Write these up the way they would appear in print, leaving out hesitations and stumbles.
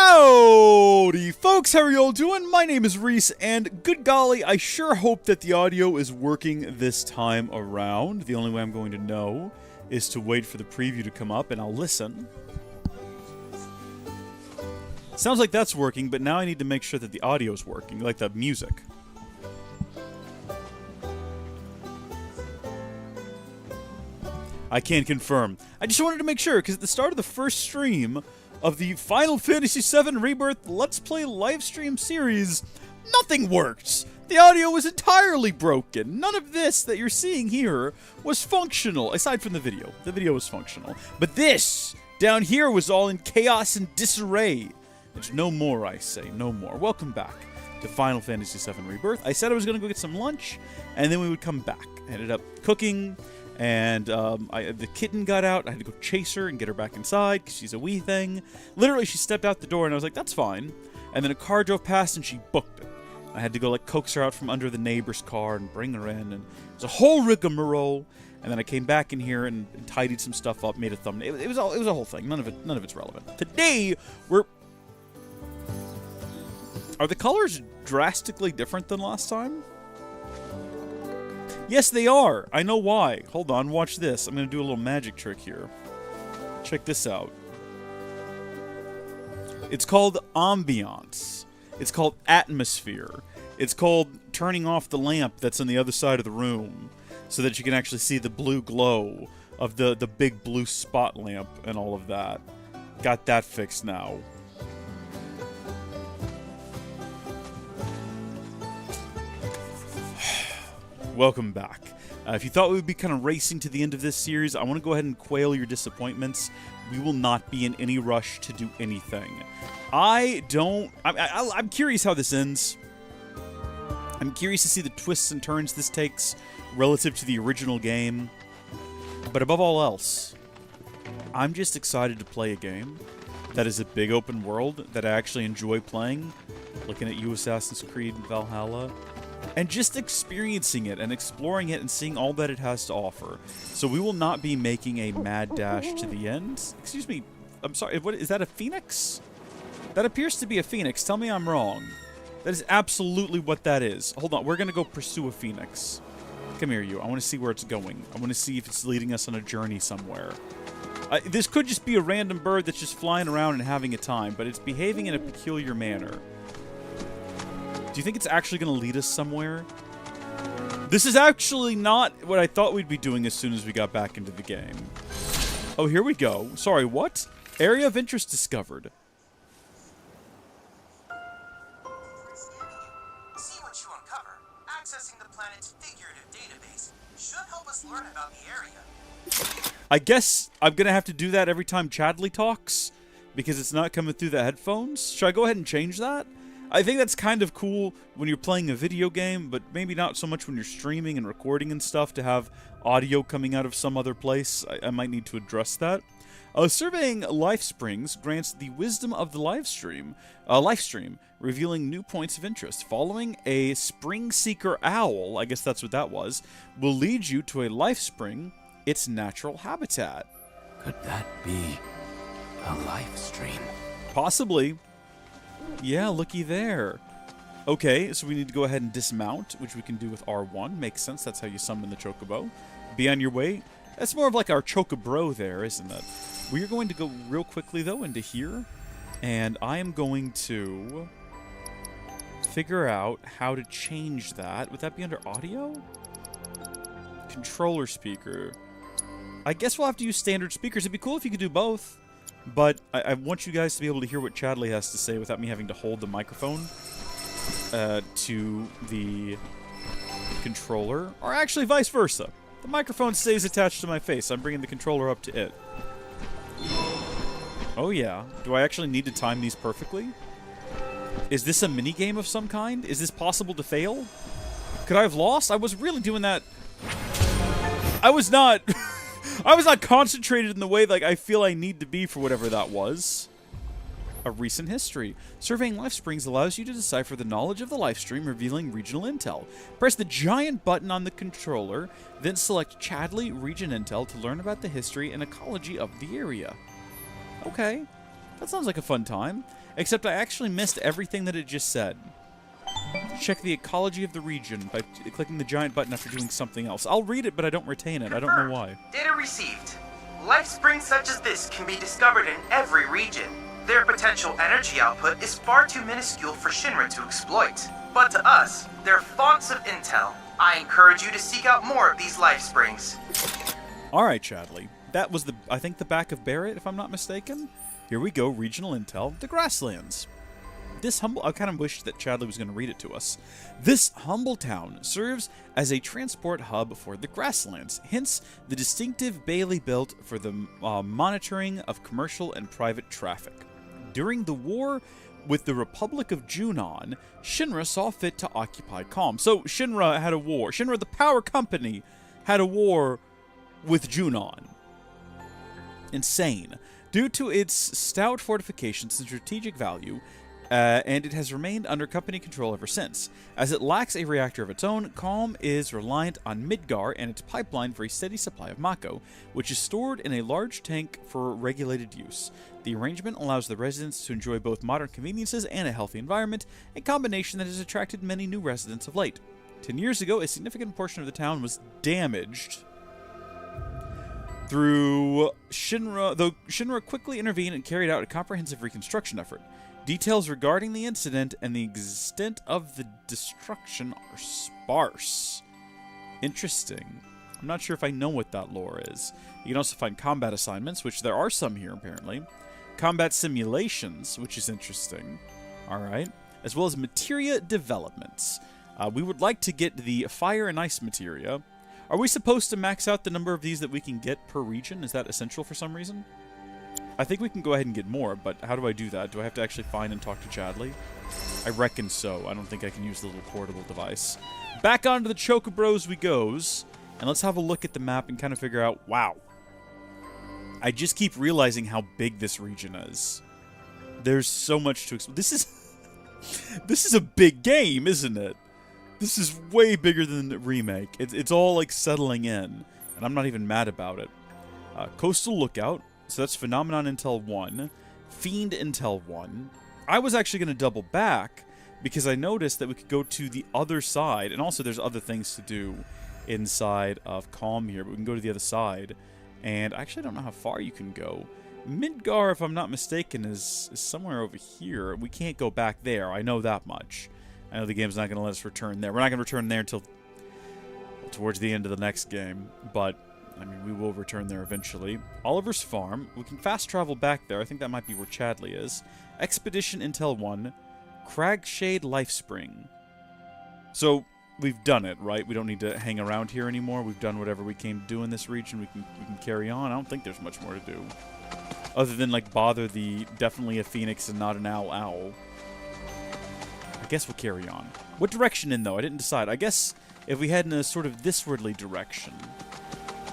Howdy folks, how are you all doing? My name is Reese, and good golly, I sure hope that the audio is working this time around. The only way I'm going to know is to wait for the preview to come up, and I'll listen. Sounds like that's working, but now I need to make sure that the audio is working, like the music. I can't confirm. I just wanted to make sure, because at the start of the first stream of the Final Fantasy VII Rebirth Let's Play livestream series, nothing worked. The audio was entirely broken. None of this that you're seeing here was functional, aside from the video. The video was functional. But this, down here, was all in chaos and disarray. There's no more, I say, no more. Welcome back to Final Fantasy VII Rebirth. I said I was going to go get some lunch, and then we would come back. I ended up cooking, and the kitten got out. I had to go chase her and get her back inside because she's a wee thing. Literally, she stepped out the door, and I was like, that's fine. And then a car drove past, and she booked it. I had to go, like, coax her out from under the neighbor's car and bring her in, and it was a whole rigmarole. And then I came back in here and tidied some stuff up, made a thumbnail. It was a whole thing. None of it's relevant. Today, are the colors drastically different than last time? Yes, they are. I know why. Hold on, watch this. I'm going to do a little magic trick here. Check this out. It's called ambiance. It's called atmosphere. It's called turning off the lamp that's on the other side of the room so that you can actually see the blue glow of the big blue spot lamp and all of that. Got that fixed now. Welcome back. If you thought we would be kind of racing to the end of this series, I want to go ahead and quail your disappointments. We will not be in any rush to do anything. I'm curious how this ends. I'm curious to see the twists and turns this takes relative to the original game. But above all else, I'm just excited to play a game that is a big open world that I actually enjoy playing. Looking at you, Assassin's Creed Valhalla. And just experiencing it and exploring it and seeing all that it has to offer. So we will not be making a mad dash to the end. Excuse me, I'm sorry, what is that, a phoenix? That appears to be a phoenix. Tell me I'm wrong. That is absolutely what that is. Hold on, we're going to go pursue a phoenix. Come here, you. I want to see where it's going. I want to see if it's leading us on a journey somewhere. This could just be a random bird that's just flying around and having a time, but it's behaving in a peculiar manner. Do you think it's actually going to lead us somewhere? This is actually not what I thought we'd be doing as soon as we got back into the game. Oh, here we go. Sorry, what? Area of interest discovered. See what you uncover. Accessing the planet's figurative database should help us learn about the area. I guess I'm going to have to do that every time Chadley talks, because it's not coming through the headphones. Should I go ahead and change that? I think that's kind of cool when you're playing a video game, but maybe not so much when you're streaming and recording and stuff to have audio coming out of some other place. I might need to address that. Surveying life springs grants the wisdom of the live stream, revealing new points of interest. Following a spring seeker owl, I guess that's what that was, will lead you to a life spring, its natural habitat. Could that be a live stream? Possibly. Yeah, looky there. Okay, so we need to go ahead and dismount, which we can do with R1. Makes sense, that's how you summon the Chocobo. Be on your way. That's more of like our Chocobro there, isn't it? We are going to go real quickly, though, into here. And I am going to figure out how to change that. Would that be under audio? Controller speaker. I guess we'll have to use standard speakers. It'd be cool if you could do both. But I want you guys to be able to hear what Chadley has to say without me having to hold the microphone to the controller. Or actually, vice versa. The microphone stays attached to my face. I'm bringing the controller up to it. Oh, yeah. Do I actually need to time these perfectly? Is this a mini-game of some kind? Is this possible to fail? Could I have lost? I was really doing that... I was not concentrated in the way like I feel I need to be for whatever that was. A recent history. Surveying life springs allows you to decipher the knowledge of the life stream, revealing regional intel. Press the giant button on the controller, then select Chadley Region Intel to learn about the history and ecology of the area. Okay. That sounds like a fun time. Except I actually missed everything that it just said. Check the ecology of the region by clicking the giant button after doing something else. I'll read it, but I don't retain it. I don't know why. Data received. Life springs such as this can be discovered in every region. Their potential energy output is far too minuscule for Shinra to exploit. But to us, they're fonts of intel. I encourage you to seek out more of these life springs. Alright, Chadley. That was I think the back of Barrett, if I'm not mistaken. Here we go, regional intel, the grasslands. I kind of wished that Chadley was going to read it to us. This humble town serves as a transport hub for the grasslands, hence the distinctive Bailey built for the monitoring of commercial and private traffic. During the war with the Republic of Junon, Shinra saw fit to occupy Calm. So Shinra had a war. Shinra, the power company, had a war with Junon. Insane. Due to its stout fortifications and strategic value, and it has remained under company control ever since. As it lacks a reactor of its own, Calm is reliant on Midgar and its pipeline for a steady supply of Mako, which is stored in a large tank for regulated use. The arrangement allows the residents to enjoy both modern conveniences and a healthy environment, a combination that has attracted many new residents of late. 10 years ago, a significant portion of the town was damaged through Shinra, though Shinra quickly intervened and carried out a comprehensive reconstruction effort. Details regarding the incident and the extent of the destruction are sparse. Interesting. I'm not sure if I know what that lore is. You can also find combat assignments, which there are some here apparently. Combat simulations, which is interesting. Alright. As well as materia developments. We would like to get the fire and ice materia. Are we supposed to max out the number of these that we can get per region? Is that essential for some reason? I think we can go ahead and get more, but how do I do that? Do I have to actually find and talk to Chadley? I reckon so. I don't think I can use the little portable device. Back onto the Chocobros we goes, and let's have a look at the map and kind of figure out, wow. I just keep realizing how big this region is. There's so much to explore. This is a big game, isn't it? This is way bigger than the Remake. It's all like settling in, and I'm not even mad about it. Coastal Lookout. So that's Phenomenon Intel 1, Fiend Intel 1. I was actually going to double back because I noticed that we could go to the other side, and also there's other things to do inside of Calm here, but we can go to the other side, and I actually don't know how far you can go. Midgar, if I'm not mistaken, is somewhere over here. We can't go back there, I know that much. I know the game's not going to let us return there. We're not going to return there until towards the end of the next game, but I mean, we will return there eventually. Oliver's Farm. We can fast travel back there. I think that might be where Chadley is. Expedition Intel 1. Cragshade Life Spring. So, we've done it, right? We don't need to hang around here anymore. We've done whatever we came to do in this region. We can carry on. I don't think there's much more to do. Other than, like, bother the definitely a phoenix and not an owl. I guess we'll carry on. What direction in, though? I didn't decide. I guess if we head in a sort of thiswardly direction,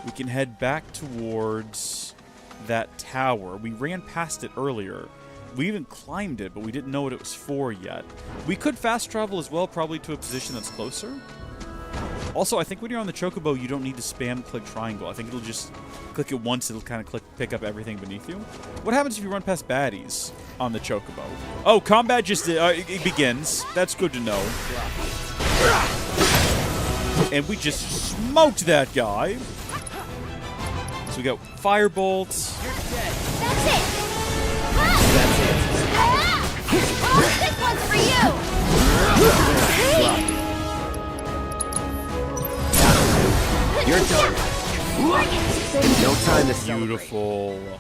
we can head back towards that tower. We ran past it earlier. We even climbed it, but we didn't know what it was for yet. We could fast travel as well, probably to a position that's closer. Also, I think when you're on the Chocobo, you don't need to spam click triangle. I think it'll just click it once. It'll kind of pick up everything beneath you. What happens if you run past baddies on the Chocobo? Oh, combat just it begins. That's good to know. And we just smoked that guy. So we got fire bolts. You're dead. That's it. That's it. This one's for you. You're done. No time to celebrate. Beautiful.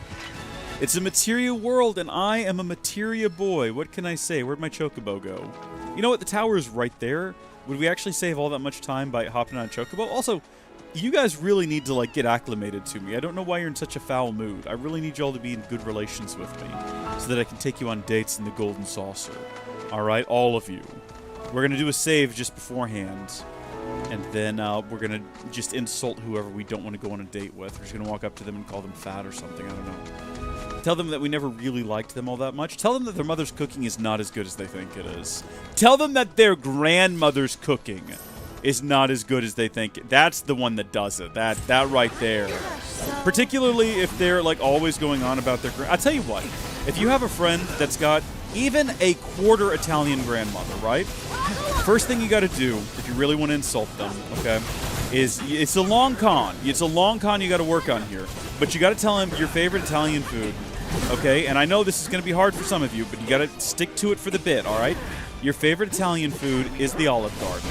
It's a materia world, and I am a materia boy. What can I say? Where'd my Chocobo go? You know what? The tower is right there. Would we actually save all that much time by hopping on a Chocobo? Also, you guys really need to, like, get acclimated to me. I don't know why you're in such a foul mood. I really need y'all to be in good relations with me so that I can take you on dates in the Golden Saucer. Alright, all of you. We're going to do a save just beforehand, and then we're going to just insult whoever we don't want to go on a date with. We're just going to walk up to them and call them fat or something. I don't know. Tell them that we never really liked them all that much. Tell them that their mother's cooking is not as good as they think it is. Tell them that their grandmother's cooking is not as good as they think. That's the one that does it. That right there. Particularly if they're, like, always going on about their... I'll tell you what. If you have a friend that's got even a quarter Italian grandmother, right? First thing you got to do, if you really want to insult them, okay, is it's a long con. It's a long con you got to work on here. But you got to tell him your favorite Italian food, okay? And I know this is going to be hard for some of you, but you got to stick to it for the bit, all right? Your favorite Italian food is the Olive Garden.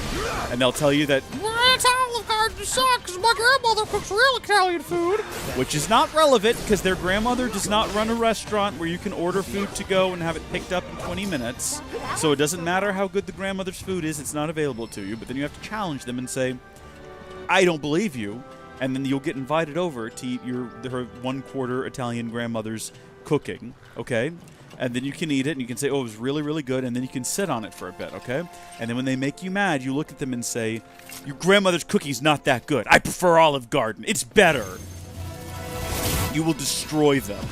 And they'll tell you that, Olive Garden sucks. My grandmother cooks real Italian food. Which is not relevant because their grandmother does not run a restaurant where you can order food to go and have it picked up in 20 minutes. So it doesn't matter how good the grandmother's food is, it's not available to you. But then you have to challenge them and say, I don't believe you. And then you'll get invited over to eat her 1/4 Italian grandmother's cooking, okay? And then you can eat it, and you can say, oh, it was really, really good, and then you can sit on it for a bit, okay? And then when they make you mad, you look at them and say, your grandmother's cookie's not that good. I prefer Olive Garden. It's better. You will destroy them.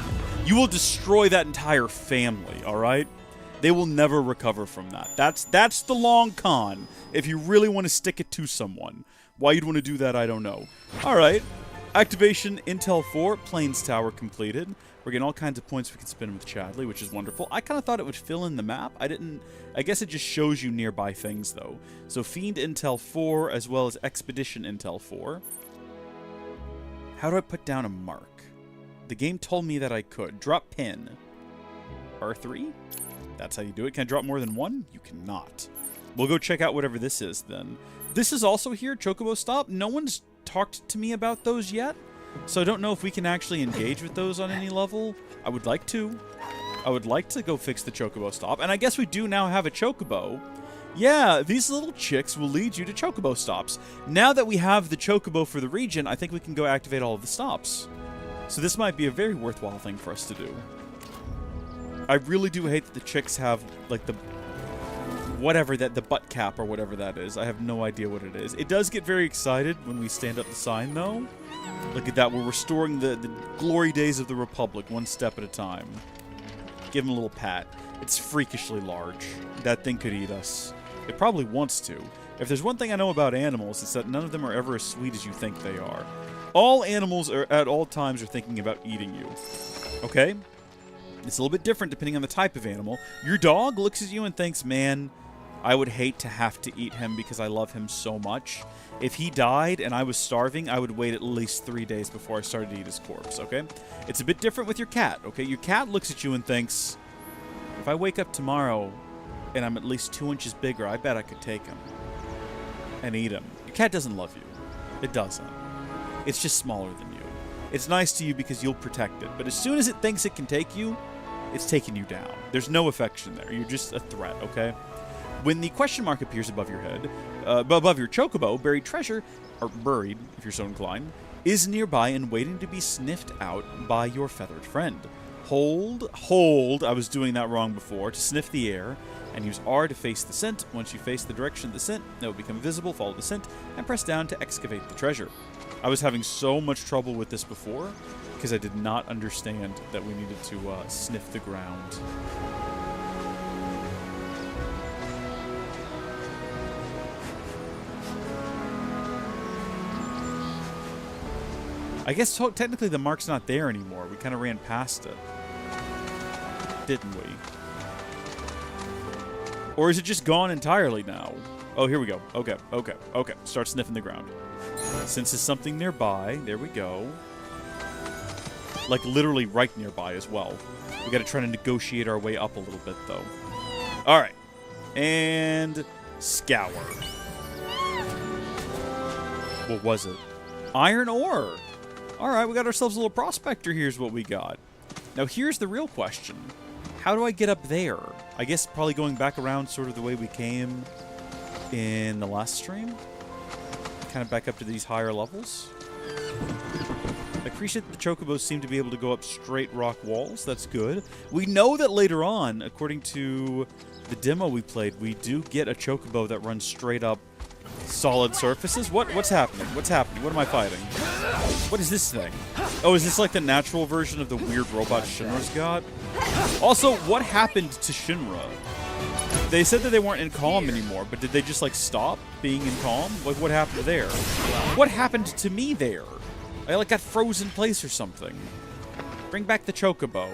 You will destroy that entire family, all right? They will never recover from that. That's the long con, if you really want to stick it to someone. Why you'd want to do that, I don't know. All right. Activation Intel 4, Plains Tower completed. We're getting all kinds of points we can spin with Chadley, which is wonderful. I kind of thought it would fill in the map. I guess it just shows you nearby things, though. So Fiend Intel 4, as well as Expedition Intel 4. How do I put down a mark? The game told me that I could. Drop pin. R3? That's how you do it. Can I drop more than one? You cannot. We'll go check out whatever this is, then. This is also here, Chocobo Stop. No one's talked to me about those yet. So I don't know if we can actually engage with those on any level. I would like to. I would like to go fix the Chocobo Stop. And I guess we do now have a Chocobo. Yeah, these little chicks will lead you to Chocobo Stops. Now that we have the Chocobo for the region, I think we can go activate all of the stops. So this might be a very worthwhile thing for us to do. I really do hate that the chicks have, like, the... whatever that, the butt cap or whatever that is. I have no idea what it is. It does get very excited when we stand up the sign, though. Look at that. We're restoring the glory days of the Republic one step at a time. Give him a little pat. It's freakishly large. That thing could eat us. It probably wants to. If there's one thing I know about animals, it's that none of them are ever as sweet as you think they are. All animals are at all times are thinking about eating you. Okay? It's a little bit different depending on the type of animal. Your dog looks at you and thinks, man, I would hate to have to eat him because I love him so much. If he died and I was starving, I would wait at least 3 days before I started to eat his corpse, okay? It's a bit different with your cat, okay? Your cat looks at you and thinks, if I wake up tomorrow and I'm at least 2 inches bigger, I bet I could take him and eat him. Your cat doesn't love you. It doesn't. It's just smaller than you. It's nice to you because you'll protect it. But as soon as it thinks it can take you, it's taking you down. There's no affection there. You're just a threat, okay? When the question mark appears above your head, above your chocobo, buried treasure, or buried, if you're so inclined, is nearby and waiting to be sniffed out by your feathered friend. Hold, I was doing that wrong before, to sniff the air, and use R to face the scent. Once you face the direction of the scent, it will become visible, follow the scent, and press down to excavate the treasure. I was having so much trouble with this before, because I did not understand that we needed to sniff the ground. I guess technically the mark's not there anymore. We kind of ran past it. Didn't we? Or is it just gone entirely now? Oh, here we go. Okay. Start sniffing the ground. Since it's something nearby, there we go. Like literally right nearby as well. We gotta try to negotiate our way up a little bit though. Alright. And scour. What was it? Iron ore. Alright, we got ourselves a little prospector. Here's what we got. Now here's the real question. How do I get up there? I guess probably going back around sort of the way we came in the last stream. Kind of back up to these higher levels. I appreciate that the chocobos seem to be able to go up straight rock walls. That's good. We know that later on, according to the demo we played, we do get a chocobo that runs straight up solid surfaces. What's happening? What's happening? What am I fighting? What is this thing? Oh, is this like the natural version of the weird robot Shinra's got? Also, what happened to Shinra? They said that they weren't in Calm anymore, but did they just like stop being in Calm? Like what happened there? What happened to me there? I like got frozen in place or something. Bring back the chocobo.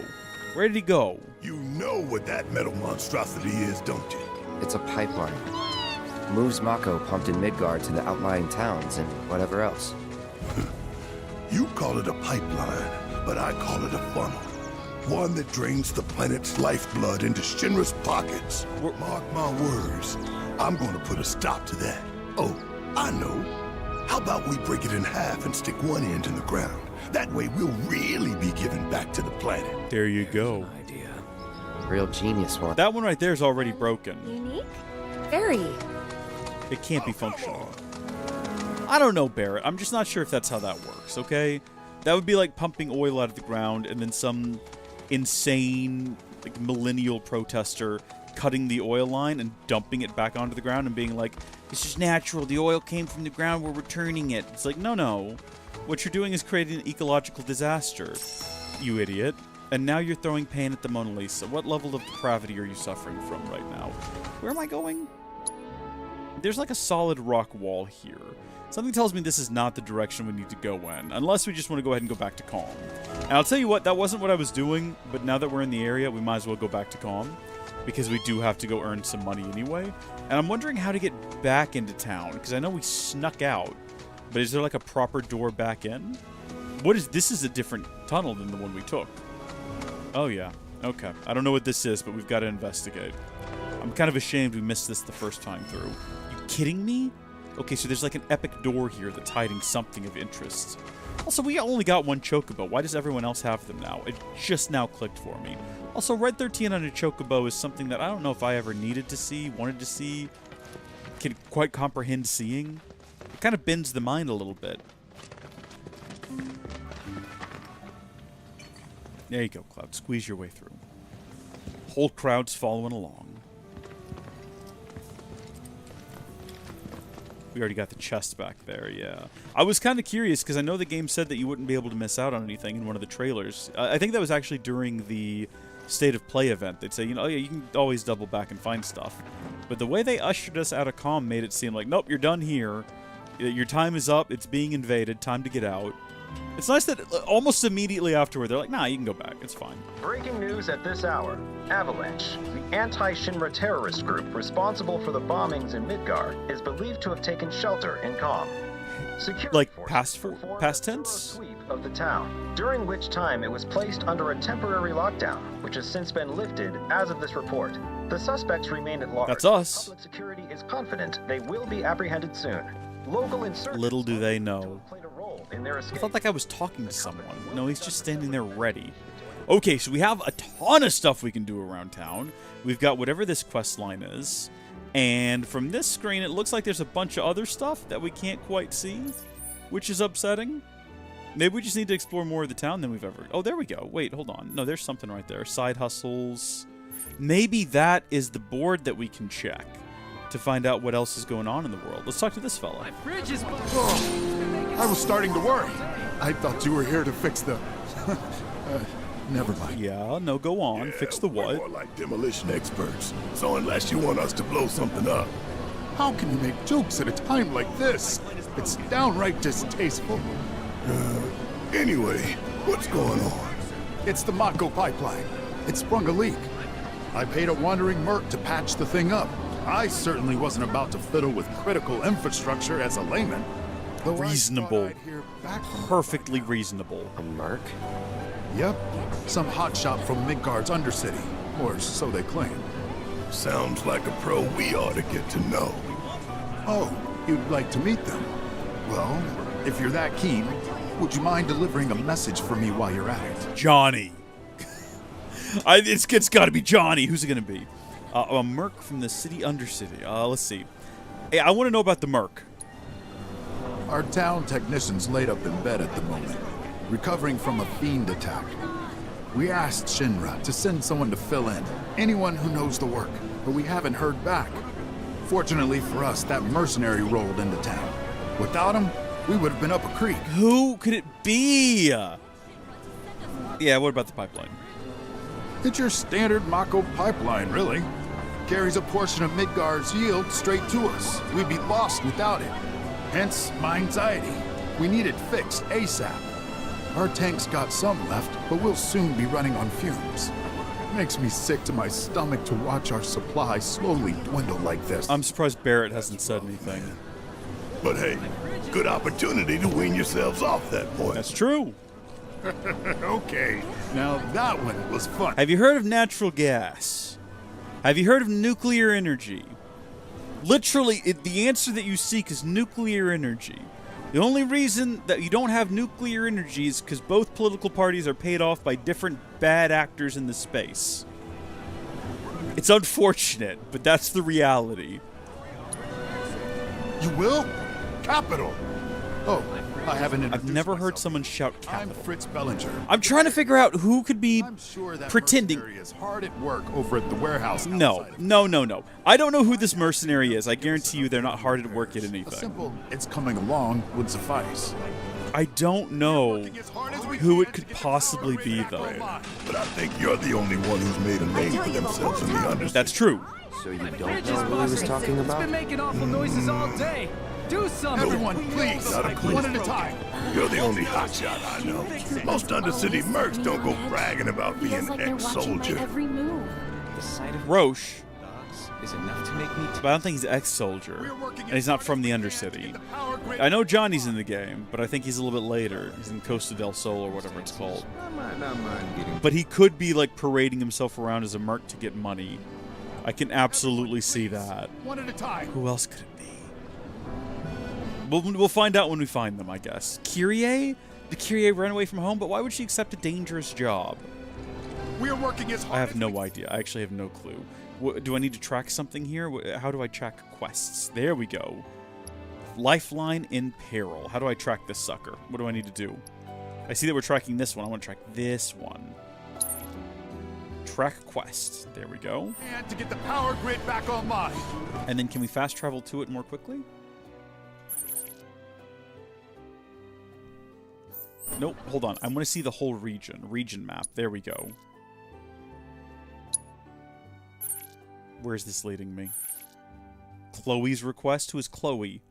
Where did he go? You know what that metal monstrosity is, don't you? It's a pipeline. Moves Mako pumped in Midgard to the outlying towns and whatever else. You call it a pipeline, but I call it a funnel. One that drains the planet's lifeblood into Shinra's pockets. Mark my words, I'm gonna put a stop to that. Oh, I know. How about we break it in half and stick one end in the ground? That way we'll really be giving back to the planet. There you go. Idea. Real genius one. That one right there is already broken. Unique? Very. It can't be functional. I don't know, Barrett. I'm just not sure if that's how that works, okay? That would be like pumping oil out of the ground and then some insane, like, millennial protester cutting the oil line and dumping it back onto the ground and being like, this is natural. The oil came from the ground. We're returning it. It's like, no. What you're doing is creating an ecological disaster, you idiot. And now you're throwing pain at the Mona Lisa. What level of depravity are you suffering from right now? Where am I going? There's like a solid rock wall here. Something tells me this is not the direction we need to go in, unless we just want to go ahead and go back to Calm. And I'll tell you what, that wasn't what I was doing, but now that we're in the area, we might as well go back to Calm, because we do have to go earn some money anyway. And I'm wondering how to get back into town, because I know we snuck out, but is there like a proper door back in? This is a different tunnel than the one we took. Oh yeah, okay. I don't know what this is, but we've got to investigate. I'm kind of ashamed we missed this the first time through. You kidding me? Okay, so there's like an epic door here that's hiding something of interest. Also, we only got one Chocobo. Why does everyone else have them now? It just now clicked for me. Also, Red 13 on a Chocobo is something that I don't know if I ever needed to see, wanted to see, can quite comprehend seeing. It kind of bends the mind a little bit. There you go, Cloud. Squeeze your way through. Whole crowd's following along. We already got the chest back there, yeah. I was kind of curious, because I know the game said that you wouldn't be able to miss out on anything in one of the trailers. I think that was actually during the State of Play event. They'd say, you know, oh, yeah, you can always double back and find stuff. But the way they ushered us out of Calm made it seem like, nope, you're done here. Your time is up. It's being invaded. Time to get out. It's nice that almost immediately afterward, they're like, nah, you can go back. It's fine. Breaking news at this hour. Avalanche, the anti-Shinra terrorist group responsible for the bombings in Midgard, is believed to have taken shelter in Calm. Security like forces past performed a tense? thorough sweep of the town, during which time it was placed under a temporary lockdown, which has since been lifted as of this report. The suspects remain at large. That's us. Public security is confident they will be apprehended soon. Local insurgents Little do they know. played a role in their I escape. thought that guy was talking to someone. No, he's just standing there ready. Okay, so we have a ton of stuff we can do around town. We've got whatever this quest line is. And from this screen, it looks like there's a bunch of other stuff that we can't quite see, which is upsetting. Maybe we just need to explore more of the town than we've ever... Oh, there we go. Wait, hold on. No, there's something right there. Side hustles. Maybe that is the board that we can check to find out what else is going on in the world. Let's talk to this fella. I was starting to worry. I thought you were here to fix the... never mind. Yeah, no, go on. Fix the We're what? more like demolition experts. So unless you want us to blow something up, How can you make jokes at a time like this? It's downright distasteful. anyway, what's going on? It's the Mako pipeline. It sprung a leak. I paid a wandering merc to patch the thing up. I certainly wasn't about to fiddle with critical infrastructure as a layman. Though I thought Reasonable. I'd hear back from her. Perfectly reasonable. A merc? Yep. Some hotshot from Midgard's Undercity. Or so they claim. Sounds like a pro we ought to get to know. Oh, you'd like to meet them? Well, if you're that keen, would you mind delivering a message for me while you're at it? Johnny. It's got to be Johnny. Who's it going to be? A merc from the city Undercity. Let's see. Hey, I want to know about the merc. Our town technician's laid up in bed at the moment, recovering from a fiend attack. We asked Shinra to send someone to fill in, anyone who knows the work, but we haven't heard back. Fortunately for us, that mercenary rolled into town. Without him, we would have been up a creek. Who could it be? Yeah, what about the pipeline? It's your standard Mako pipeline, really. Carries a portion of Midgard's yield straight to us. We'd be lost without it. Hence, my anxiety. We need it fixed ASAP. Our tank's got some left, but we'll soon be running on fumes. Makes me sick to my stomach to watch our supply slowly dwindle like this. I'm surprised Barrett hasn't said anything. But hey, good opportunity to wean yourselves off that point. That's true. Okay, now that one was fun. Have you heard of natural gas? Have you heard of nuclear energy? Literally, the answer that you seek is nuclear energy. The only reason that you don't have nuclear energy is because both political parties are paid off by different bad actors in the space. It's unfortunate, but that's the reality. You will? Capital. Oh, I haven't introduced I've never heard myself. someone shout I'm capital. Fritz Bellinger. I'm trying to figure out who could be I'm sure that pretending. mercenary is hard at work over at the warehouse. No. I don't know who this mercenary is. I guarantee you they're not hard at work at A anything. simple "it's coming along" would suffice. I don't know who it could possibly be, though. But I think you're the only one who's made a name for themselves in the undercity. That's true. So you don't know who he was talking about? It's been making awful noises all day. Do something. Everyone, please, Not a clue. one at a time. You're the only hotshot I know. Most undercity mercs don't go bragging about being Feels like they're watching my ex-soldier. every move. The sight of Roche, dogs is enough to make me but I don't think he's an ex-soldier, and he's not from the Undercity. I know Johnny's in the game, but I think he's a little bit later. He's in Costa del Sol or whatever it's called. not mind getting. But he could be like parading himself around as a merc to get money. I can absolutely see that. One at a time. Who else could it be? We'll find out when we find them, I guess. Kyrie? Did Kyrie run away from home? But why would she accept a dangerous job? We're working as hard I have as no we idea. I actually have no clue. Do I need to track something here? How do I track quests? There we go. Lifeline in peril. How do I track this sucker? What do I need to do? I see that we're tracking this one. I want to track this one. Track quest. There we go. And to get the power grid back online. And then can we fast travel to it more quickly? Nope, hold on. I want to see the whole region. Region map. There we go. Where's this leading me? Chloe's request? Who is Chloe?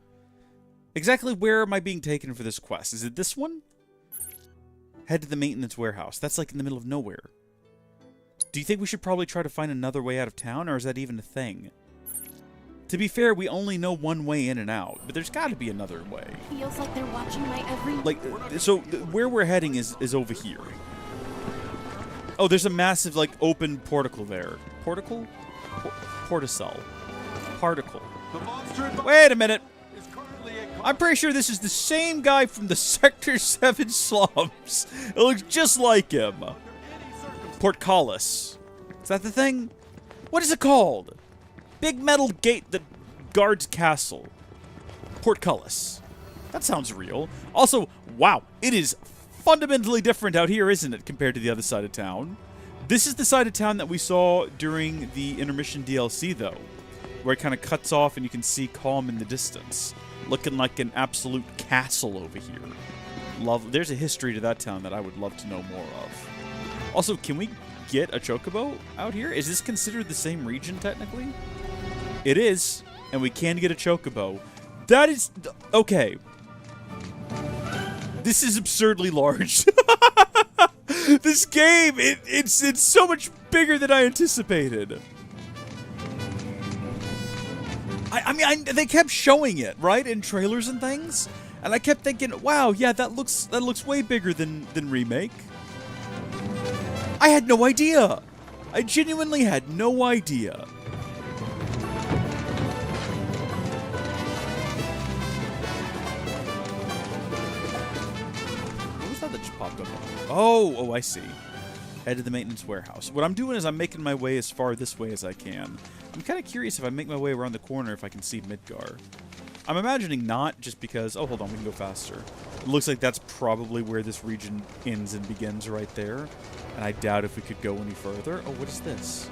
Exactly where am I being taken for this quest? Is it this one? Head to the maintenance warehouse. That's like in the middle of nowhere. Do you think we should probably try to find another way out of town, or is that even a thing? To be fair, we only know one way in and out, but there's got to be another way. Feels like they're watching my every Like, so where we're heading is over here. Oh, there's a massive, like, open porticle there. Porticle? Porticel. Particle. Wait a minute. I'm pretty sure this is the same guy from the Sector 7 slums. It looks just like him. Portcullis. Is that the thing? What is it called? Big metal gate that guards castle. Portcullis. That sounds real. Also, wow, it is fundamentally different out here, isn't it, compared to the other side of town? This is the side of town that we saw during the intermission DLC, though, where it kind of cuts off and you can see Calm in the distance, looking like an absolute castle over here. There's a history to that town that I would love to know more of. Also, can we get a chocobo out here? Is this considered the same region, technically? It is, and we can get a chocobo. That is... okay. This is absurdly large. This game, it's so much bigger than I anticipated. I mean, they kept showing it, right, in trailers and things, and I kept thinking, wow, yeah, that looks way bigger than Remake. I had no idea. I genuinely had no idea. What was that just popped up? Oh, I see. Head to the maintenance warehouse. What I'm doing is I'm making my way as far this way as I can. I'm kind of curious if I make my way around the corner if I can see Midgar. I'm imagining not, just because... oh, hold on, we can go faster. It looks like that's probably where this region ends and begins right there. And I doubt if we could go any further. Oh, what is this?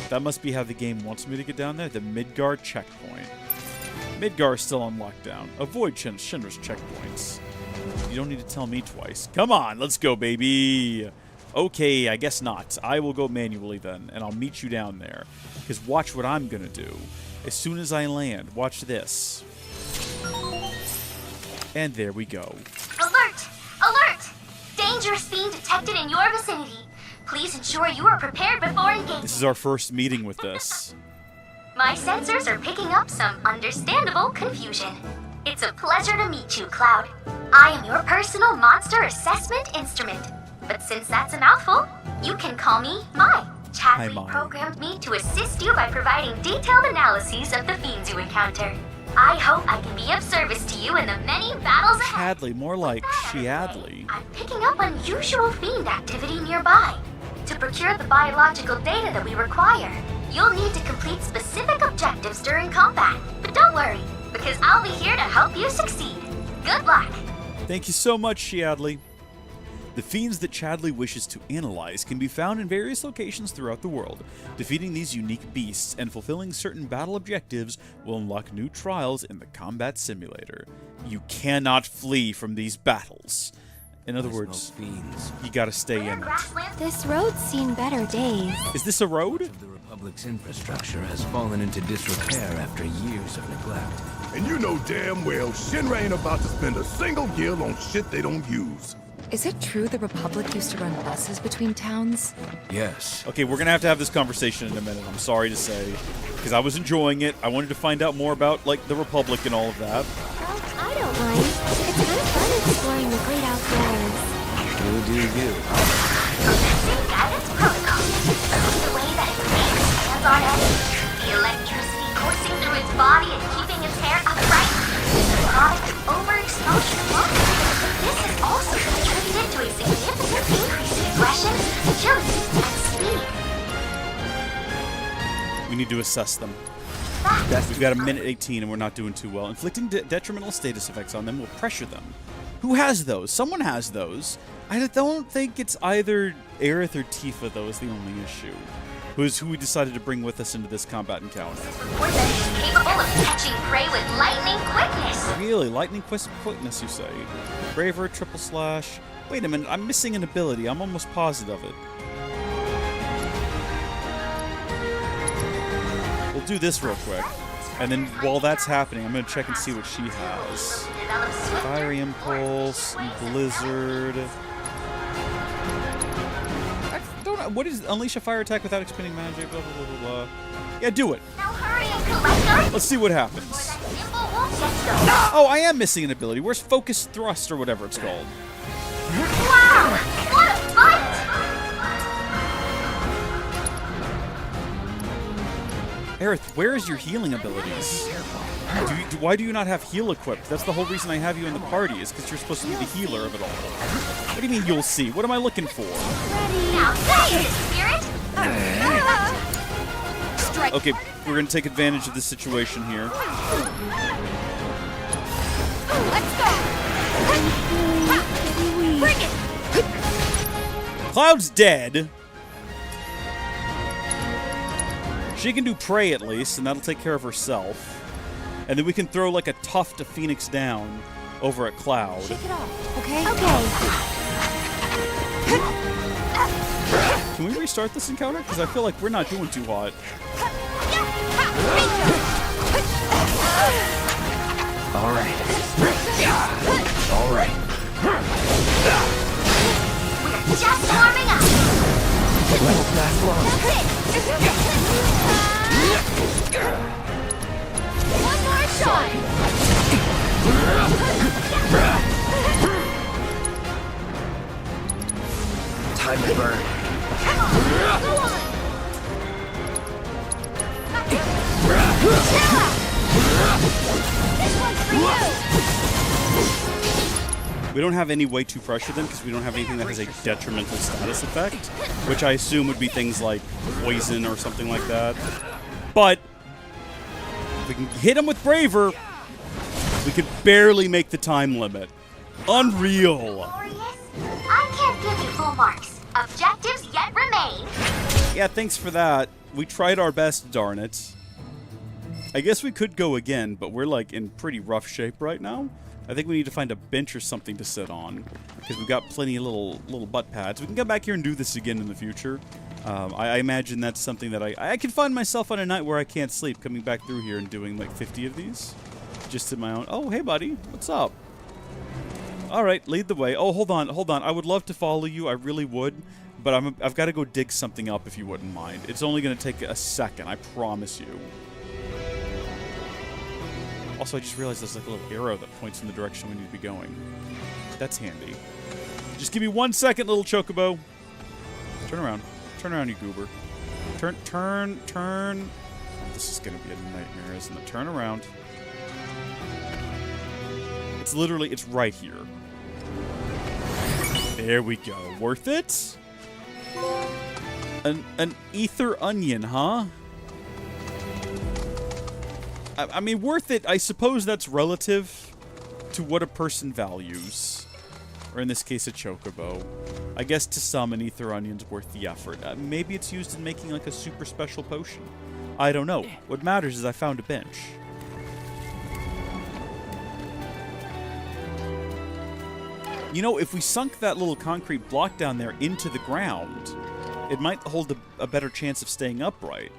That must be how the game wants me to get down there. The Midgar checkpoint. Midgar is still on lockdown. Avoid Shinra's checkpoints. You don't need to tell me twice. Come on, let's go, baby. Okay, I guess not. I will go manually then, and I'll meet you down there. Because watch what I'm going to do. As soon as I land, watch this. And there we go. Alert! Alert! dangerous fiend detected in your vicinity. Please ensure you are prepared before engaging. This is our first meeting with this. My sensors are picking up some understandable confusion. It's a pleasure to meet you, Cloud. I am your personal monster assessment instrument. But since that's a mouthful, you can call me Mai. Chadley Mai. programmed me to assist you by providing detailed analyses of the fiends you encounter. I hope I can be of service to you in the many battles ahead. Chadley, more like Shiadley. I'm picking up unusual fiend activity nearby. To procure the biological data that we require, you'll need to complete specific objectives during combat. But don't worry, because I'll be here to help you succeed. Good luck. Thank you so much, Shiadley. The fiends that Chadley wishes to analyze can be found in various locations throughout the world. Defeating these unique beasts and fulfilling certain battle objectives will unlock new trials in the combat simulator. You cannot flee from these battles. In other words, fiends. you gotta stay in it. This road's seen better days. Is this a road? The Republic's infrastructure has fallen into disrepair after years of neglect. And you know damn well Shinra ain't about to spend a single gil on shit they don't use. Is it true the Republic used to run buses between towns? Yes. Okay, we're gonna have to have this conversation in a minute, I'm sorry to say. Because I was enjoying it. I wanted to find out more about, like, the Republic and all of that. Well, I don't mind. It's kind of fun exploring the great outdoors. You do you. Commencing guidance protocol. The way that it makes hands on edge. The electricity coursing through its body and keeping its hair upright. The product of overexposure. This has also contributed to a significant increase in aggression, agility, and speed. We need to assess them. We've got a minute 18 and we're not doing too well. Inflicting detrimental status effects on them will pressure them. Who has those? Someone has those. I don't think it's either Aerith or Tifa, though, is the only issue. Who we decided to bring with us into this combat encounter. Report that it is capable of catching prey with lightning quickness. Really? Lightning quickness, you say? Braver, triple slash. Wait a minute, I'm missing an ability. I'm almost positive of it. We'll do this real quick. And then while that's happening, I'm going to check and see what she has. Fiery Impulse, Blizzard. I don't know. What is Unleash a Fire Attack without expending magic? Blah, blah, blah, blah, blah. Yeah, do it. Now hurry and collect our... Let's see what happens. That symbol won't get Oh, I am missing an ability. Where's Focus Thrust or whatever it's called? Wow! What a fight! Aerith, where is your healing abilities? Why do you not have heal equipped? That's the whole reason I have you in the party, is because you're supposed to be the healer of it all. What do you mean you'll see? What am I looking for? Now say it, spirit! Okay, we're going to take advantage of this situation here. Let's go! Bring it! Cloud's dead. She can do prey at least, and that'll take care of herself. And then we can throw like a tuft of Phoenix down over at Cloud. Shake it off, okay? Can we restart this encounter? Because I feel like we're not doing too hot. All right. All right. We're just warming up! Won't last long. One more shot! Time to burn. Come on, go on! This one's for you! We don't have any way to pressure them because we don't have anything that has a detrimental status effect, which I assume would be things like poison or something like that. But if we can hit them with Braver, we could barely make the time limit. Unreal. Glorious? I can't give you full marks. Objectives yet remain. Yeah, thanks for that. We tried our best, darn it. I guess we could go again, but we're like in pretty rough shape right now. I think we need to find a bench or something to sit on, because we've got plenty of little butt pads. We can come back here and do this again in the future. I imagine that's something that I can find myself on a night where I can't sleep, coming back through here and doing like 50 of these. Just in my own... Oh, hey, buddy. What's up? All right, lead the way. Oh, hold on. I would love to follow you. I really would. But I've got to go dig something up if you wouldn't mind. It's only going to take a second, I promise you. Also, I just realized there's like a little arrow that points in the direction we need to be going. That's handy. Just give me 1 second, little chocobo. Turn around. Turn around, you goober. Turn. This is going to be a nightmare, isn't it? Turn around. It's literally, it's right here. There we go. Worth it? An ether onion, huh? I mean, worth it, I suppose that's relative to what a person values. Or in this case, a chocobo. I guess to some, an ether onion's worth the effort. Maybe it's used in making like a super special potion. I don't know. What matters is I found a bench. You know, if we sunk that little concrete block down there into the ground, it might hold a better chance of staying upright.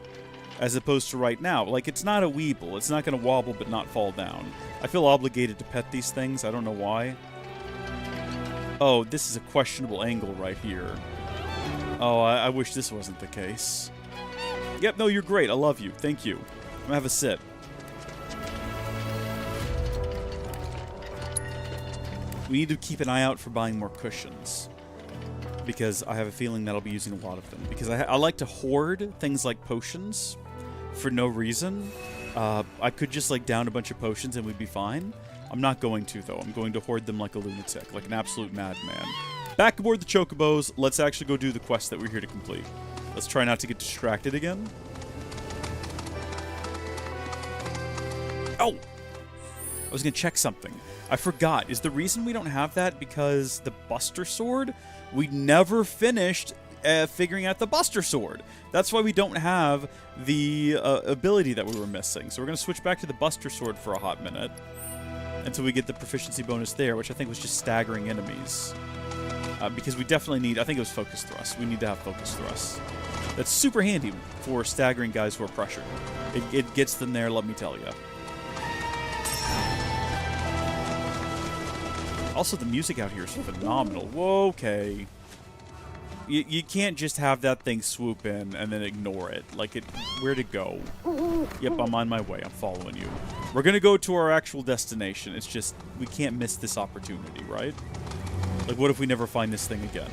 As opposed to right now. Like, it's not a weeble. It's not going to wobble but not fall down. I feel obligated to pet these things. I don't know why. Oh, this is a questionable angle right here. Oh, I wish this wasn't the case. Yep, no, you're great. I love you. Thank you. I'm gonna have a sit. We need to keep an eye out for buying more cushions. Because I have a feeling that I'll be using a lot of them. Because I like to hoard things like potions for no reason. I could just like down a bunch of potions and we'd be fine. I'm not going to, though. I'm going to hoard them like a lunatic, like an absolute madman. Back aboard the chocobos. Let's actually go do the quest that we're here to complete. Let's try not to get distracted again. Oh! I was going to check something. I forgot. Is the reason we don't have that because the Buster Sword? We never finished figuring out the Buster Sword. That's why we don't have the ability that we were missing. So we're going to switch back to the Buster Sword for a hot minute until we get the proficiency bonus there, which I think was just staggering enemies. Because we definitely need... I think it was Focus Thrust. We need to have Focus Thrust. That's super handy for staggering guys who are pressured. It gets them there, let me tell you. Also, the music out here is phenomenal. Whoa, okay. You can't just have that thing swoop in and then ignore it. Like, where'd it go? Yep, I'm on my way. I'm following you. We're gonna go to our actual destination. It's just, we can't miss this opportunity, right? Like, what if we never find this thing again?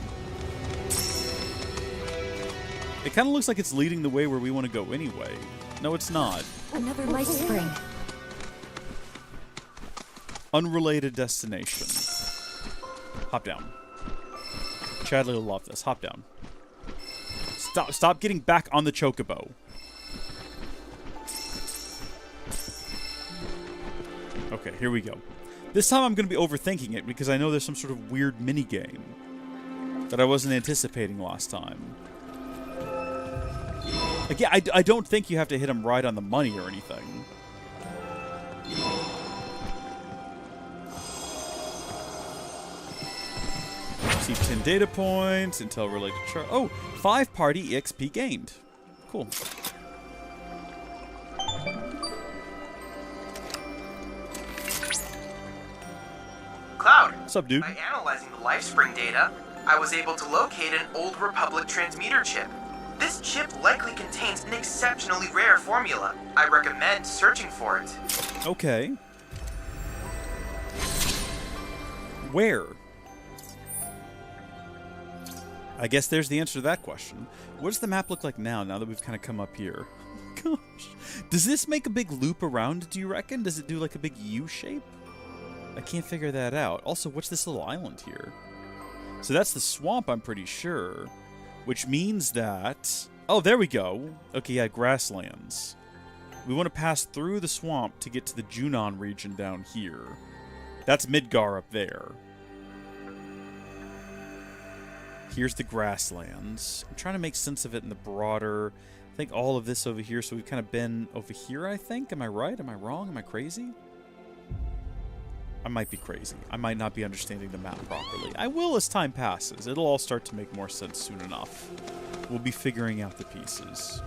It kind of looks like it's leading the way where we want to go anyway. No, it's not. Another life spring. Unrelated destination. Hop down. Chadley will love this. Hop down. Stop getting back on the chocobo. Okay, here we go. This time I'm going to be overthinking it because I know there's some sort of weird mini-game that I wasn't anticipating last time. Like, yeah, I don't think you have to hit him right on the money or anything. Receive 10 data points, intel related chart. Oh, 5 party EXP gained. Cool. Cloud. What's up, dude? By analyzing the LifeSpring data, I was able to locate an old Republic transmitter chip. This chip likely contains an exceptionally rare formula. I recommend searching for it. Okay. Where? I guess there's the answer to that question. What does the map look like now that we've kind of come up here? Gosh. Does this make a big loop around, do you reckon? Does it do like a big U shape? I can't figure that out. Also, what's this little island here? So that's the swamp, I'm pretty sure. Which means that... Oh, there we go. Okay, yeah, grasslands. We want to pass through the swamp to get to the Junon region down here. That's Midgar up there. Here's the grasslands. I'm trying to make sense of it in the broader... I think all of this over here, so we've kind of been over here, I think. Am I right? Am I wrong? Am I crazy? I might be crazy. I might not be understanding the map properly. I will as time passes. It'll all start to make more sense soon enough. We'll be figuring out the pieces.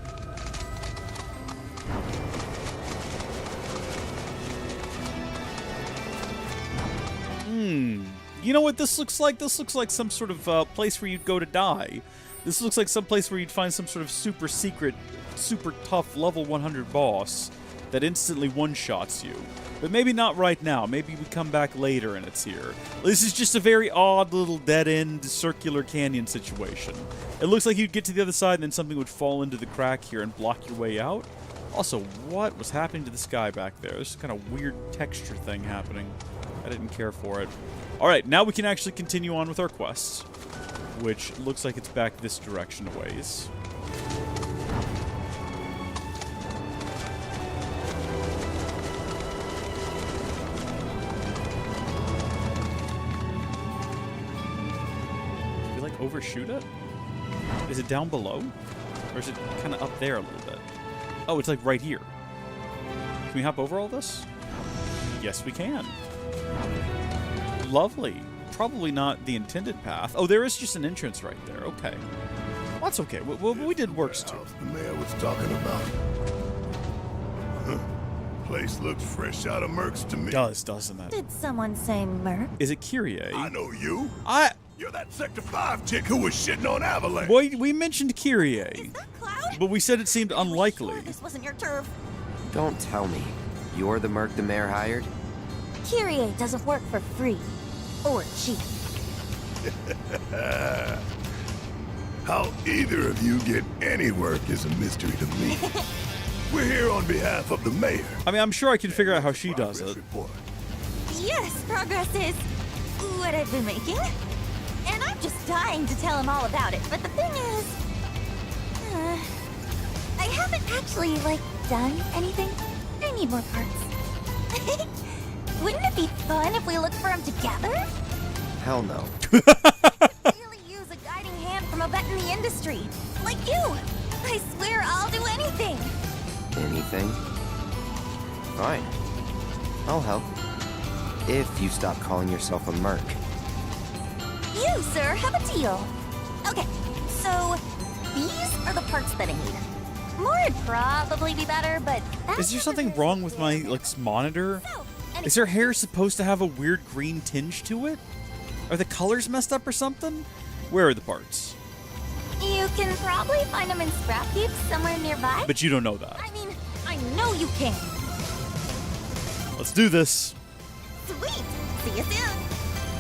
You know what this looks like? This looks like some sort of place where you'd go to die. This looks like some place where you'd find some sort of super secret, super tough level 100 boss that instantly one-shots you. But maybe not right now. Maybe we come back later and it's here. This is just a very odd little dead-end circular canyon situation. It looks like you'd get to the other side and then something would fall into the crack here and block your way out. Also, what was happening to the sky back there? There's kind of weird texture thing happening. I didn't care for it. Alright, now we can actually continue on with our quest, which looks like it's back this direction a ways. Did we, like, overshoot it? Is it down below? Or is it kind of up there a little bit? Oh, it's, like, right here. Can we hop over all this? Yes, we can. Lovely. Probably not the intended path. Oh, there is just an entrance right there. Okay. Well, that's okay. We did works too. The mayor was talking about. Place looks fresh out of Mercs to me. Does, doesn't it? Did someone say Merc? Is it Kyrie? I know you. You're that Sector 5 chick who was shitting on Avalanche. Boy, we mentioned Kyrie. Is that Cloud? But we said it seemed unlikely. Sure this wasn't your turf. Don't tell me. You're the merc the mayor hired? Kyrie doesn't work for free. Or cheap. How either of you get any work is a mystery to me. We're here on behalf of the mayor. I mean, I'm sure I can figure out how she does it. Report. Yes, progress is what I've been making. And I'm just dying to tell him all about it. But the thing is, I haven't actually, like, done anything. I need more parts. Wouldn't it be fun if we looked for them together? Hell no. Really use a guiding hand from a vet in the industry. Like you. I swear I'll do anything. Anything? Fine. I'll help. If you stop calling yourself a merc. You, sir, have a deal. Okay, so these are the parts that I need. More would probably be better, but... Is there something wrong with my, like, monitor? Is her hair supposed to have a weird green tinge to it? Are the colors messed up or something? Where are the parts? You can probably find them in scrap heaps somewhere nearby. But you don't know that. I mean, I know you can. Let's do this. Sweet. See you soon.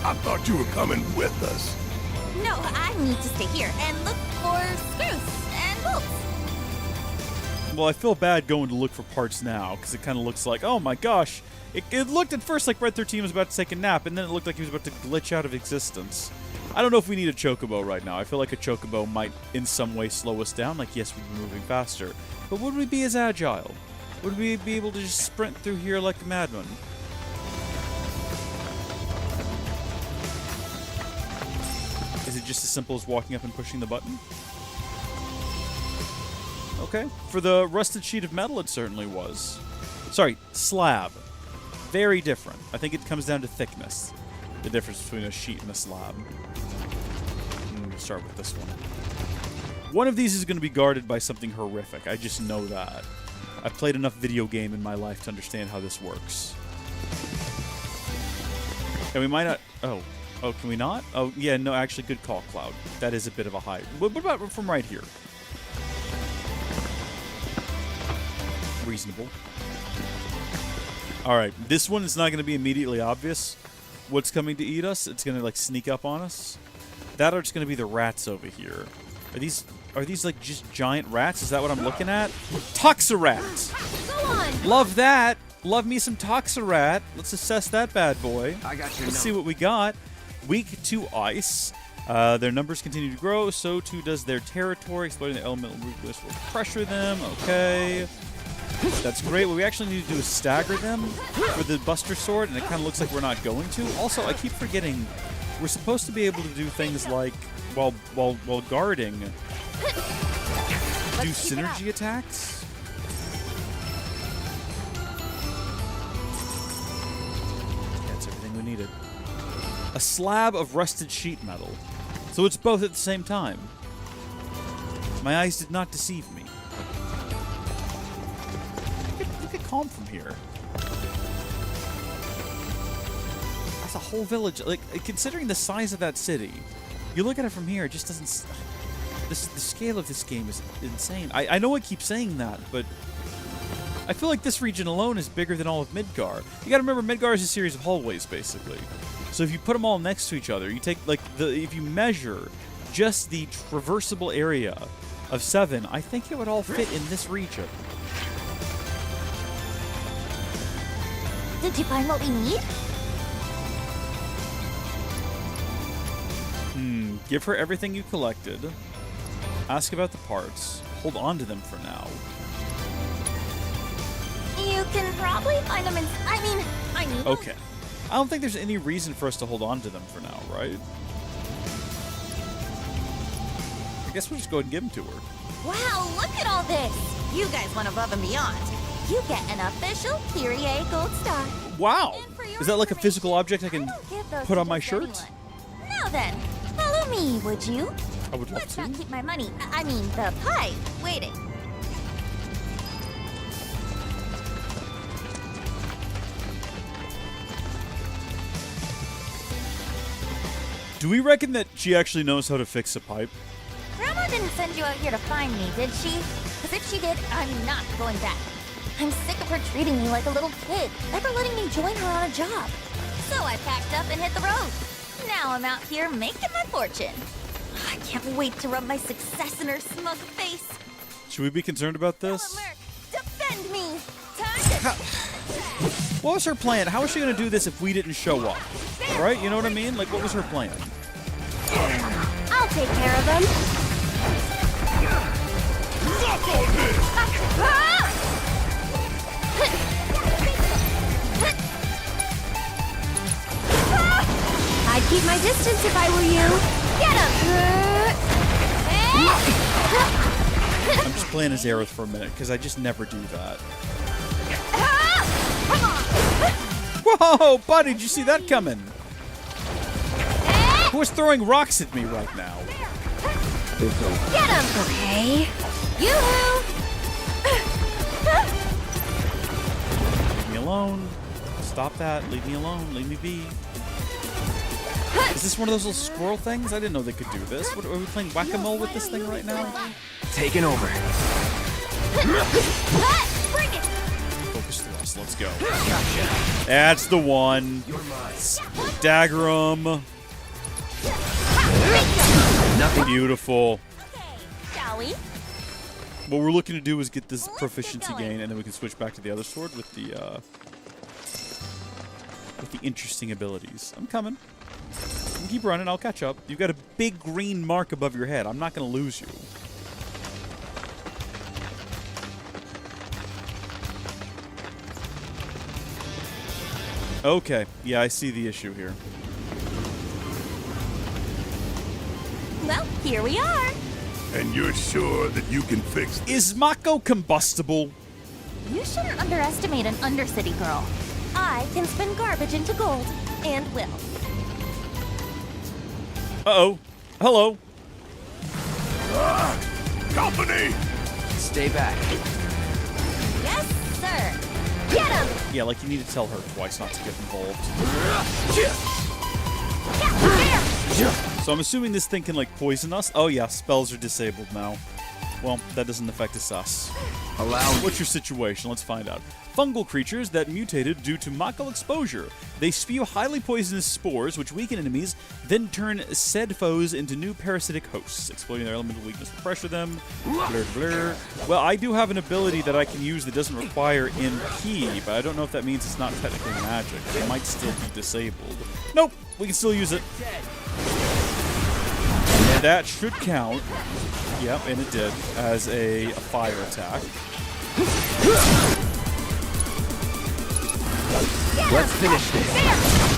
I thought you were coming with us. No, I need to stay here and look for screws and bolts. Well, I feel bad going to look for parts now, because it kind of looks like, oh my gosh. It looked at first like Red 13 was about to take a nap, and then it looked like he was about to glitch out of existence. I don't know if we need a chocobo right now. I feel like a chocobo might in some way slow us down. Like, yes, we'd be moving faster. But would we be as agile? Would we be able to just sprint through here like a madman? Is it just as simple as walking up and pushing the button? Okay. For the rusted sheet of metal, it certainly was. Sorry, slab. Very different. I think it comes down to thickness. The difference between a sheet and a slab. Let's start with this one. One of these is going to be guarded by something horrific. I just know that. I've played enough video game in my life to understand how this works. And we might not... Oh, can we not? Oh, yeah, no, actually, good call, Cloud. That is a bit of a height. What about from right here? Reasonable. Alright, this one is not going to be immediately obvious what's coming to eat us. It's going to, like, sneak up on us. That or it's going to be the rats over here. Are these like, just giant rats? Is that what I'm looking at? Toxarat! Go on! Love that! Love me some Toxarat. Let's assess that bad boy. I got your Let's see what we got. Weak to ice. Their numbers continue to grow, so too does their territory. Exploiting the elemental weakness will pressure them. Okay. That's great. What we actually need to do is stagger them for the Buster Sword, and it kind of looks like we're not going to. Also, I keep forgetting we're supposed to be able to do things like, while guarding, do synergy attacks. That's everything we needed. A slab of rusted sheet metal. So it's both at the same time. My eyes did not deceive me. Look at calm from here. I That's a whole village. Like, considering the size of that city, you look at it from here, it just doesn't... The scale of this game is insane. I know I keep saying that, but I feel like this region alone is bigger than all of Midgar. You gotta remember, Midgar is a series of hallways, basically. So if you put them all next to each other, you take, like, if you measure just the traversable area of 7, I think it would all fit in this region. Did you find what we need? Give her everything you collected. Ask about the parts. Hold on to them for now. You can probably find them in... I mean... Okay. I don't think there's any reason for us to hold on to them for now, right? I guess we'll just go ahead and give them to her. Wow, look at all this! You guys went above and beyond. You get an official Kyrie Gold Star. Wow! Is that like a physical object I can put on my shirt? Anyone. Now then, follow me, would you? I would love Let's to. not keep my money, I mean the pie, waiting. Do we reckon that she actually knows how to fix a pipe? Grandma didn't send you out here to find me, did she? Because if she did, I'm not going back. I'm sick of her treating me like a little kid, never letting me join her on a job. So I packed up and hit the road. Now I'm out here making my fortune. I can't wait to rub my success in her smug face. Should we be concerned about this? Merc, defend me! Time to... What was her plan? How was she going to do this if we didn't show up? Right? You know what I mean? Like, what was her plan? I'll take care of them. I'd keep my distance if I were you. Get him! I'm just playing as Aerith for a minute, because I just never do that. Whoa, buddy, did you see that coming? Who's throwing rocks at me right now? Get him! Okay. Yoo-hoo! Leave me alone. Stop that. Leave me alone. Leave me be. Is this one of those little squirrel things? I didn't know they could do this. What, are we playing whack-a-mole with this thing right now? Taking over. Bring it! Focus thrust. Let's go. That's the one. Dagger him. Nothing. Beautiful. Okay, shall we? What we're looking to do is get this proficiency gain, and then we can switch back to the other sword with the interesting abilities. I'm coming. You keep running, I'll catch up. You've got a big green mark above your head. I'm not going to lose you. Okay, yeah, I see the issue here. Well, here we are. And you're sure that you can fix this? Is Mako combustible? You shouldn't underestimate an Undercity girl. I can spin garbage into gold, and will. Uh-oh. Hello. Company! Stay back. Yes, sir. Get him! Yeah, like you need to tell her twice not to get involved. So I'm assuming this thing can, like, poison us? Oh, yeah, spells are disabled now. Well, that doesn't affect us. What's your situation? Let's find out. Fungal creatures that mutated due to Mako exposure. They spew highly poisonous spores, which weaken enemies, then turn said foes into new parasitic hosts, exploiting their elemental weakness to pressure them. Blur, blur. Well, I do have an ability that I can use that doesn't require MP, but I don't know if that means it's not technically magic. It might still be disabled. Nope, we can still use it. That should count. Yep, and it did, as a fire attack. Let's finish this.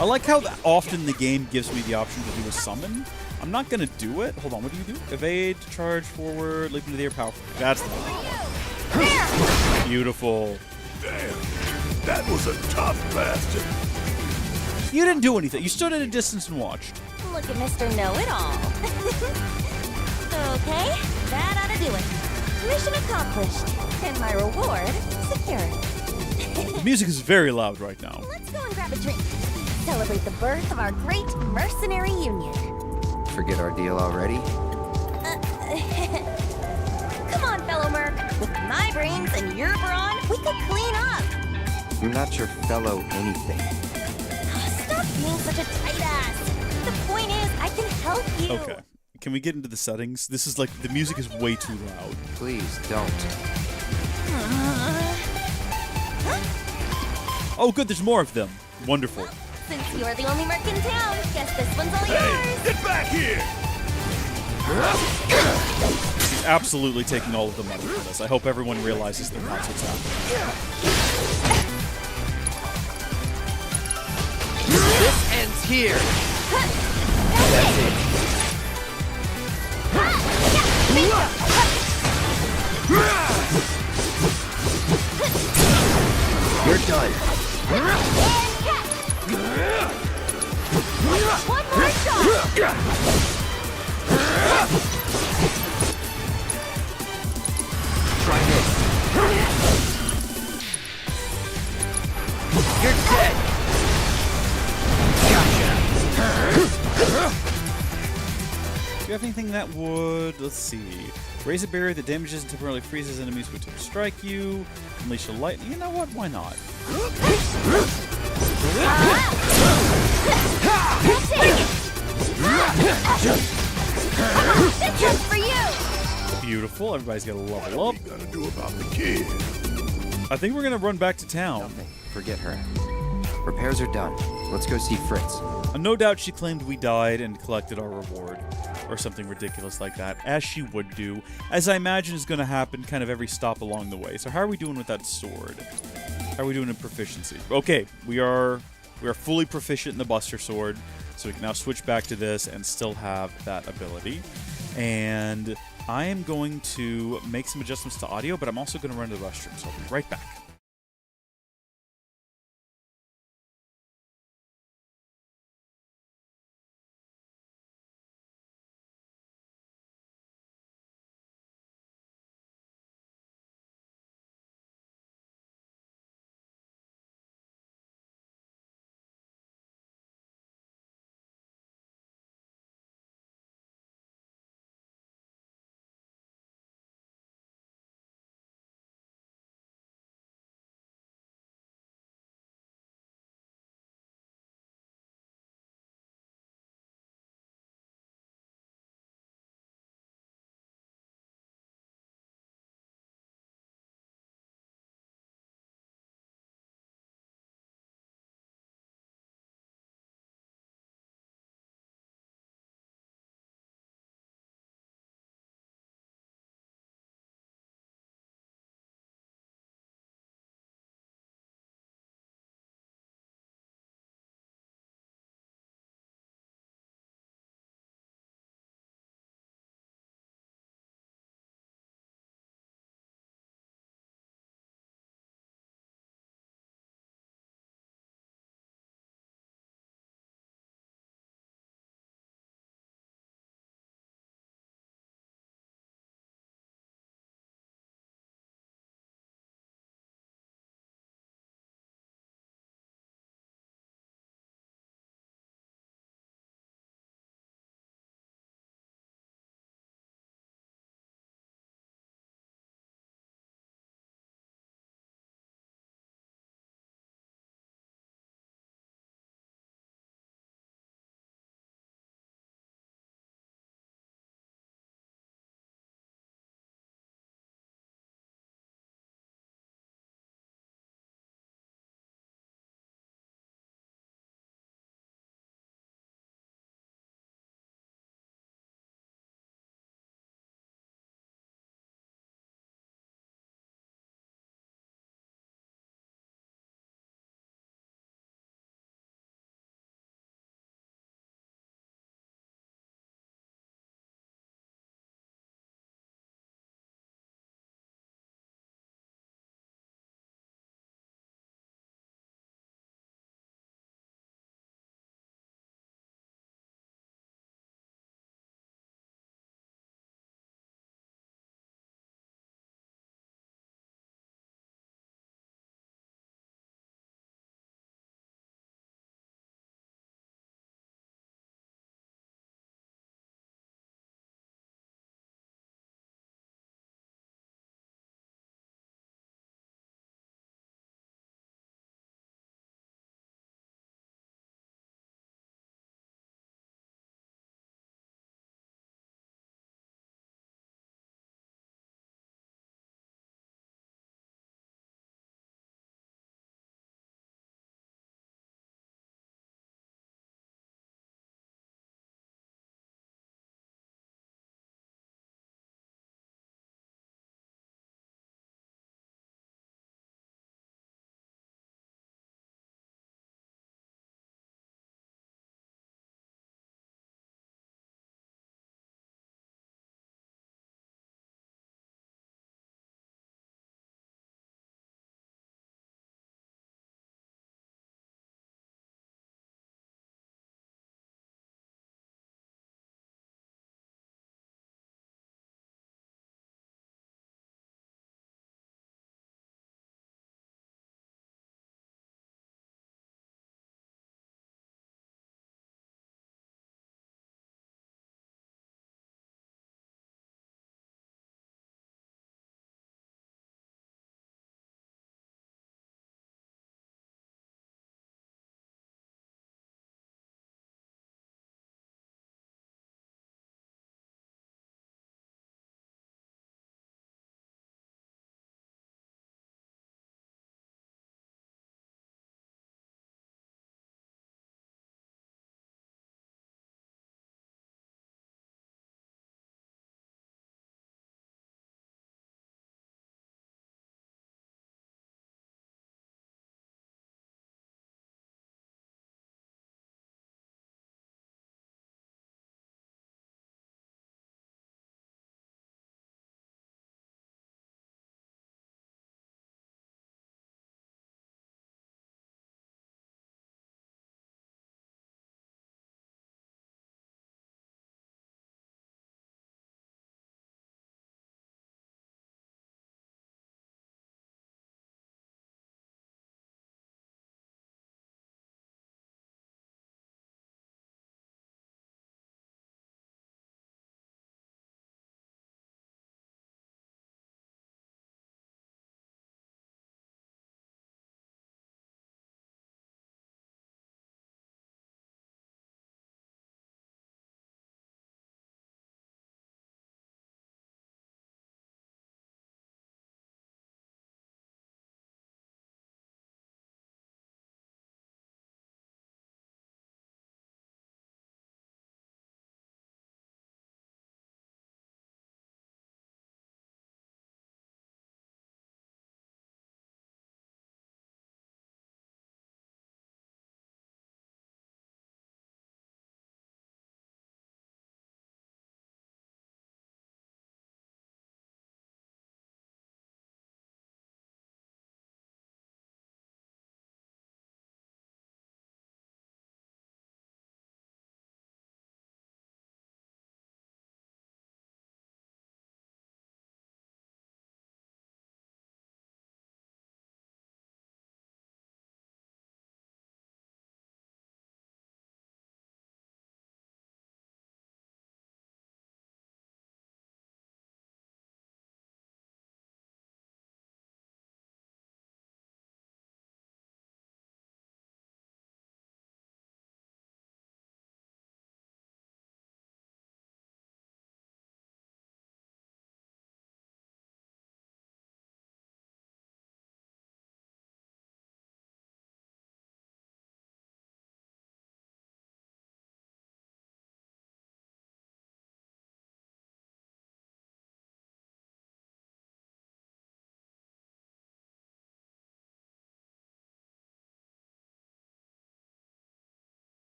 I like how often the game gives me the option to do a summon. I'm not going to do it. Hold on, what do you do? Evade, charge forward, leap into the air, power. That's the one. Beautiful. Damn, that was a tough bastard. You didn't do anything. You stood at a distance and watched. Look at Mr. Know-It-All. Okay, that ought to do it. Mission accomplished. And my reward secured. The music is very loud right now. Let's go and grab a drink. celebrate the birth of our great mercenary union. Forget our deal already? Come on, fellow Merc. With my brains and your brawn, we could clean up. I'm not your fellow anything. Stop being such a tight ass. The point is, I can help you. Okay. Can we get into the settings? This is like, the music is way too loud. Please don't. Oh, good, there's more of them. Wonderful. Since you're the only Merc in town, guess this one's all yours. Get back here! She's absolutely taking all of the money from this. I hope everyone realizes that that's what's happening. This ends here. That's it. You're done. One more shot. Try this. You're dead. Do you have anything that would, let's see, raise a barrier that damages and temporarily freezes enemies who attempt to strike you, unleash a light, you know what, why not? This one's for you. Beautiful, everybody's got to level up. What are we gonna do about the kid? I think we're going to run back to town. Nothing. Forget her. Repairs are done. Let's go see Fritz. No doubt she claimed we died and collected our reward, or something ridiculous like that, as she would do, as I imagine is going to happen kind of every stop along the way. So how are we doing with that sword? How are we doing in proficiency? Okay, we are fully proficient in the Buster Sword, so we can now switch back to this and still have that ability. And I am going to make some adjustments to audio, but I'm also going to run to the restroom, so I'll be right back.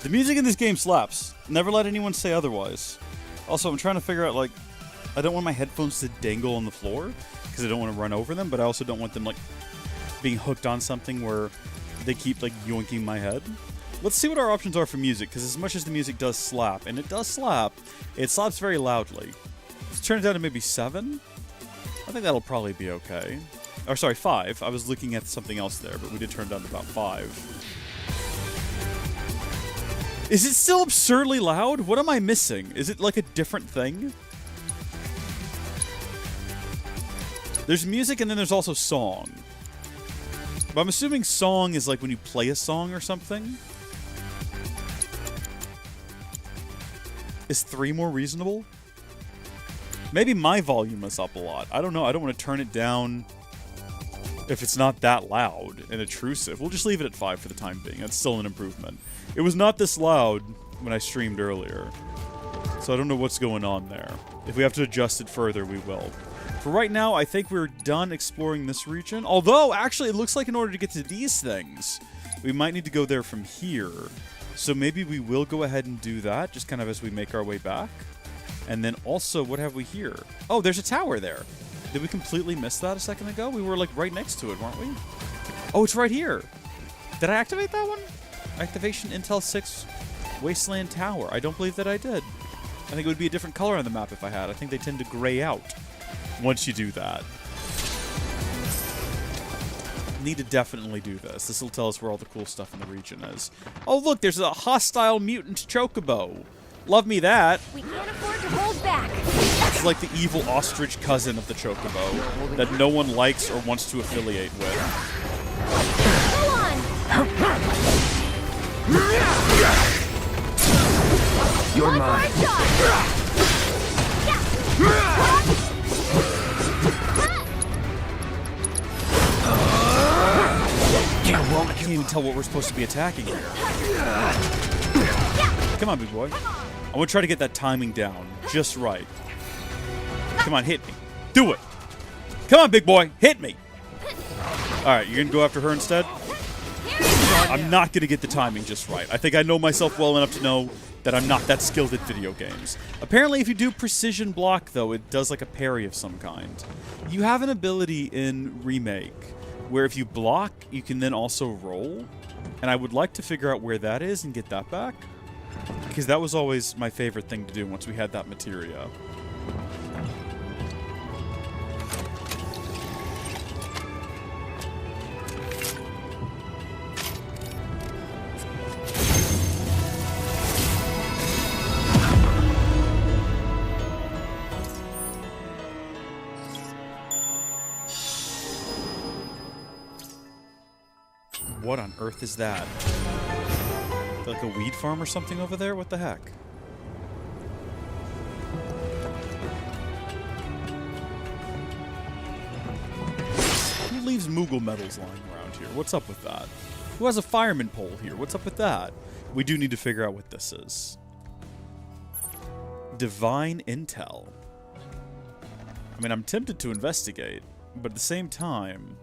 The music in this game slaps. Never let anyone say otherwise. Also, I'm trying to figure out, like, I don't want my headphones to dangle on the floor because I don't want to run over them, but I also don't want them, like, being hooked on something where they keep, like, yoinking my head. Let's see what our options are for music, because as much as the music does slap, and it does slap, it slaps very loudly. Let's turn it down to maybe 7. I think that'll probably be okay. Or sorry, 5. I was looking at something else there, but we did turn it down to about 5. Is it still absurdly loud? What am I missing? Is it like a different thing? There's music and then there's also song. But I'm assuming song is like when you play a song or something. Is 3 more reasonable? Maybe my volume is up a lot. I don't know. I don't want to turn it down if it's not that loud and intrusive. We'll just leave it at 5 for the time being. That's still an improvement. It was not this loud when I streamed earlier. So I don't know what's going on there. If we have to adjust it further, we will. For right now, I think we're done exploring this region. Although, actually, it looks like in order to get to these things, we might need to go there from here. So maybe we will go ahead and do that, just kind of as we make our way back. And then also, what have we here? Oh, there's a tower there. Did we completely miss that a second ago? We were, like, right next to it, weren't we? Oh, it's right here. Did I activate that one? Activation Intel 6 Wasteland Tower. I don't believe that I did. I think it would be a different color on the map if I had. I think they tend to gray out once you do that. Need to definitely do this. This will tell us where all the cool stuff in the region is. Oh, look, there's a hostile mutant chocobo. Love me that. We can't afford to hold back. It's like the evil ostrich cousin of the chocobo that no one likes or wants to affiliate with. Go on. You're mine. I can't even tell what we're supposed to be attacking here. Come on, big boy. I want to try to get that timing down just right. Come on, hit me. Do it. Come on, big boy. Hit me. All right, you're going to go after her instead? I'm not going to get the timing just right. I think I know myself well enough to know that I'm not that skilled at video games. Apparently, if you do precision block, though, it does like a parry of some kind. You have an ability in Remake where if you block, you can then also roll. And I would like to figure out where that is and get that back, because that was always my favorite thing to do once we had that materia. What on earth is that? Like a weed farm or something over there? What the heck? Who leaves Moogle medals lying around here? What's up with that? Who has a fireman pole here? What's up with that? We do need to figure out what this is. Divine Intel. I mean, I'm tempted to investigate, but at the same time,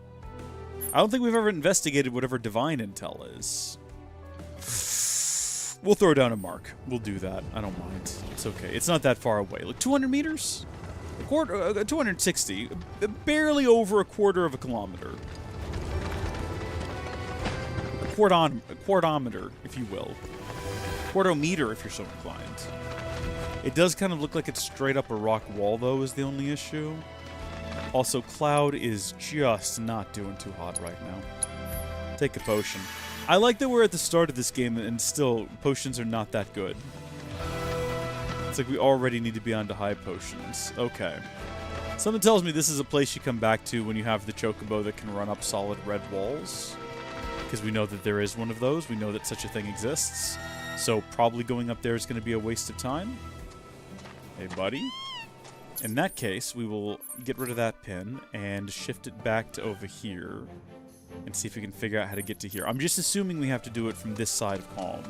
I don't think we've ever investigated whatever Divine Intel is. We'll throw down a mark. We'll do that. I don't mind. It's okay. It's not that far away. Like 200 meters? 260. Barely over a quarter of a kilometer. A quartometer, if you will. Quartometer, if you're so inclined. It does kind of look like it's straight up a rock wall, though, is the only issue. Also, Cloud is just not doing too hot right now. Take a potion. I like that we're at the start of this game and still potions are not that good. It's like we already need to be on to high potions. Okay. Something tells me this is a place you come back to when you have the chocobo that can run up solid red walls. Because we know that there is one of those. We know that such a thing exists. So probably going up there is going to be a waste of time. Hey, buddy. In that case, we will get rid of that pin and shift it back to over here and see if we can figure out how to get to here. I'm just assuming we have to do it from this side of Calm.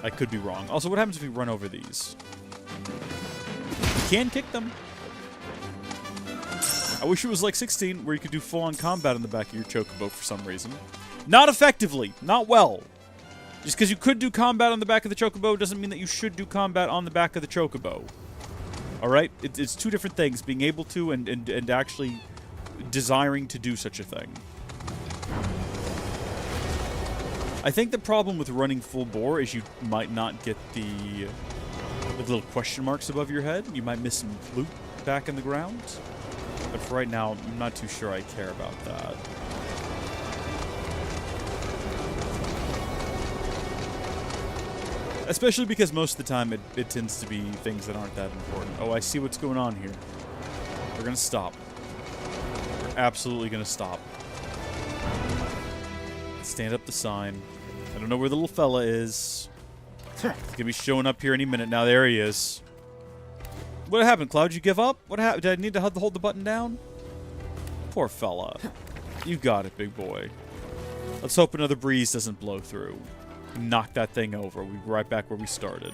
I could be wrong. Also, what happens if we run over these? You can kick them. I wish it was like 16, where you could do full-on combat in the back of your chocobo for some reason. Not effectively. Not well. Just because you could do combat on the back of the Chocobo doesn't mean that you should do combat on the back of the Chocobo. Alright? It's two different things, being able to and actually desiring to do such a thing. I think the problem with running full bore is you might not get the little question marks above your head. You might miss some loot back in the ground. But for right now, I'm not too sure I care about that. Especially because most of the time it tends to be things that aren't that important. Oh, I see what's going on here. We're gonna stop. We're absolutely gonna stop. Stand up the sign. I don't know where the little fella is. He's gonna be showing up here any minute now. There he is. What happened, Cloud? Did you give up? What happened? Did I need to hold the button down? Poor fella. You got it, big boy. Let's hope another breeze doesn't blow through. Knock that thing over. We'll be right back where we started.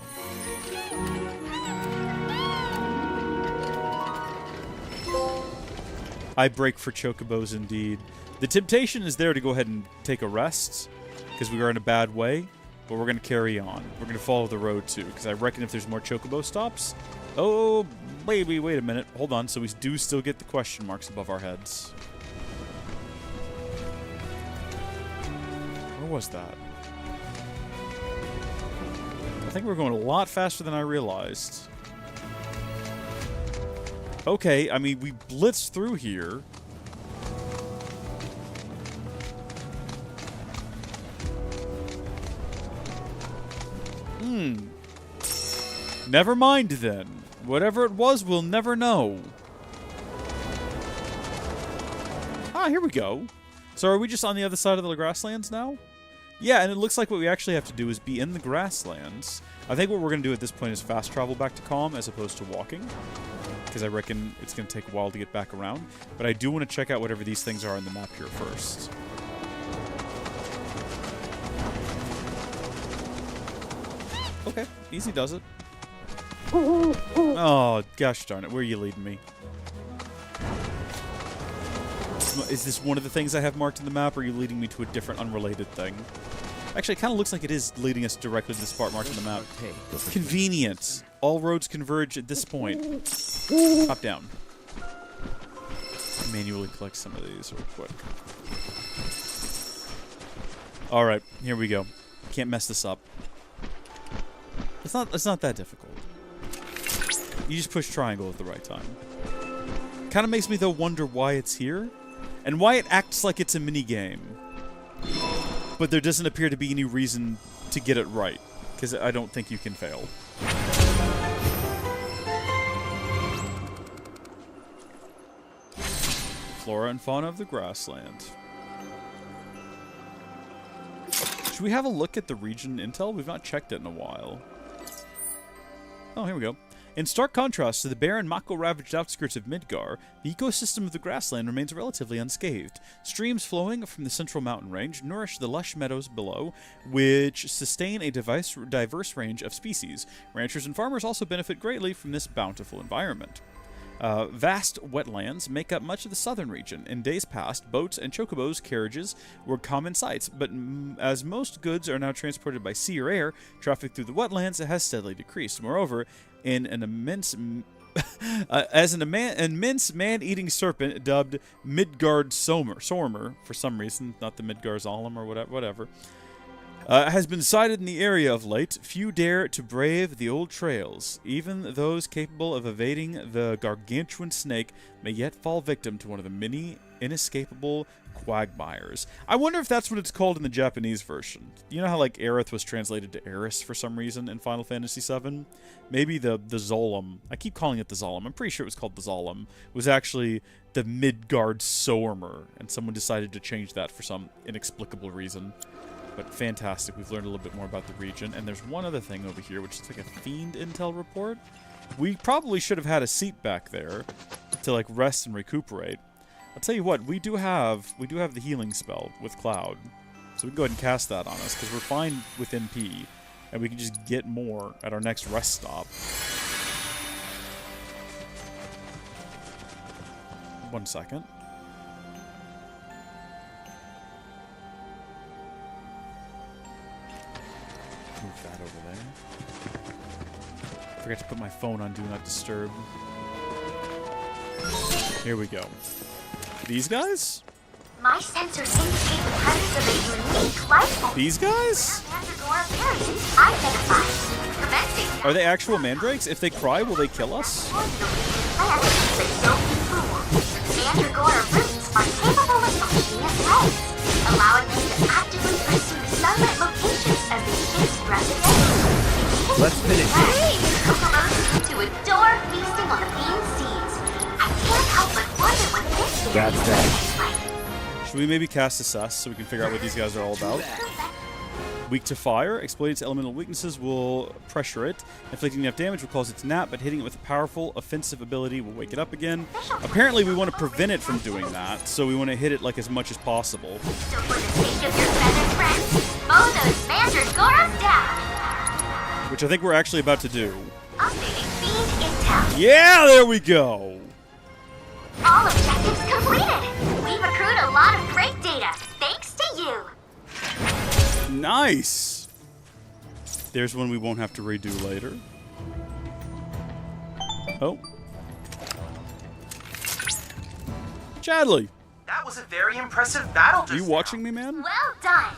I break for Chocobos indeed. The temptation is there to go ahead and take a rest, because we are in a bad way, but we're going to carry on. We're going to follow the road too, because I reckon if there's more Chocobo stops... Oh, baby, wait a minute. Hold on, so we do still get the question marks above our heads. Where was that? I think we're going a lot faster than I realized. Okay, I mean, we blitzed through here. Never mind then. Whatever it was, we'll never know. Ah, here we go. So are we just on the other side of the grasslands now? Yeah, and it looks like what we actually have to do is be in the grasslands. I think what we're going to do at this point is fast travel back to Calm as opposed to walking. Because I reckon it's going to take a while to get back around. But I do want to check out whatever these things are on the map here first. Okay, easy does it. Oh, gosh darn it. Where are you leading me? Is this one of the things I have marked in the map, or are you leading me to a different, unrelated thing? Actually, it kind of looks like it is leading us directly to the spot marked on the map. Convenient. All roads converge at this point. Hop down. Manually collect some of these real quick. Alright, here we go. Can't mess this up. It's not that difficult. You just push triangle at the right time. Kind of makes me, though, wonder why it's here. And why it acts like it's a mini-game. But there doesn't appear to be any reason to get it right. Because I don't think you can fail. Flora and fauna of the grassland. Should we have a look at the region intel? We've not checked it in a while. Oh, here we go. In stark contrast to the barren, Mako-ravaged outskirts of Midgar, the ecosystem of the grassland remains relatively unscathed. Streams flowing from the central mountain range nourish the lush meadows below, which sustain a diverse range of species. Ranchers and farmers also benefit greatly from this bountiful environment. Vast wetlands make up much of the southern region. In days past, boats and chocobos carriages were common sights, but as most goods are now transported by sea or air, traffic through the wetlands has steadily decreased. Moreover, in an immense man-eating serpent dubbed Midgard Sormer, for some reason, not the Midgar Zalem or whatever, has been sighted in the area of late. Few dare to brave the old trails. Even those capable of evading the gargantuan snake may yet fall victim to one of the many inescapable quagmires. I wonder if that's what it's called in the Japanese version. You know how, like, Aerith was translated to Eris for some reason in Final Fantasy VII? Maybe the Zolom, I keep calling it the Zolom, I'm pretty sure it was called the Zolom, was actually the Midgard Sormer, and someone decided to change that for some inexplicable reason. But fantastic, we've learned a little bit more about the region. And there's one other thing over here, which is like a Fiend intel report. We probably should have had a seat back there to, like, rest and recuperate. I'll tell you what, we do have the healing spell with Cloud. So we can go ahead and cast that on us, because we're fine with MP. And we can just get more at our next rest stop. 1 second. forgot to put my phone on Do Not Disturb. Here we go. These guys? My sensors indicate the presence of a unique life form. These guys? Are they actual mandrakes? If they cry, will they kill us? Mandragora roots are capable of functioning as legs, allowing them to actively pursue sunlit locations as they chase residents. Let's finish it. Kokoros to adore feasting on the bean seeds. I can't help but wonder what this That's that. is like. Should we maybe cast Assess so we can figure out what these guys are all about? Weak to fire. Exploit its elemental weaknesses will pressure it. Inflicting enough damage will cause it to nap, but hitting it with a powerful offensive ability will wake it up again. Apparently we want to prevent it from doing that, so we want to hit it like as much as possible. So for the sake of your feathered friends, mow those mandragoras down. Which I think we're actually about to do. Updating fiend intel. Yeah, there we go! All objectives completed. We've accrued a lot of great data, thanks to you. Nice! There's one we won't have to redo later. Oh. Chadley! That was a very impressive battle just Are you watching me, man? Well done.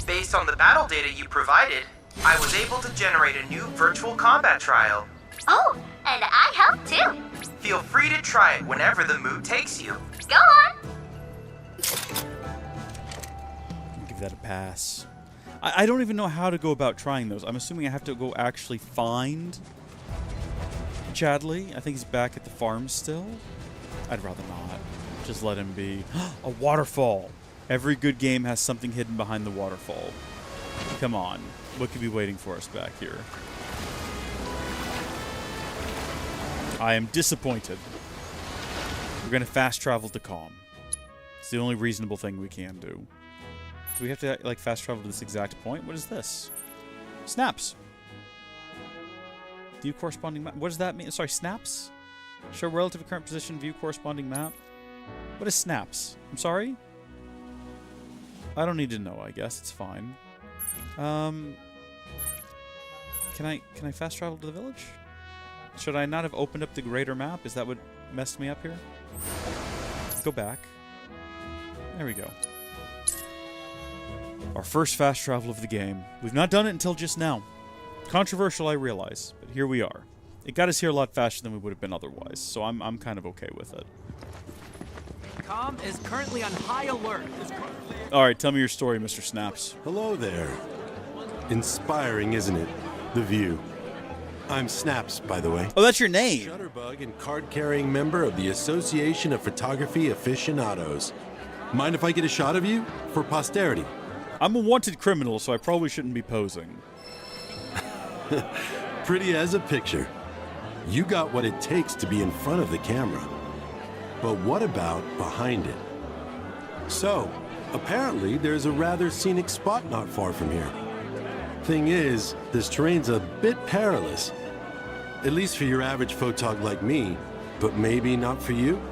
Based on the battle data you provided, I was able to generate a new virtual combat trial. Oh, and I helped too. Feel free to try it whenever the mood takes you. Go on. Give that a pass. I don't even know how to go about trying those. I'm assuming I have to go actually find Chadley. I think he's back at the farm still. I'd rather not. Just let him be. A waterfall. Every good game has something hidden behind the waterfall. Come on. What could be waiting for us back here? I am disappointed. We're going to fast travel to Calm. It's the only reasonable thing we can do. Do we have to, like, fast travel to this exact point? What is this? Snaps. View corresponding map. What does that mean? Sorry, snaps? Show relative current position, view corresponding map. What is snaps? I'm sorry? I don't need to know, I guess. It's fine. Can I fast travel to the village? Should I not have opened up the greater map? Is that what messed me up here? Go back. There we go. Our first fast travel of the game. We've not done it until just now. Controversial, I realize, but here we are. It got us here a lot faster than we would have been otherwise, so I'm kind of okay with it. Com is currently on high alert. Alright, tell me your story, Mr. Snaps. Hello there. Inspiring, isn't it? The view. I'm Snaps, by the way. Oh, that's your name. Shutterbug and card-carrying member of the Association of Photography Aficionados. Mind if I get a shot of you? For posterity. I'm a wanted criminal, so I probably shouldn't be posing. Pretty as a picture. You got what it takes to be in front of the camera. But what about behind it? So, apparently there's a rather scenic spot not far from here. Thing is, this terrain's a bit perilous. At least for your average photog like me, but maybe not for you.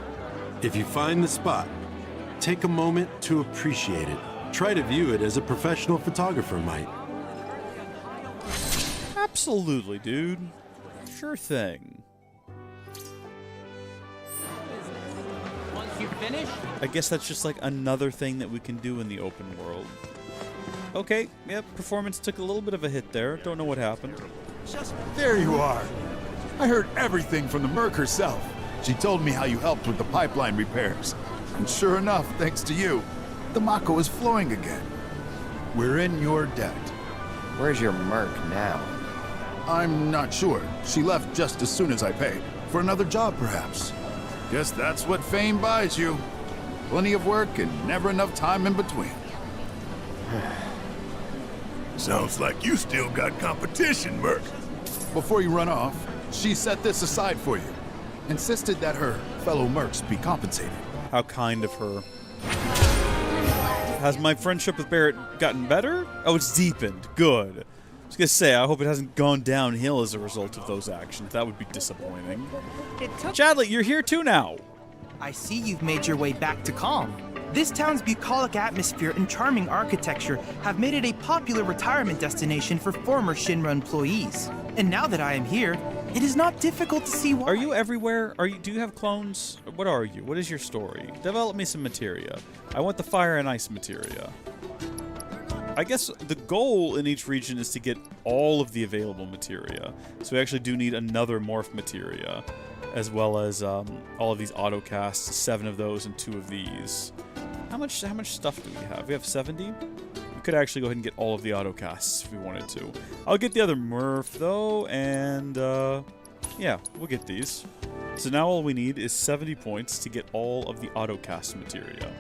If you find the spot, take a moment to appreciate it. Try to view it as a professional photographer might. Absolutely, dude. Sure thing. Once you finish, I guess that's just like another thing that we can do in the open world. Okay, yep, performance took a little bit of a hit there. Don't know what happened. There you are. I heard everything from the Merc herself. She told me how you helped with the pipeline repairs. And sure enough, thanks to you, the Mako is flowing again. We're in your debt. Where's your Merc now? I'm not sure. She left just as soon as I paid. For another job, perhaps. Guess that's what fame buys you. Plenty of work and never enough time in between. Sounds like you still got competition, Merc. Before you run off, she set this aside for you. Insisted that her fellow Mercs be compensated. How kind of her. Has my friendship with Barrett gotten better? Oh, it's deepened. Good. I was gonna say, I hope it hasn't gone downhill as a result of those actions. That would be disappointing. Chadley, you're here too now. I see you've made your way back to Calm. This town's bucolic atmosphere and charming architecture have made it a popular retirement destination for former Shinra employees. And now that I am here, it is not difficult to see why. Are you everywhere? Do you have clones? What are you? What is your story? Develop me some materia. I want the fire and ice materia. I guess the goal in each region is to get all of the available materia. So we actually do need another morph materia, as well as all of these autocasts, 7 of those and 2 of these. How much stuff do we have? We have 70? We could actually go ahead and get all of the autocasts if we wanted to. I'll get the other morph though, and yeah, we'll get these. So now all we need is 70 points to get all of the autocast materia.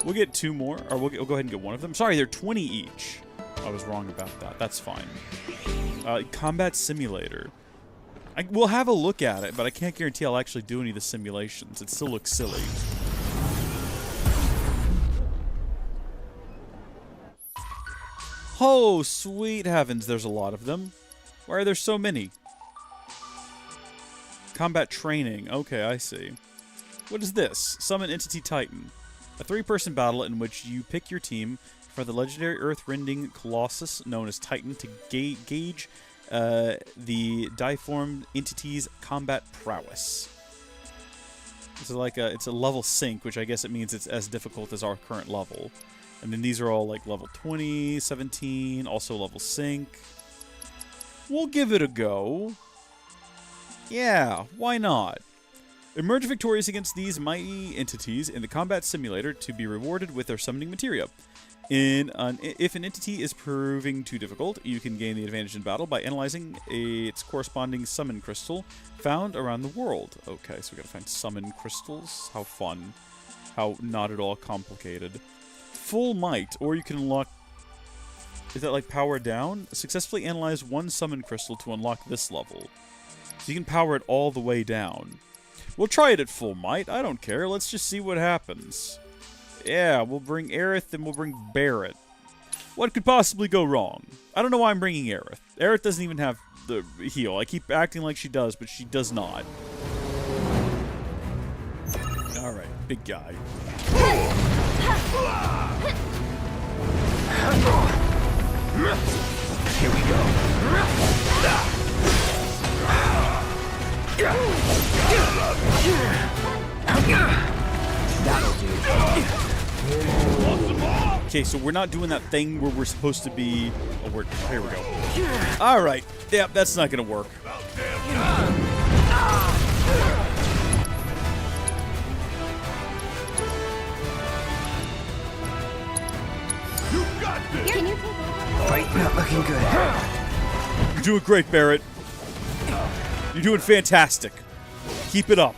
We'll get 2 more, or we'll go ahead and get 1 of them. Sorry, they're 20 each. I was wrong about that. That's fine. Combat simulator. We'll have a look at it, but I can't guarantee I'll actually do any of the simulations. It still looks silly. Oh, sweet heavens, there's a lot of them. Why are there so many? Combat training. Okay, I see. What is this? Summon Entity Titan. A 3-person battle in which you pick your team for the legendary earth-rending colossus known as Titan to gauge the diformed entity's combat prowess. It's like it's a level sync, which I guess it means it's as difficult as our current level. And then these are all like level 20, 17, also level sync. We'll give it a go. Yeah, why not? Emerge victorious against these mighty entities in the combat simulator to be rewarded with their summoning materia. If an entity is proving too difficult, you can gain the advantage in battle by analyzing its corresponding summon crystal found around the world. Okay, so we gotta find summon crystals. How fun. How not at all complicated. Full might, or you can unlock... Is that like power down? Successfully analyze 1 summon crystal to unlock this level. So you can power it all the way down. We'll try it at full might. I don't care. Let's just see what happens. Yeah, we'll bring Aerith and we'll bring Barret. What could possibly go wrong? I don't know why I'm bringing Aerith. Aerith doesn't even have the heal. I keep acting like she does, but she does not. Alright, big guy. Here we go. That'll do. Okay, so we're not doing that thing where we're supposed to be... Oh, here we go. Alright. Yep, that's not gonna work. Fight not looking good. You're doing great, Barret. You're doing fantastic. Keep it up.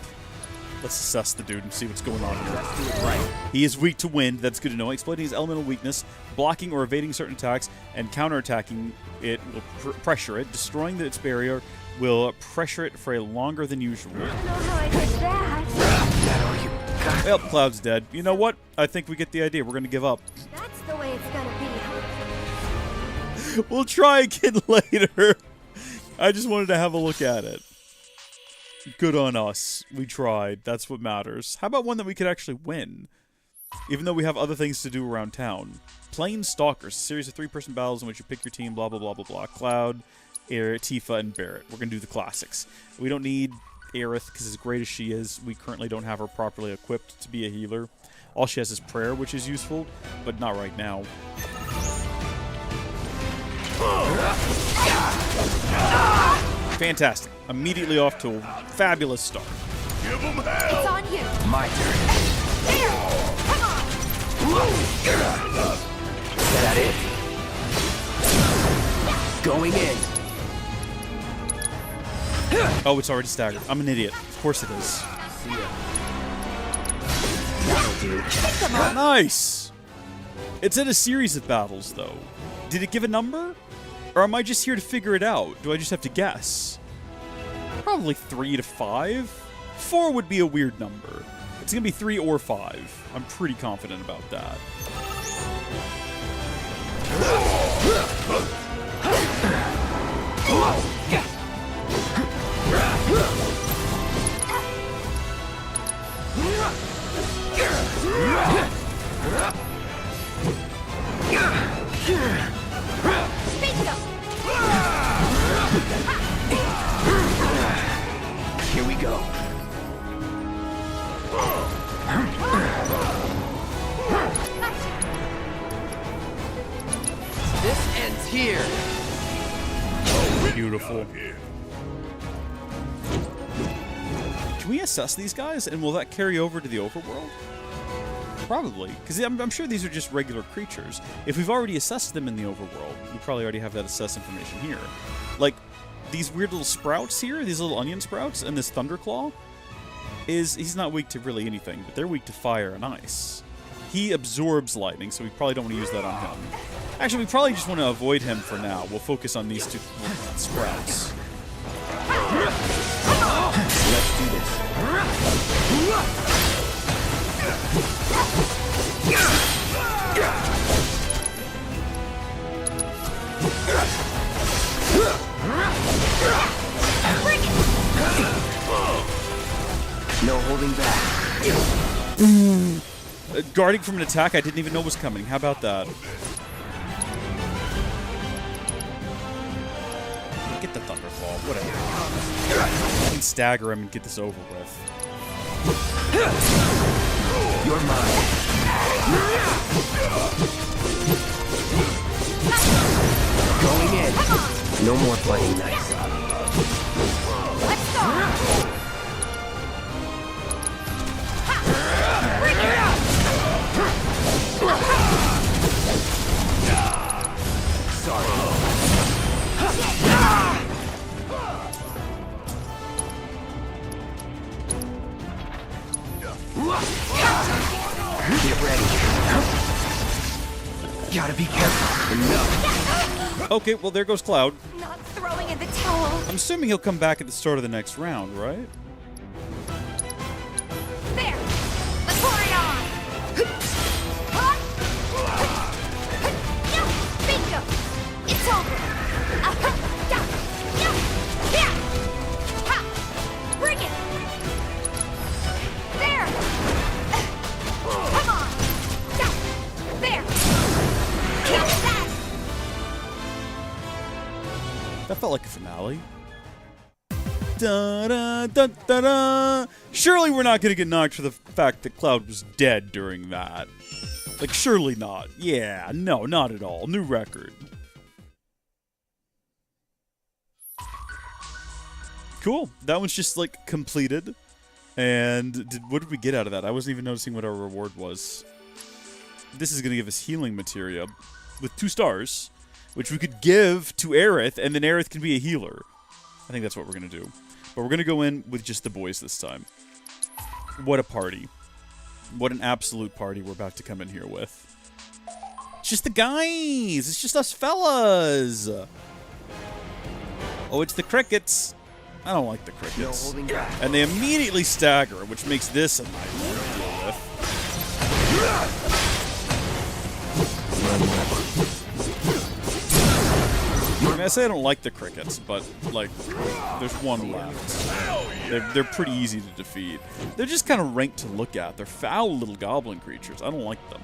Let's assess the dude and see what's going on here. Let's do it right. He is weak to wind. That's good to know. Exploiting his elemental weakness, blocking or evading certain attacks, and counterattacking it will pressure it. Destroying its barrier will pressure it for a longer than usual. I don't know how I did that. Well, Cloud's dead. You know what? I think we get the idea. We're going to give up. That's the way it's gonna be. We'll try again later. I just wanted to have a look at it. Good on us. We tried. That's what matters. How about one that we could actually win? Even though we have other things to do around town. Plain Stalkers. A series of 3-person battles in which you pick your team, blah, blah, blah, blah, blah. Cloud, Aerith, Tifa, and Barret. We're going to do the classics. We don't need Aerith, because as great as she is, we currently don't have her properly equipped to be a healer. All she has is prayer, which is useful, but not right now. Fantastic. Immediately off to a fabulous start. Give them hell! It's on you. My turn. There! Come on! Is that it? Going in. Oh, it's already staggered. I'm an idiot. Of course it is. See ya. That'll do. Nice! It's in a series of battles, though. Did it give a number? Or am I just here to figure it out? Do I just have to guess? Probably 3 to 5? 4 would be a weird number. It's gonna be 3 or 5. I'm pretty confident about that. This ends here. Beautiful. Can we assess these guys, and will that carry over to the overworld? Probably, because I'm sure these are just regular creatures. If we've already assessed them in the overworld, we probably already have that assess information here. Like, these weird little sprouts here, these little onion sprouts, and this Thunderclaw, he's not weak to really anything, but they're weak to fire and ice. He absorbs lightning, so we probably don't want to use that on him. Actually, we probably just want to avoid him for now. We'll focus on these two little sprouts. Let's do this. No holding back. Guarding from an attack I didn't even know was coming. How about that? Get the Thunderclaw, whatever. I can stagger him and get this over with. You're mine. Going in. No more playing nice. Let's go! Sorry. Get ready. Gotta be careful. Enough. Okay, well there goes Cloud. Not throwing in the towel. I'm assuming he'll come back at the start of the next round, right? There! Let's pour it on! Bingo! It's over! Bring it! There! Come on! There! Catch that! That felt like a finale. Da da da da da. Surely we're not gonna get knocked for the fact that Cloud was dead during that. Like, surely not. Yeah, no, not at all. New record. Cool. That one's just, like, completed. And what did we get out of that? I wasn't even noticing what our reward was. This is going to give us healing materia with 2 stars, which we could give to Aerith, and then Aerith can be a healer. I think that's what we're going to do. But we're going to go in with just the boys this time. What a party. What an absolute party we're about to come in here with. It's just the guys! It's just us fellas! Oh, it's the crickets. I don't like the crickets. And they immediately stagger, which makes this a nightmare to deal with. I mean, I say I don't like the crickets, but, like, there's one left. They're pretty easy to defeat. They're just kind of rank to look at. They're foul little goblin creatures. I don't like them.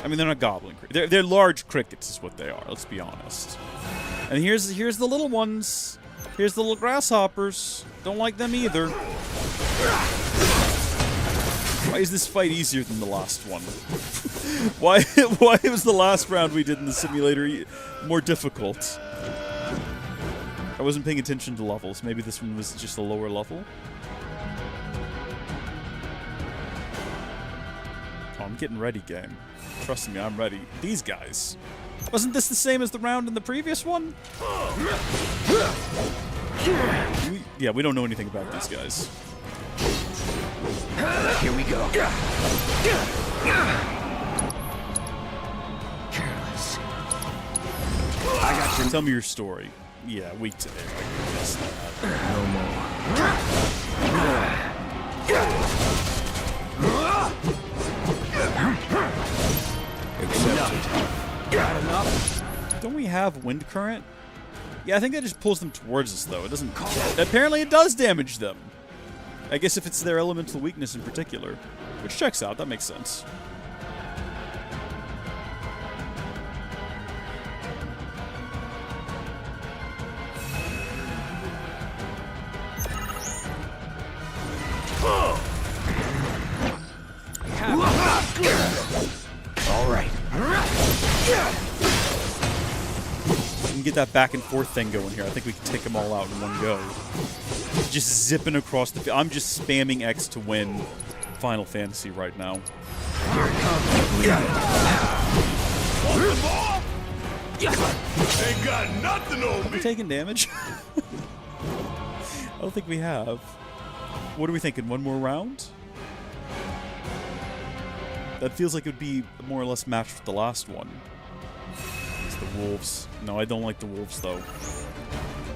I mean, they're not goblin creatures. They're large crickets is what they are, let's be honest. And here's the little ones. Here's the little grasshoppers. Don't like them either. Why is this fight easier than the last one? Why was the last round we did in the simulator more difficult? I wasn't paying attention to levels. Maybe this one was just a lower level. Oh, I'm getting ready, game. Trust me, I'm ready. These guys. Wasn't this the same as the round in the previous one? Yeah, we don't know anything about these guys. Here we go. Careless. I got you. Tell me your story. Yeah, weak to air. I can guess that. No more. Got enough? Don't we have wind current? Yeah, I think that just pulls them towards us, though. It doesn't... Apparently it does damage them. I guess if it's their elemental weakness in particular. Which checks out. That makes sense. We can get that back and forth thing going here. I think we can take them all out in one go. Just zipping across the field. I'm just spamming X to win Final Fantasy right now. Ain't got nothing on Have we taken damage? I don't think we have. What are we thinking? One more round? That feels like it would be more or less matched with the last one. It's the wolves. No, I don't like the wolves, though.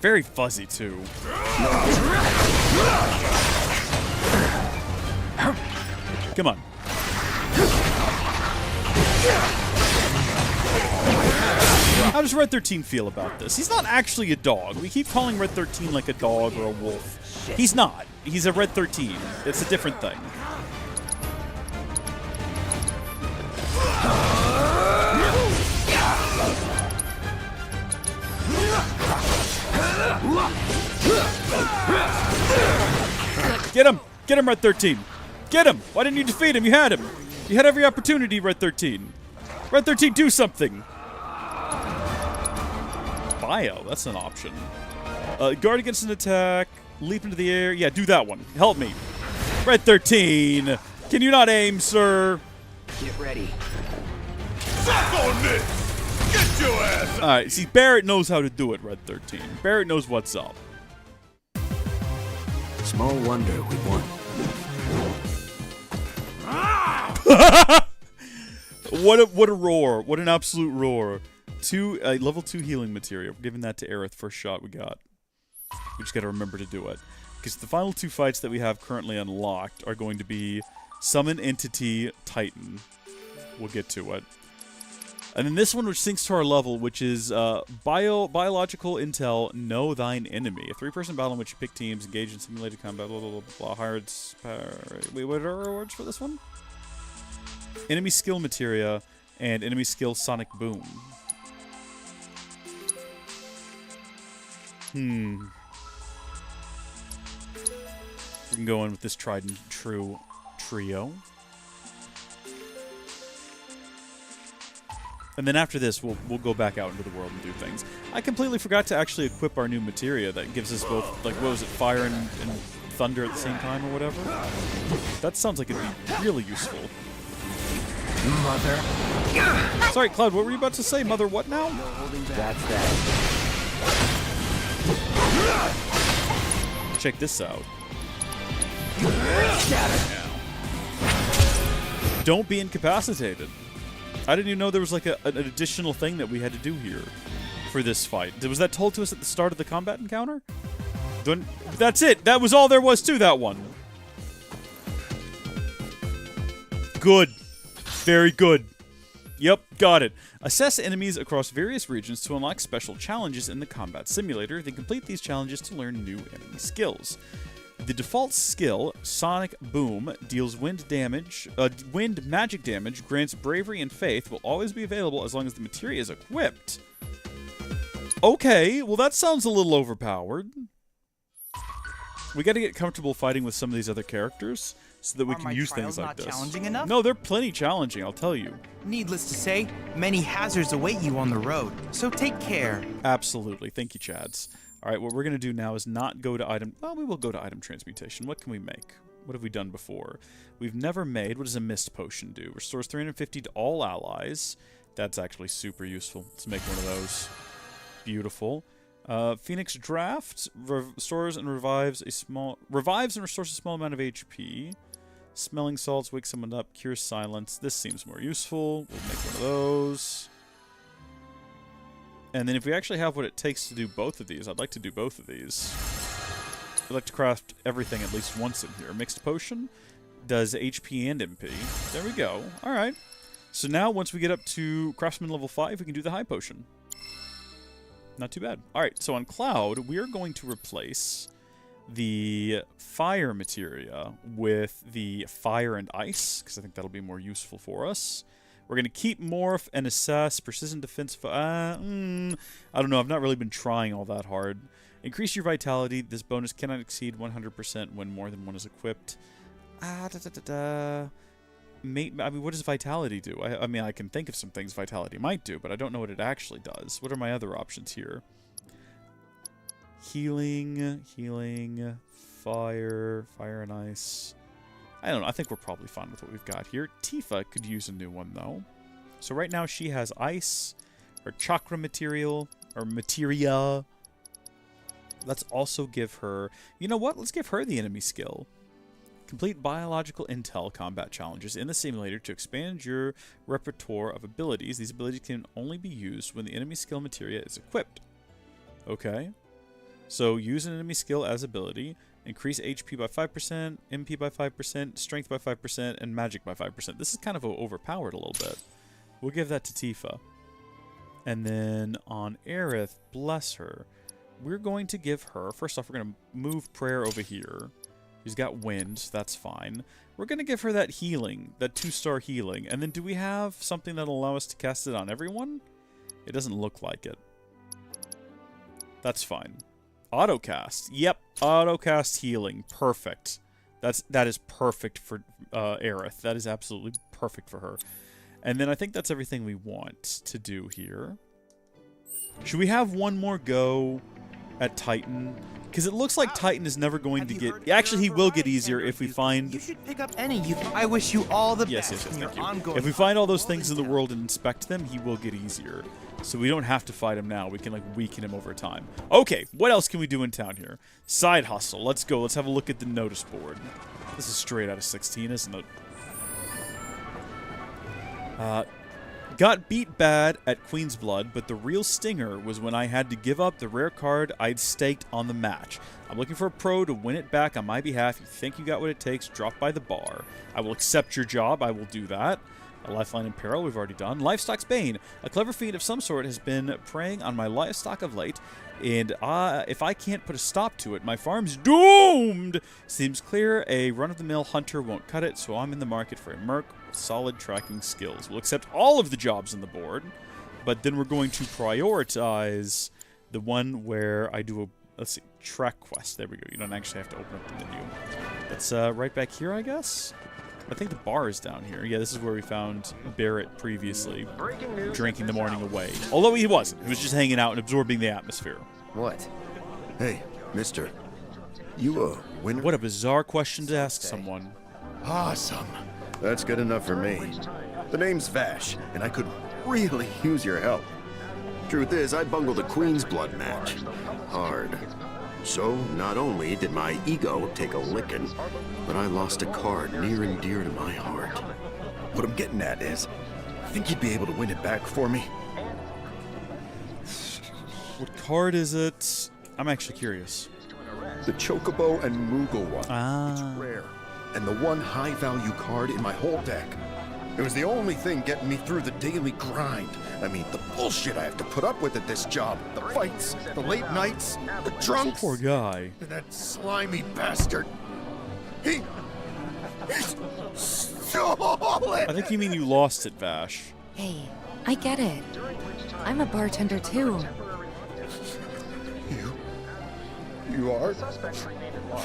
Very fuzzy, too. Come on. How does Red 13 feel about this? He's not actually a dog. We keep calling Red 13 like a dog or a wolf. He's not. He's a Red 13. It's a different thing. Get him! Get him, Red 13! Get him! Why didn't you defeat him? You had him! You had every opportunity, Red 13. Red 13, do something! Bio, that's an option. Guard against an attack, leap into the air. Yeah, do that one. Help me. Red 13, can you not aim, sir? Get ready. Suck on this! Get your ass up! Alright, see, Barrett knows how to do it, Red 13. Barrett knows what's up. Small wonder we won. What a roar. What an absolute roar. Level 2 healing material. We're giving that to Aerith, first shot we got. We just gotta remember to do it. Because the final 2 fights that we have currently unlocked are going to be Summon Entity Titan. We'll get to it. And then this one, which syncs to our level, which is Biological Intel, Know Thine Enemy. A 3-person battle in which you pick teams, engage in simulated combat, blah, blah, blah, blah, hired... Wait, what are our words for this one? Enemy Skill Materia and Enemy Skill Sonic Boom. We can go in with this tried and true trio. And then after this, we'll go back out into the world and do things. I completely forgot to actually equip our new materia that gives us both, like, what was it, fire and thunder at the same time or whatever? That sounds like it'd be really useful. Mother. Sorry, Cloud, what were you about to say? Mother what now? That's that. Check this out. Don't be incapacitated. I didn't even know there was like an additional thing that we had to do here for this fight. Was that told to us at the start of the combat encounter? That's it. That was all there was to that one. Good. Very good. Yep, got it. Assess enemies across various regions to unlock special challenges in the combat simulator. Then complete these challenges to learn new enemy skills. The default skill, Sonic Boom, deals wind magic damage, grants bravery and faith, will always be available as long as the materia is equipped. Okay, well that sounds a little overpowered. We gotta get comfortable fighting with some of these other characters so that we can use things like this. Challenging enough? No, they're plenty challenging, I'll tell you. Needless to say, many hazards await you on the road, so take care. Absolutely. Thank you, Chads. Alright, what we're going to do now is not go to item... Well, we will go to item transmutation. What can we make? What have we done before? We've never made... What does a mist potion do? Restores 350 to all allies. That's actually super useful. Let's make one of those. Beautiful. Phoenix Draft restores and revives and restores a small amount of HP. Smelling salts wakes someone up. Cures silence. This seems more useful. We'll make one of those. And then if we actually have what it takes to do both of these, I'd like to do both of these. I'd like to craft everything at least once in here. Mixed potion does HP and MP. There we go. All right. So now once we get up to craftsman level 5, we can do the high potion. Not too bad. All right. So on Cloud, we are going to replace the fire materia with the fire and ice, because I think that'll be more useful for us. We're going to keep Morph and Assess, Precision Defense... I don't know, I've not really been trying all that hard. Increase your Vitality. This bonus cannot exceed 100% when more than one is equipped. I mean, what does Vitality do? I mean, I can think of some things Vitality might do, but I don't know what it actually does. What are my other options here? Healing, fire and ice. I don't know. I think we're probably fine with what we've got here. Tifa could use a new one, though. So right now she has ice, or chakra material, or materia. Let's also give her... You know what? Let's give her the enemy skill. Complete biological intel combat challenges in the simulator to expand your repertoire of abilities. These abilities can only be used when the enemy skill materia is equipped. Okay. So use an enemy skill as ability. Increase HP by 5%, MP by 5%, Strength by 5%, and Magic by 5%. This is kind of overpowered a little bit. We'll give that to Tifa. And then on Aerith, bless her, we're going to give her... First off, we're going to move Prayer over here. She's got wind, that's fine. We're going to give her that healing, that 2-star healing. And then do we have something that'll allow us to cast it on everyone? It doesn't look like it. That's fine. Autocast. Yep, autocast healing. Perfect. That is perfect for Aerith. That is absolutely perfect for her. And then I think that's everything we want to do here. Should we have one more go at Titan? Because it looks like Titan is never going to get... Actually, he will get easier if we find... You should pick up any. I wish you all the best. Yes, thank you. If we find all those things in the world and inspect them, he will get easier. So we don't have to fight him now. We can, like, weaken him over time. Okay, what else can we do in town here? Side hustle. Let's go. Let's have a look at the notice board. This is straight out of 16, isn't it? Got beat bad at Queen's Blood, but the real stinger was when I had to give up the rare card I'd staked on the match. I'm looking for a pro to win it back on my behalf. You think you got what it takes, drop by the bar. I will accept your job. I will do that. A lifeline in peril, we've already done. Livestock's bane. A clever fiend of some sort has been preying on my livestock of late, and if I can't put a stop to it, my farm's doomed! Seems clear a run-of-the-mill hunter won't cut it, so I'm in the market for a merc with solid tracking skills. We'll accept all of the jobs on the board, but then we're going to prioritize the one where I do a, let's see, track quest. There we go. You don't actually have to open up the menu. That's right back here, I guess? I think the bar is down here. Yeah, this is where we found Barrett previously, drinking the morning away. Although he wasn't. He was just hanging out and absorbing the atmosphere. What? Hey, mister. You a winner? What a bizarre question to ask someone. Awesome. That's good enough for me. The name's Vash, and I could really use your help. Truth is, I bungled a Queen's Blood match. Hard. So, not only did my ego take a licking, but I lost a card near and dear to my heart. What I'm getting at is, think you'd be able to win it back for me? What card is it? I'm actually curious. The Chocobo and Moogle one. Ah. It's rare, and the one high-value card in my whole deck. It was the only thing getting me through the daily grind. I mean, the bullshit I have to put up with at this job. The fights, the late nights, the drunks. Poor guy. And that slimy bastard. He's stole it! I think you mean you lost it, Vash. Hey, I get it. I'm a bartender too. You are?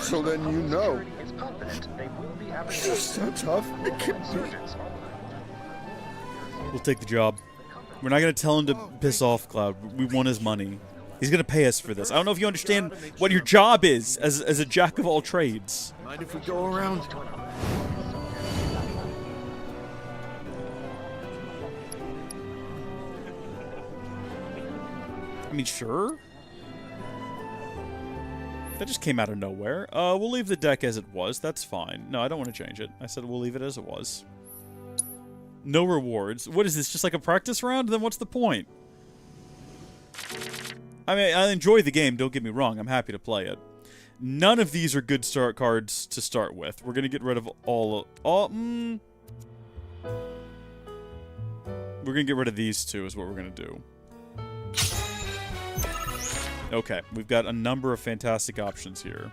So then you know. Just so tough it can be. We'll take the job. We're not going to tell him to piss off, Cloud. We want his money. He's going to pay us for this. I don't know if you understand what your job is as a jack of all trades. Mind if we go around? I mean, sure. That just came out of nowhere. We'll leave the deck as it was. That's fine. No, I don't want to change it. I said we'll leave it as it was. No rewards. What is this, just like a practice round? Then what's the point? I mean, I enjoy the game, don't get me wrong. I'm happy to play it. None of these are good start cards to start with. We're going to get rid of all... We're going to get rid of these two is what we're going to do. Okay, we've got a number of fantastic options here.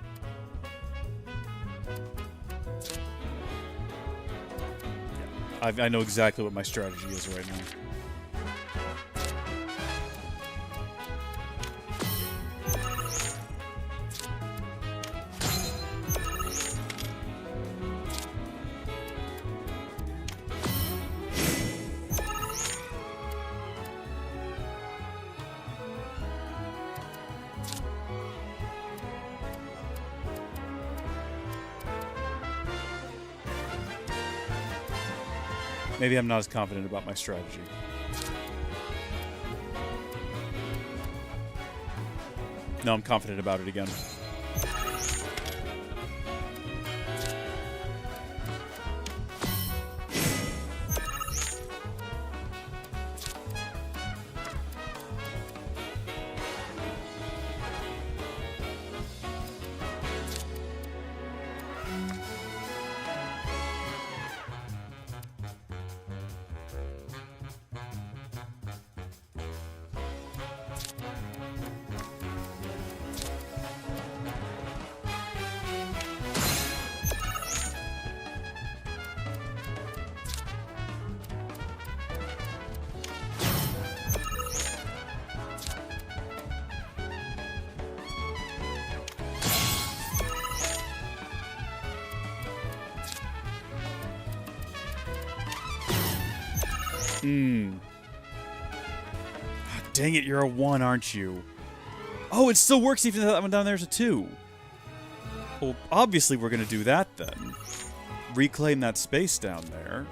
I know exactly what my strategy is right now. Maybe I'm not as confident about my strategy. No, I'm confident about it again. Dang it, you're a 1, aren't you? Oh, it still works even though that one down there's a 2. Well, obviously we're going to do that then. Reclaim that space down there.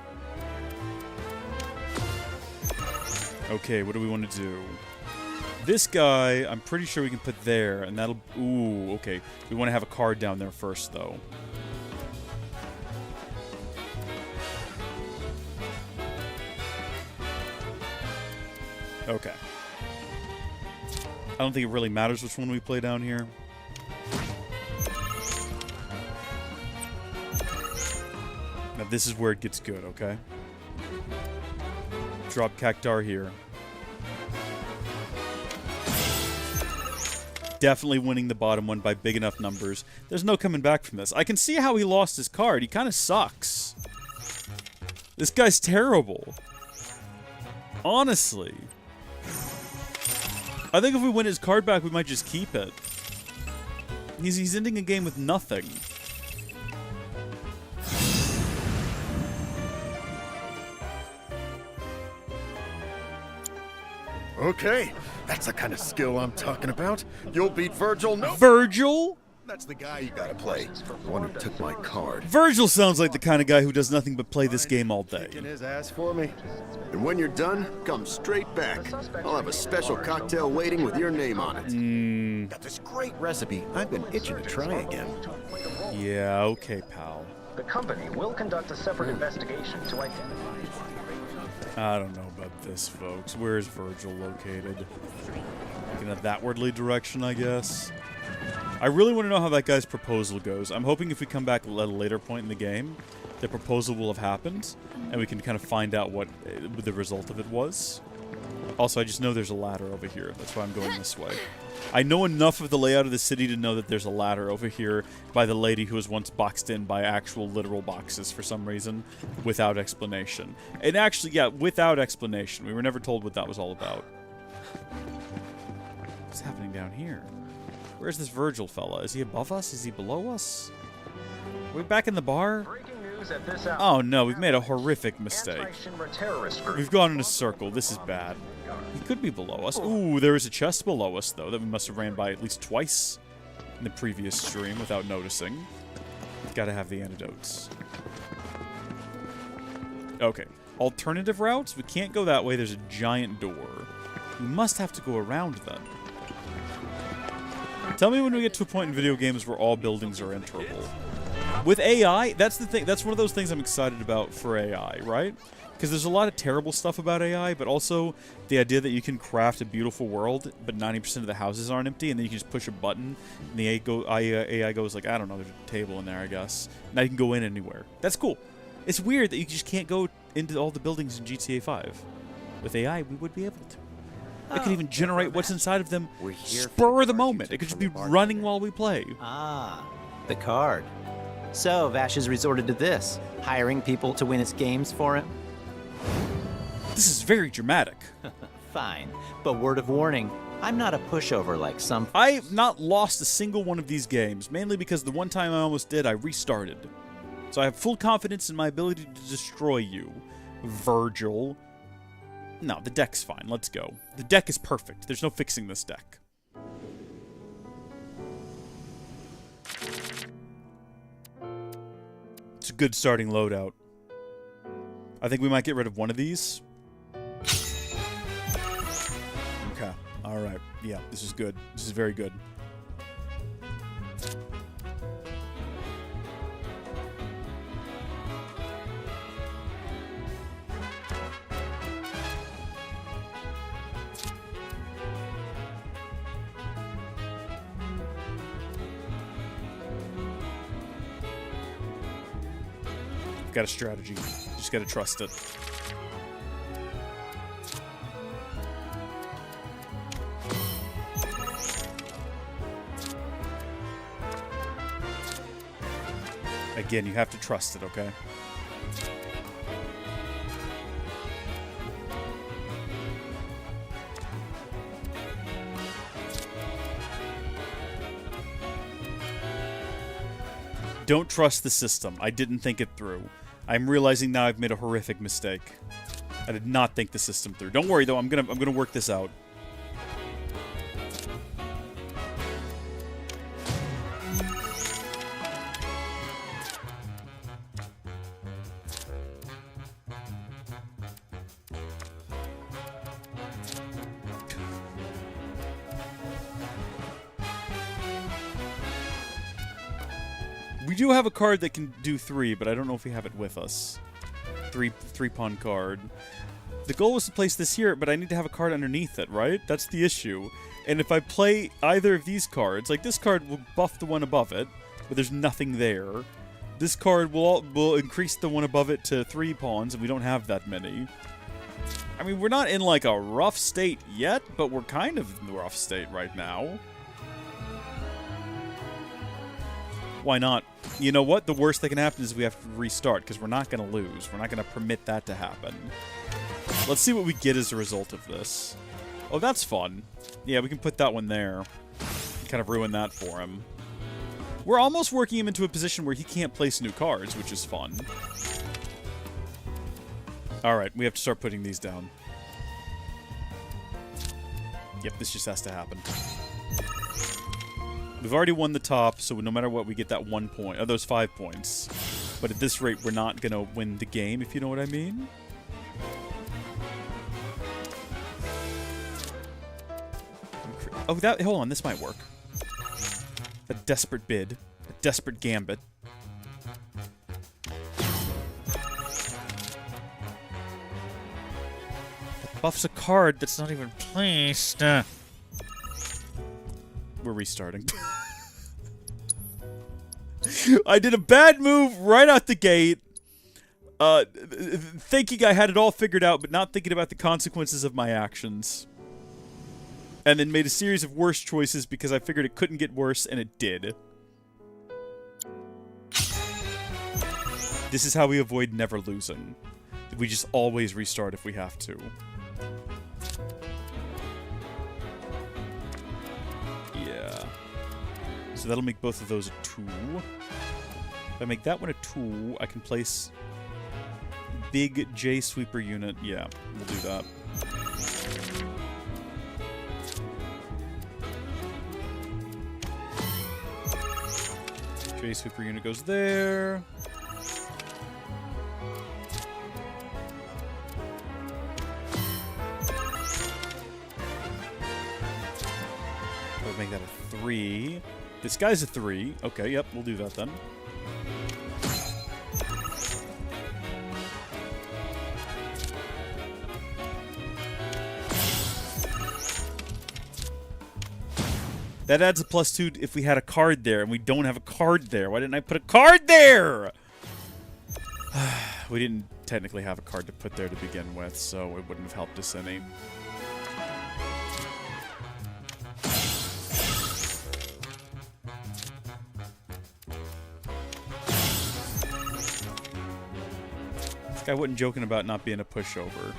Okay, what do we want to do? This guy, I'm pretty sure we can put there, and that'll... Ooh, okay. We want to have a card down there first, though. Okay. I don't think it really matters which one we play down here. Now this is where it gets good, okay? Drop Cactar here. Definitely winning the bottom one by big enough numbers. There's no coming back from this. I can see how he lost his card. He kind of sucks. This guy's terrible. Honestly. I think if we win his card back, we might just keep it. He's ending a game with nothing. Okay, that's the kind of skill I'm talking about. You'll beat Virgil, no? Virgil? That's the guy you gotta play. The one who took my card. Virgil sounds like the kind of guy who does nothing but play this game all day. Kicking his ass for me. And when you're done, come straight back. I'll have a special cocktail waiting with your name on it. Got this great recipe. I've been itching to try again. Yeah, okay, pal. The company will conduct a separate investigation to identify... I don't know about this, folks. Where is Virgil located? Looking at that wordly direction, I guess. I really want to know how that guy's proposal goes. I'm hoping if we come back at a later point in the game, the proposal will have happened, and we can kind of find out what the result of it was. Also, I just know there's a ladder over here. That's why I'm going this way. I know enough of the layout of the city to know that there's a ladder over here by the lady who was once boxed in by actual literal boxes for some reason, without explanation. And actually, yeah, without explanation. We were never told what that was all about. What's happening down here? Where's this Virgil fella? Is he above us? Is he below us? Are we back in the bar? Oh no, we've made a horrific mistake. We've gone in a circle. This is bad. He could be below us. Ooh, there is a chest below us, though, that we must have ran by at least twice in the previous stream without noticing. Gotta have the antidotes. Okay. Alternative routes? We can't go that way. There's a giant door. We must have to go around then. Tell me when we get to a point in video games where all buildings are enterable. With AI, that's the thing. That's one of those things I'm excited about for AI, right? Because there's a lot of terrible stuff about AI, but also the idea that you can craft a beautiful world, but 90% of the houses aren't empty, and then you can just push a button, and the AI goes like, I don't know, there's a table in there, I guess. Now you can go in anywhere. That's cool. It's weird that you just can't go into all the buildings in GTA 5. With AI, we would be able to. It could even generate what's inside of them spur of the moment. It could just be running while we play. Ah, the card. So, Vash has resorted to this, hiring people to win his games for him? This is very dramatic. Fine, but word of warning, I'm not a pushover like some... I've not lost a single one of these games, mainly because the one time I almost did, I restarted. So I have full confidence in my ability to destroy you, Virgil. No, the deck's fine. Let's go. The deck is perfect. There's no fixing this deck. It's a good starting loadout. I think we might get rid of one of these. Okay. Alright. Yeah, this is good. This is very good. Got a strategy. Just gotta trust it. Again, you have to trust it, okay? Don't trust the system. I didn't think it through. I'm realizing now I've made a horrific mistake. I did not think the system through. Don't worry though, I'm gonna work this out. We do have a card that can do 3, but I don't know if we have it with us. Three-pawn card. The goal was to place this here, but I need to have a card underneath it, right? That's the issue. And if I play either of these cards, like this card will buff the one above it, but there's nothing there. This card will increase the one above it to 3 pawns, and we don't have that many. I mean, we're not in like a rough state yet, but we're kind of in the rough state right now. Why not? You know what? The worst that can happen is we have to restart, because we're not going to lose. We're not going to permit that to happen. Let's see what we get as a result of this. Oh, that's fun. Yeah, we can put that one there. Kind of ruin that for him. We're almost working him into a position where he can't place new cards, which is fun. Alright, we have to start putting these down. Yep, this just has to happen. We've already won the top, so no matter what, we get that 1 point. Or those 5 points. But at this rate, we're not going to win the game, if you know what I mean. Oh, hold on, this might work. A desperate bid. A desperate gambit. That buffs a card that's not even placed. We're restarting. I did a bad move right out the gate. Thinking I had it all figured out, but not thinking about the consequences of my actions. And then made a series of worse choices because I figured it couldn't get worse, and it did. This is how we avoid never losing. We just always restart if we have to. Yeah. So that'll make both of those a 2. If I make that one a 2, I can place big J sweeper unit. Yeah, we'll do that. J sweeper unit goes there. I'll make that a 3. This guy's a 3. Okay, yep, we'll do that then. That adds a +2 if we had a card there, and we don't have a card there. Why didn't I put a card there? We didn't technically have a card to put there to begin with, so it wouldn't have helped us any. This guy wasn't joking about not being a pushover.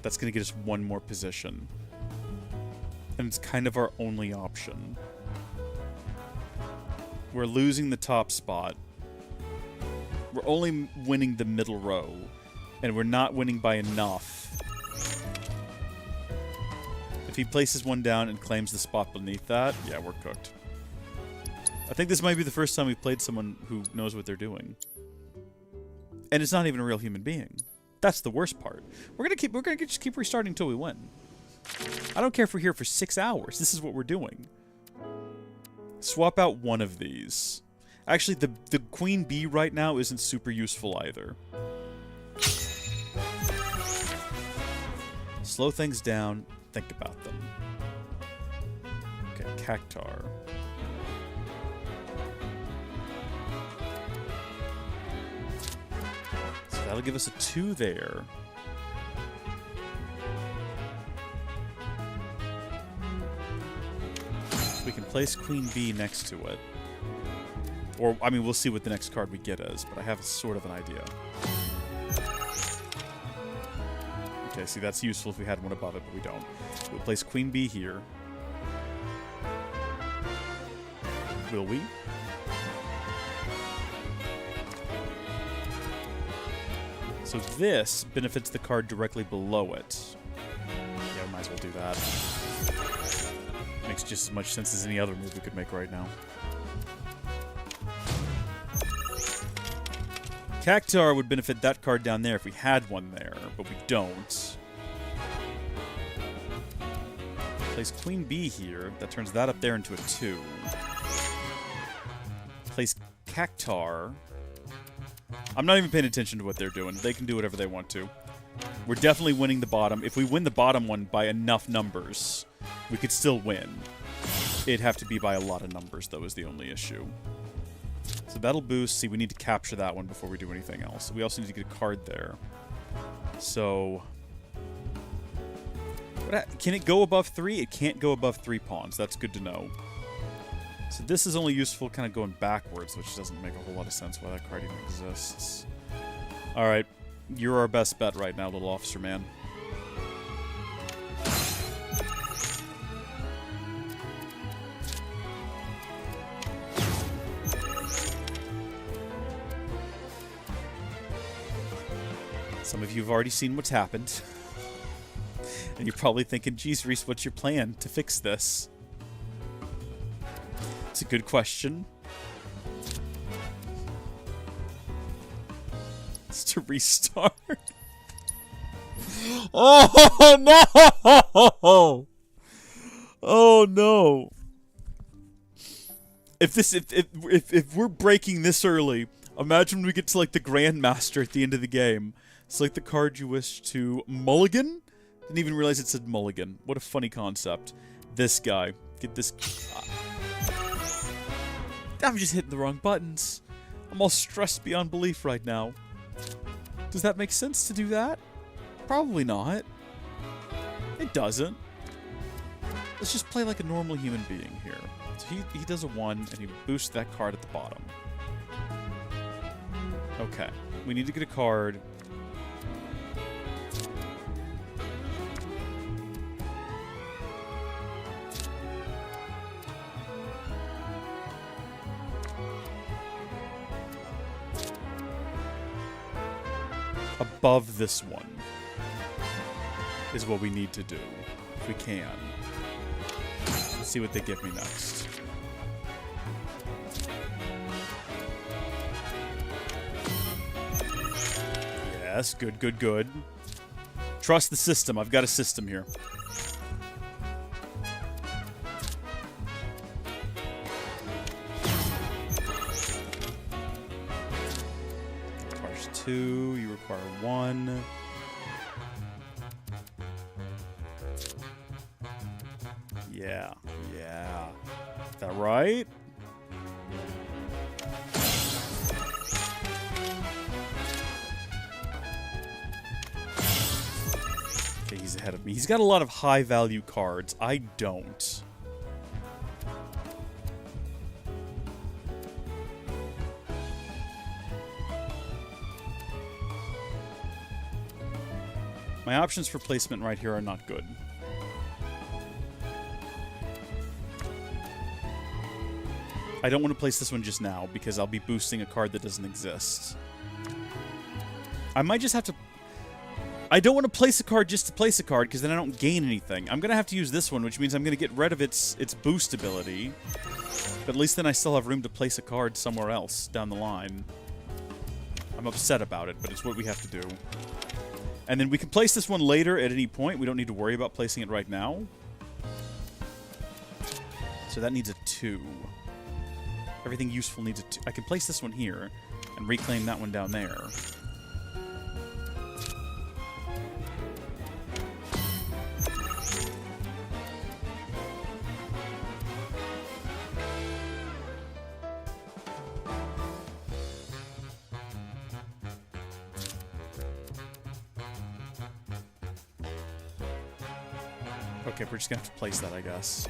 That's going to get us 1 more position. And it's kind of our only option. We're losing the top spot. We're only winning the middle row. And we're not winning by enough. If he places one down and claims the spot beneath that, yeah, we're cooked. I think this might be the first time we've played someone who knows what they're doing. And it's not even a real human being. That's the worst part. We're gonna just keep restarting until we win. I don't care if we're here for 6 hours. This is what we're doing. Swap out one of these. Actually, the Queen Bee right now isn't super useful either. Slow things down. Think about them. Okay, Cactar. So that'll give us a 2 there. We can place Queen Bee next to it. Or, I mean, we'll see what the next card we get is, but I have sort of an idea. Okay, see, that's useful if we had one above it, but we don't. We'll place Queen Bee here. Will we? So this benefits the card directly below it. Yeah, we might as well do that. Makes just as much sense as any other move we could make right now. Cactar would benefit that card down there if we had one there, but we don't. Place Queen Bee here. That turns that up there into a 2. Place Cactar. I'm not even paying attention to what they're doing. They can do whatever they want to. We're definitely winning the bottom. If we win the bottom one by enough numbers, we could still win. It'd have to be by a lot of numbers, though, is the only issue. So that'll boost. See, we need to capture that one before we do anything else. We also need to get a card there. So... can it go above 3? It can't go above 3 pawns. That's good to know. So this is only useful kind of going backwards, which doesn't make a whole lot of sense why that card even exists. Alright. You're our best bet right now, little officer man. Some of you have already seen what's happened. And you're probably thinking, geez, Reese, what's your plan to fix this? It's a good question. It's to restart. Oh, no! Oh, no. If we're breaking this early, imagine when we get to, like, the Grandmaster at the end of the game. Select the card you wish to mulligan? Didn't even realize it said mulligan. What a funny concept. This guy. Get this... I'm just hitting the wrong buttons. I'm all stressed beyond belief right now. Does that make sense to do that? Probably not. It doesn't. Let's just play like a normal human being here. So he does a 1, and he boosts that card at the bottom. Okay. We need to get a card... above this one is what we need to do, if we can. Let's see what they give me next. Yes, good, good, good. Trust the system. I've got a system here. Requires 2, you require 1. Yeah, yeah. Is that right? Okay, he's ahead of me. He's got a lot of high-value cards. I don't. My options for placement right here are not good. I don't want to place this one just now, because I'll be boosting a card that doesn't exist. I might just have to... I don't want to place a card just to place a card, because then I don't gain anything. I'm going to have to use this one, which means I'm going to get rid of its boost ability. But at least then I still have room to place a card somewhere else down the line. I'm upset about it, but it's what we have to do. And then we can place this one later at any point. We don't need to worry about placing it right now. So that needs a 2. Everything useful needs a 2. I can place this one here and reclaim that one down there. Okay, we're just gonna have to place that, I guess.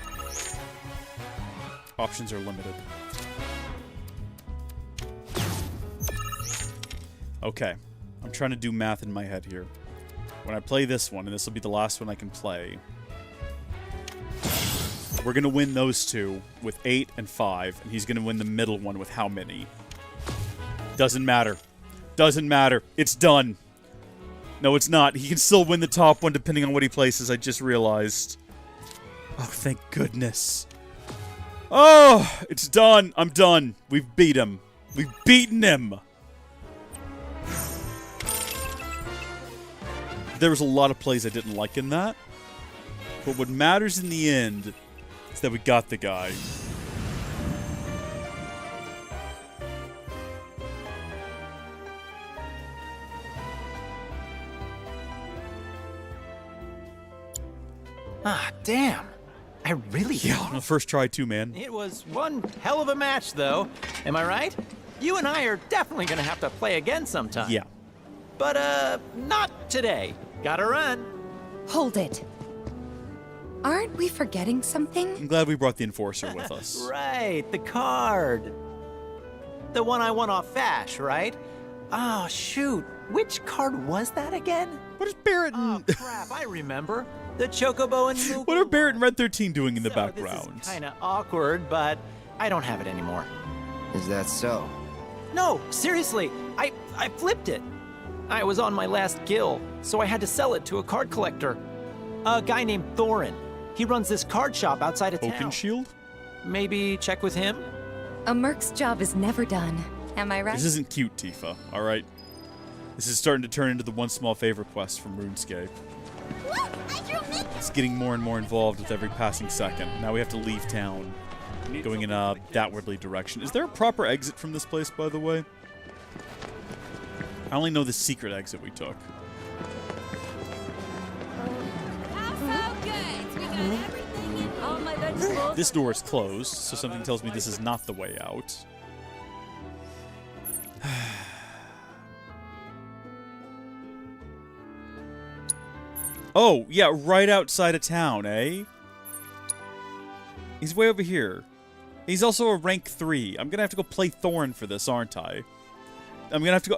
Options are limited. Okay, I'm trying to do math in my head here. When I play this one, and this will be the last one I can play, we're gonna win those two with 8 and 5, and he's gonna win the middle one with how many? Doesn't matter. Doesn't matter. It's done. No, it's not. He can still win the top one depending on what he places, I just realized. Oh, thank goodness. Oh, it's done. I'm done. We've beat him. We've beaten him. There was a lot of plays I didn't like in that. But what matters in the end is that we got the guy. Ah, damn. I really... Yeah, on the first try too, man. It was one hell of a match, though. Am I right? You and I are definitely gonna have to play again sometime. Yeah. But, not today. Gotta run. Hold it. Aren't we forgetting something? I'm glad we brought the Enforcer with us. Right, the card. The one I won off Vash, right? Oh, shoot. Which card was that again? What is Barrett and... Oh, crap, I remember. The Chocobo and Moogle. What are Barrett and Red 13 doing in the So background? This is kind of awkward, but I don't have it anymore. Is that so? No, seriously, I flipped it. I was on my last gill, so I had to sell it to a card collector. A guy named Thorin. He runs this card shop outside of town. Oakenshield? Maybe check with him? A merc's job is never done. Am I right? This isn't cute, Tifa, alright? This is starting to turn into the one small favor quest from RuneScape. It's getting more and more involved with every passing second. Now we have to leave town, going in a downwardly direction. Is there a proper exit from this place, by the way? I only know the secret exit we took. This door is closed, so something tells me this is not the way out. Oh, yeah, right outside of town, eh? He's way over here. He's also a rank 3. I'm gonna have to go play Thorin for this, aren't I? I'm gonna have to go...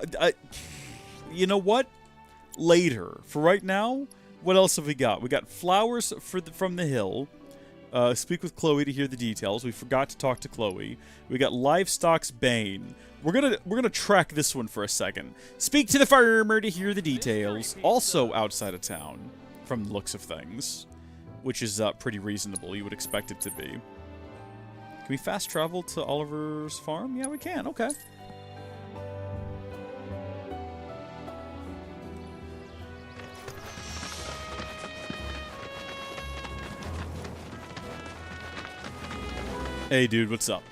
you know what? Later. For right now, what else have we got? We got flowers from the hill. Speak with Chloe to hear the details. We forgot to talk to Chloe. We got Livestock's Bane. We're gonna track this one for a second. Speak to the farmer to hear the details. Also outside of town, from the looks of things, which is pretty reasonable. You would expect it to be. Can we fast travel to Oliver's farm? Yeah, we can. Okay. Hey, dude, what's up?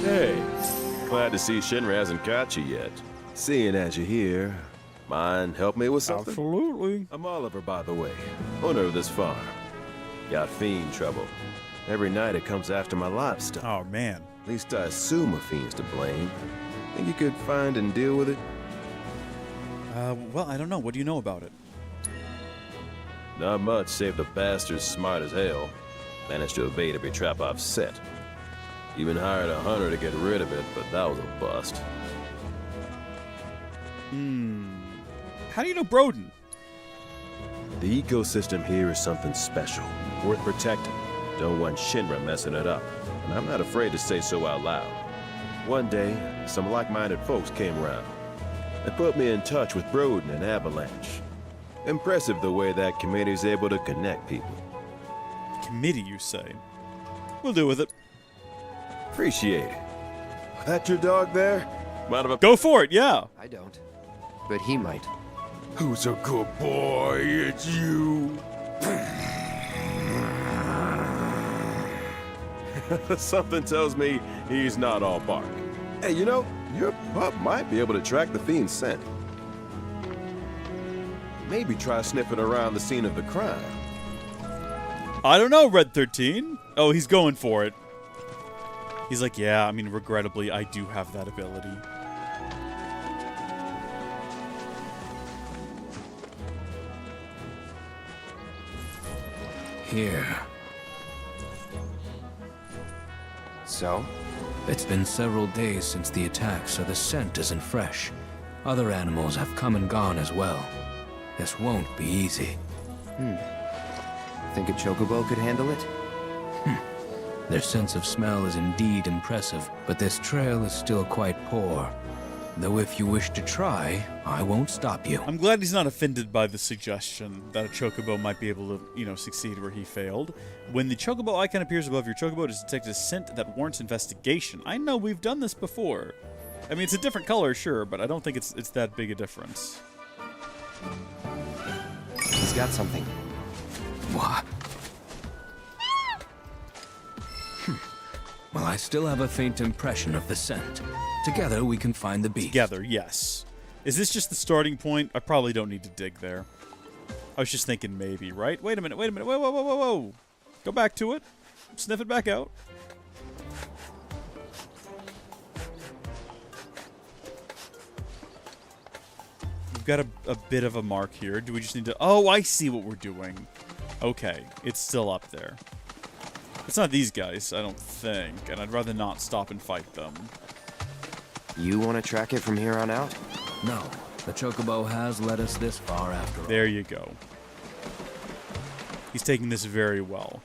Hey, glad to see Shinra hasn't got you yet. Seeing as you're here, mind help me with something? Absolutely. I'm Oliver, by the way, owner of this farm. Got fiend trouble. Every night it comes after my livestock. Oh, man. At least I assume a fiend's to blame. Think you could find and deal with it? Well, I don't know. What do you know about it? Not much, save the bastard's smart as hell. Managed to evade every trap I've set. Even hired a hunter to get rid of it, but that was a bust. How do you know Broden? The ecosystem here is something special, worth protecting. Don't want Shinra messing it up, and I'm not afraid to say so out loud. One day, some like-minded folks came around. They put me in touch with Broden and Avalanche. Impressive the way that committee's able to connect people. Committee, you say? We'll deal with it. Appreciate it. That your dog there? Mind if I... Go for it, yeah. I don't. But he might. Who's a good boy? It's you. Something tells me he's not all bark. Hey, you know, your pup might be able to track the fiend's scent. Maybe try sniffing around the scene of the crime. I don't know, Red 13. Oh, he's going for it. He's like, yeah, I mean, regrettably, I do have that ability. Here. So? It's been several days since the attack, so the scent isn't fresh. Other animals have come and gone as well. This won't be easy. Think a chocobo could handle it? Their sense of smell is indeed impressive, but this trail is still quite poor. Though if you wish to try, I won't stop you. I'm glad he's not offended by the suggestion that a chocobo might be able to, succeed where he failed. When the chocobo icon appears above your chocobo, it is detected a scent that warrants investigation. I know we've done this before. I mean, it's a different color, sure, but I don't think it's that big a difference. He's got something. What? Well, I still have a faint impression of the scent. Together, we can find the beast. Together, yes. Is this just the starting point? I probably don't need to dig there. I was just thinking maybe, right? Wait a minute, whoa, whoa, whoa, whoa, whoa. Go back to it. Sniff it back out. We've got a bit of a mark here. Do we just need to... Oh, I see what we're doing. Okay, it's still up there. It's not these guys, I don't think, and I'd rather not stop and fight them. You want to track it from here on out? No, the chocobo has led us this far after all. There you go. He's taking this very well.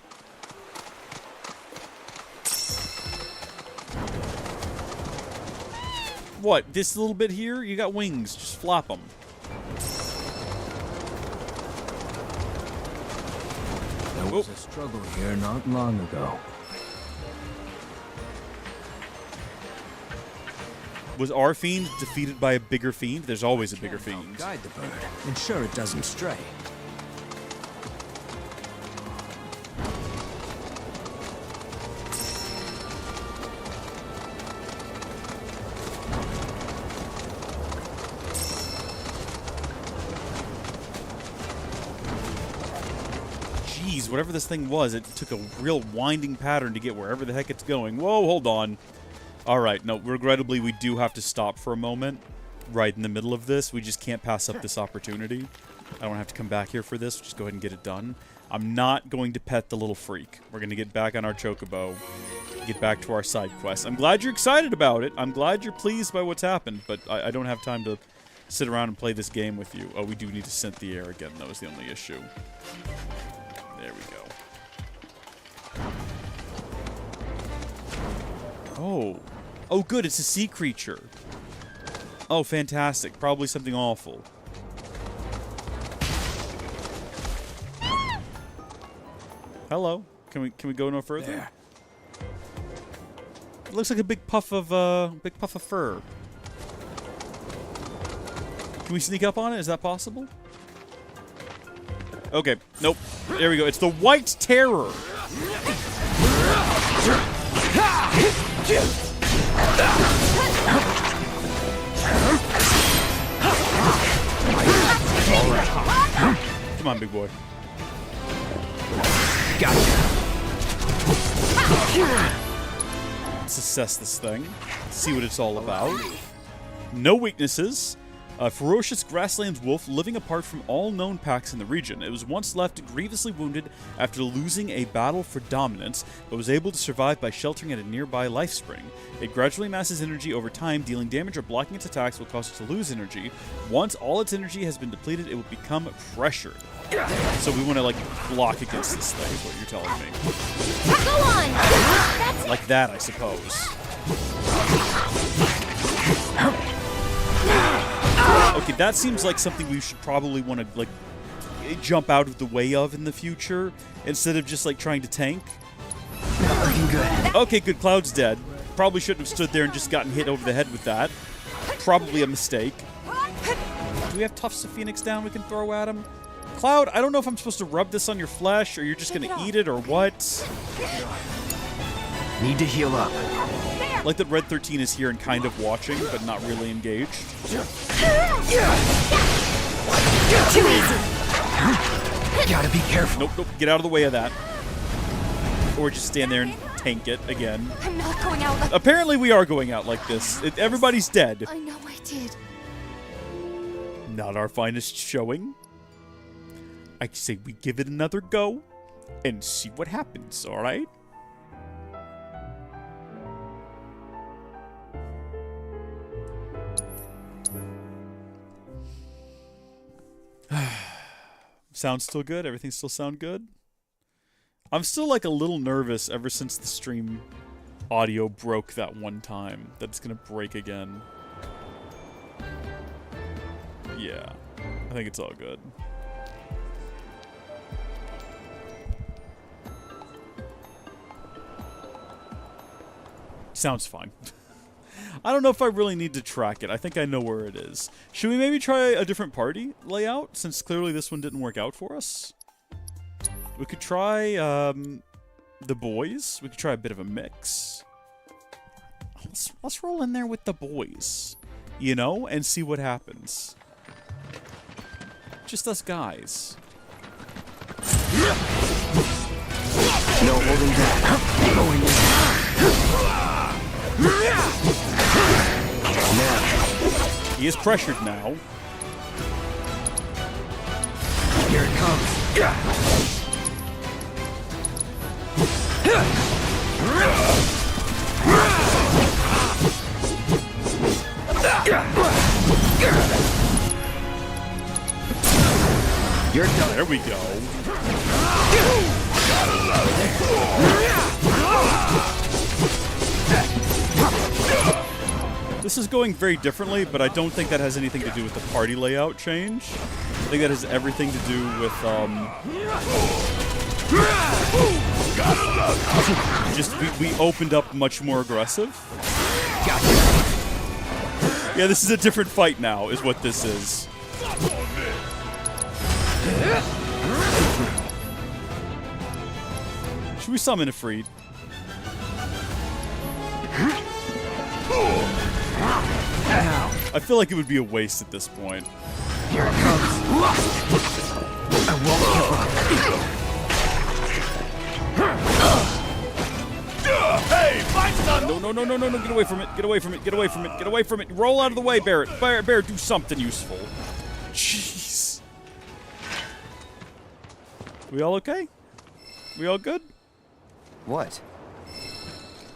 What, this little bit here? You got wings, just flap them. There was a struggle here not long ago. Was our fiend defeated by a bigger fiend? There's always a bigger fiend. Guide the bird, ensure it doesn't stray. Whatever this thing was, it took a real winding pattern to get wherever the heck it's going. Whoa, hold on. Alright, no, regrettably, we do have to stop for a moment right in the middle of this. We just can't pass up this opportunity. I don't have to come back here for this. Just go ahead and get it done. I'm not going to pet the little freak. We're going to get back on our chocobo, get back to our side quest. I'm glad you're excited about it. I'm glad you're pleased by what's happened, but I don't have time to sit around and play this game with you. Oh, we do need to scent the air again. That was the only issue. There we go. Oh. Oh, good. It's a sea creature. Oh, fantastic. Probably something awful. Hello. Can we go no further? There. It looks like a big puff of fur. Can we sneak up on it? Is that possible? Okay, nope. There we go. It's the White Terror. Come on, big boy. Gotcha. Let's assess this thing. See what it's all about. No weaknesses. A ferocious grasslands wolf living apart from all known packs in the region. It was once left grievously wounded after losing a battle for dominance, but was able to survive by sheltering at a nearby life spring. It gradually amasses energy over time, dealing damage or blocking its attacks will cause it to lose energy. Once all its energy has been depleted, it will become pressured. So we want to, block against this thing, is what you're telling me. Go on! That's like that, I suppose. Okay, that seems like something we should probably want to, jump out of the way of in the future, instead of just, trying to tank. Not looking good. Okay, good. Cloud's dead. Probably shouldn't have stood there and just gotten hit over the head with that. probably a mistake. Do we have Tufts of Phoenix down we can throw at him? Cloud, I don't know if I'm supposed to rub this on your flesh, or you're just gonna eat it, or what. Need to heal up. Like that Red 13 is here and kind of watching, but not really engaged. Too easy. Gotta be careful. Nope, nope. Get out of the way of that. Or just stand there and tank it again. I'm not going out like Apparently we are going out like this. Everybody's dead. I know I did. Not our finest showing. I say we give it another go and see what happens, alright? Sounds still good? Everything still sound good? I'm still like a little nervous ever since the stream audio broke that one time. That it's gonna break again. Yeah. I think it's all good. Sounds fine. I don't know if I really need to track it. I think I know where it is. Should we maybe try a different party layout, since clearly this one didn't work out for us? We could try the boys. We could try a bit of a mix. Let's roll in there with the boys, you know, and see what happens. Just us guys. No holding back. Going in. Now. He is pressured now. Here it comes. You're done. There we go. This is going very differently, but I don't think that has anything to do with the party layout change. I think that has everything to do with, just we opened up much more aggressive. Yeah, this is a different fight now, is what this is. Should we summon a Freed? I feel like it would be a waste at this point. Here it comes. I won't give up. Hey, fight son! No, no, no, no, no, no, get away from it, get away from it, get away from it, get away from it. Roll out of the way, Barrett. Barrett, do something useful. Jeez. We all okay? We all good? What?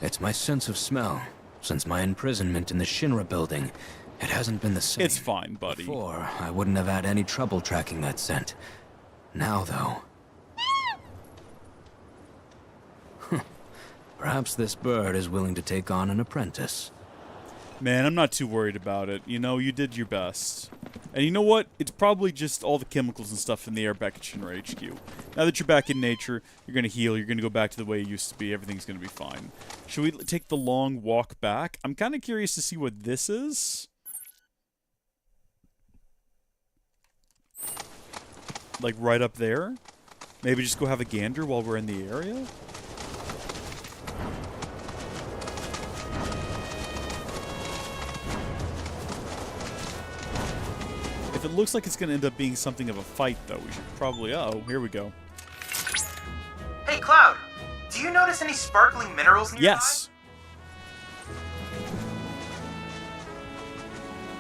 It's my sense of smell. Since my imprisonment in the Shinra building, it hasn't been the same. It's fine, buddy. Before, I wouldn't have had any trouble tracking that scent. Now, though... Perhaps this bird is willing to take on an apprentice. Man, I'm not too worried about it. You know, you did your best. And you know what? It's probably just all the chemicals and stuff in the air back at Shinra HQ. Now that you're back in nature, you're going to heal, you're going to go back to the way you used to be, everything's going to be fine. Should we take the long walk back? I'm kind of curious to see what this is. Like right up there? Maybe just go have a gander while we're in the area? If it looks like it's going to end up being something of a fight, though, we should probably... Uh-oh, here we go. Hey, Cloud, do you notice any sparkling minerals nearby? Yes.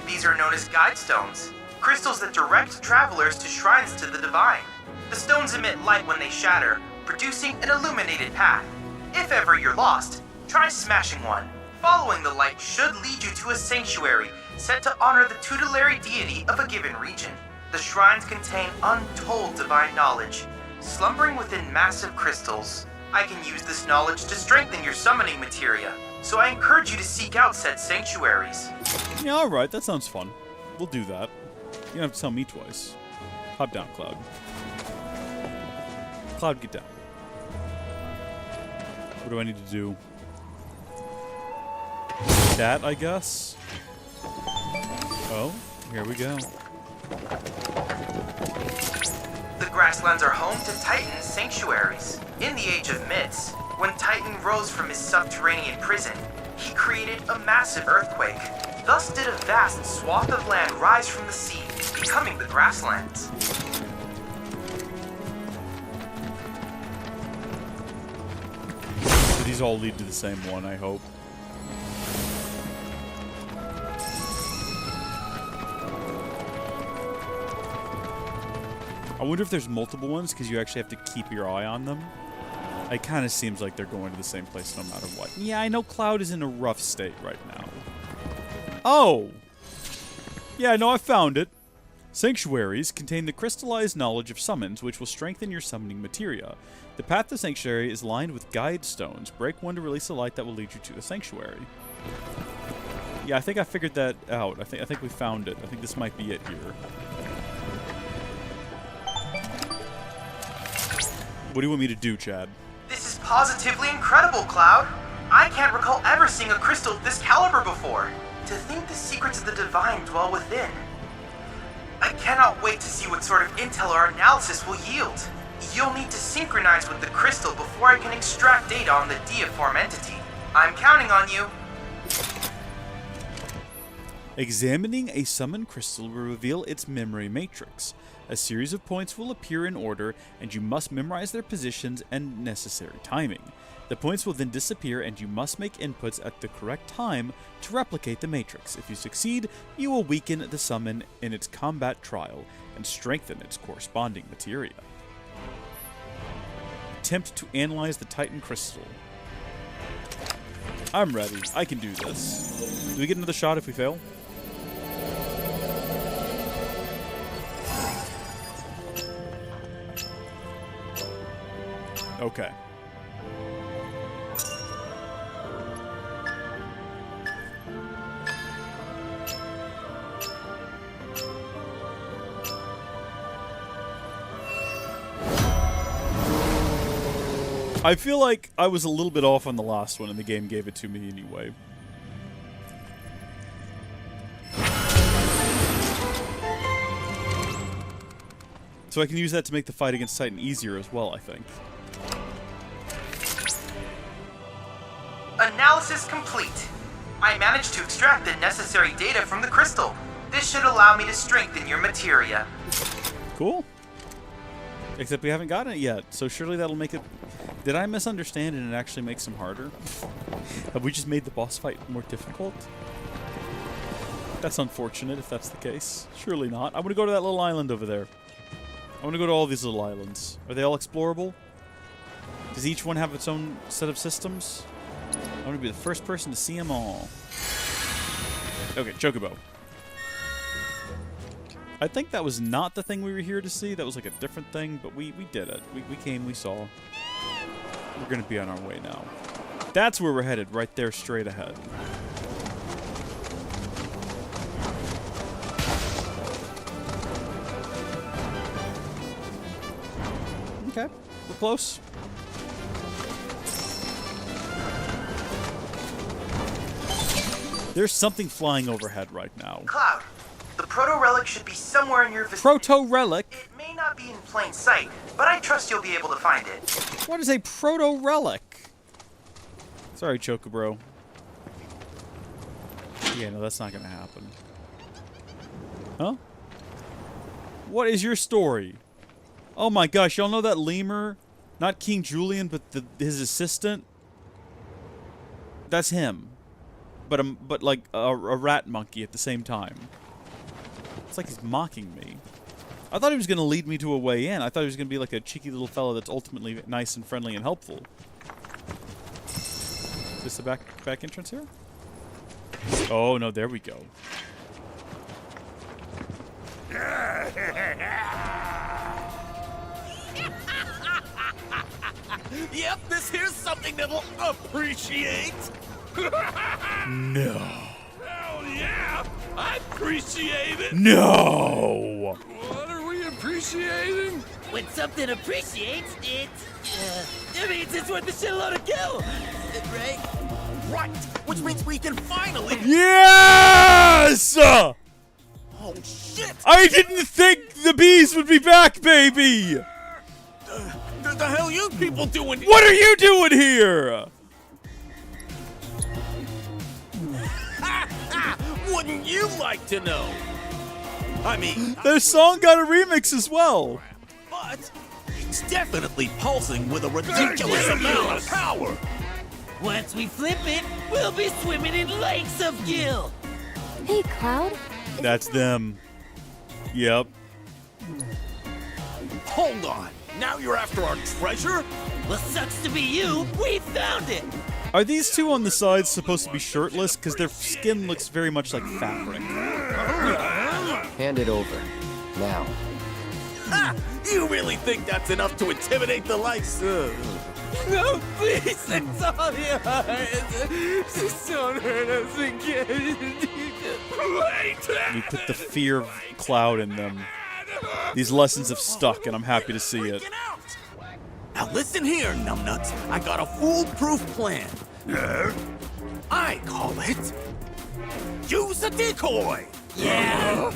These are known as guide stones, crystals that direct travelers to shrines to the divine. The stones emit light when they shatter, producing an illuminated path. If ever you're lost, try smashing one. Following the light should lead you to a sanctuary set to honor the tutelary deity of a given region. The shrines contain untold divine knowledge, slumbering within massive crystals. I can use this knowledge to strengthen your summoning materia, so I encourage you to seek out said sanctuaries. Yeah, alright, that sounds fun. We'll do that. You don't have to tell me twice. Hop down, Cloud. Cloud, get down. What do I need to do? That, I guess? Here we go. The grasslands are home to Titan sanctuaries. In the Age of Myths, when Titan rose from his subterranean prison, he created a massive earthquake. Thus did a vast swath of land rise from the sea, becoming the grasslands. So these all lead to the same one, I hope. I wonder if there's multiple ones because you actually have to keep your eye on them. It kind of seems like they're going to the same place no matter what. Yeah, I know Cloud is in a rough state right now. Oh! Yeah, no, I found it. Sanctuaries contain the crystallized knowledge of summons, which will strengthen your summoning materia. The path to Sanctuary is lined with guide stones. Break one to release a light that will lead you to the Sanctuary. Yeah, I think I figured that out. I think we found it. I think this might be it here. What do you want me to do, Chad? This is positively incredible, Cloud. I can't recall ever seeing a crystal of this caliber before. To think the secrets of the divine dwell within. I cannot wait to see what sort of intel our analysis will yield. You'll need to synchronize with the crystal before I can extract data on the deiform entity. I'm counting on you. Examining a summoned crystal will reveal its memory matrix. A series of points will appear in order, and you must memorize their positions and necessary timing. The points will then disappear, and you must make inputs at the correct time to replicate the matrix. If you succeed, you will weaken the summon in its combat trial and strengthen its corresponding materia. Attempt to analyze the Titan crystal. I'm ready. I can do this. Do we get another shot if we fail? Okay. I feel like I was a little bit off on the last one and the game gave it to me anyway. So I can use that to make the fight against Titan easier as well, I think. Analysis complete. I managed to extract the necessary data from the crystal. This should allow me to strengthen your materia. Cool. Except we haven't gotten it yet, so surely that'll make it... Did I misunderstand and it actually makes them harder? Have we just made the boss fight more difficult? That's unfortunate if that's the case. Surely not. I want to go to that little island over there. I want to go to all these little islands. Are they all explorable? Does each one have its own set of systems? I want to be the first person to see them all. Okay, Chocobo. I think that was not the thing we were here to see. That was like a different thing, but we did it. We came, we saw. We're going to be on our way now. That's where we're headed, right there, straight ahead. Okay, we're close. There's something flying overhead right now. Cloud, the proto-relic should be somewhere in your vicinity. Proto-relic? It may not be in plain sight, but I trust you'll be able to find it. What is a proto-relic? Sorry, Chocobro. Yeah, no, that's not gonna happen. Huh? What is your story? Oh my gosh, y'all know that lemur? Not King Julian, but his assistant? That's him. But like a rat monkey at the same time. It's like he's mocking me. I thought he was going to lead me to a way in. I thought he was going to be like a cheeky little fellow that's ultimately nice and friendly and helpful. Is this the back entrance here? Oh, no, there we go. Yep, this here's something that'll appreciate. No. Hell yeah! I appreciate it! No! What are we appreciating? When something appreciates, it means it's worth a shitload of kill! Right? Right! Which means we can finally... Yes! Oh, I didn't think the bees would be back, baby! The hell you people doing here? What are you doing here? Wouldn't you like to know? I mean, their song got a remix as well. But it's definitely pulsing with a ridiculous amount of power. Once we flip it, we'll be swimming in lakes of gil. Hey, Cloud. That's them. Yep. Hold on. Now you're after our treasure? Well, sucks to be you. We found it. Are these two on the sides supposed to be shirtless? Because their skin looks very much like fabric. Hand it over. Now. Ha! You really think that's enough to intimidate the likes of... No, please, it's all yours. Just don't hurt us again. We put the fear of Cloud in them. These lessons have stuck, and I'm happy to see it. Now listen here, numbnuts. I got a foolproof plan. I call it... Use a decoy! Yeah.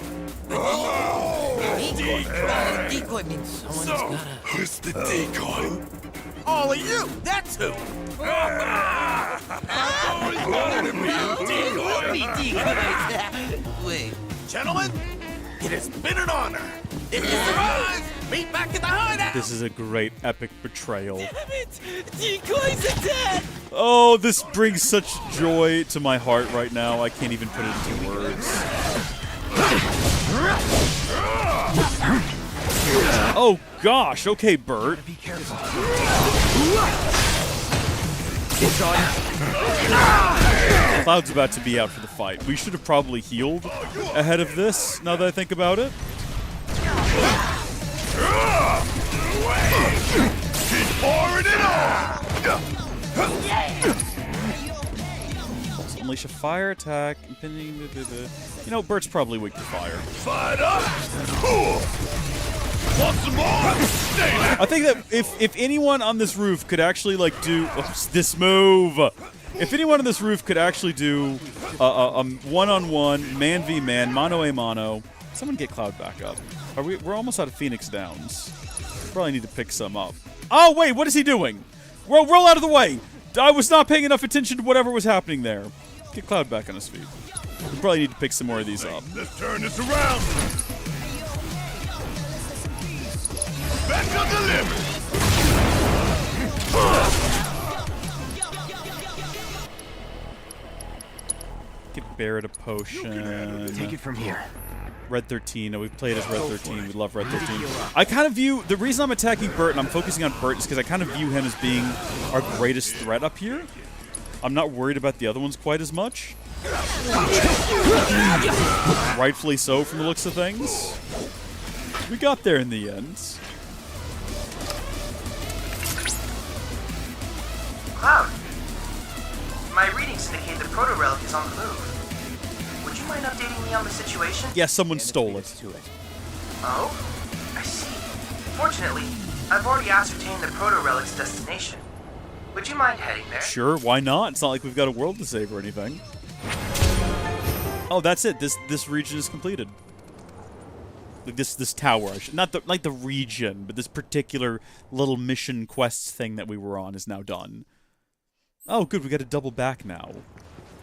Decoy means someone's gotta... Who's the decoy? All of you! That's who! I've always wanted to be a decoy! Wait. Gentlemen, it has been an honor. If you survive, meet back at the hideout! This is a great epic betrayal. Damn it! Decoys are dead! Oh, this brings such joy to my heart right now. I can't even put it into words. Oh gosh, okay, Bert. Be careful. Cloud's about to be out for the fight. We should have probably healed ahead of this, now that I think about it. Keep pouring it on! Unleash a fire attack. You know, Bert's probably weak to fire. Fight up! Want some more? I think that if anyone on this roof could actually like do this move, if anyone on this roof could actually do a one-on-one, man v man, mano a mano, someone get Cloud back up. We're almost out of Phoenix Downs. Probably need to pick some up. Oh wait, what is he doing? Roll out of the way! I was not paying enough attention to whatever was happening there. Get Cloud back on his feet. We probably need to pick some more of these up. Let's turn this around. Back up the limit. Get Barrett a potion. Take it from here. Red 13. No, we've played as Red 13. We love Red 13. I kind of view... The reason I'm attacking Bert and I'm focusing on Bert is because I kind of view him as being our greatest threat up here. I'm not worried about the other ones quite as much. Rightfully so from the looks of things. We got there in the end. Cloud, my readings indicate the proto-relic is on the move. Would you mind updating me on the situation? Yes, someone stole it. Oh? I see. Fortunately, I've already ascertained the proto-relic's destination. Would you mind heading there? Sure, why not? It's not like we've got a world to save or anything. Oh, that's it. This region is completed. Like this tower, not the region, but this particular little mission quest thing that we were on is now done. Oh, good. We got to double back now.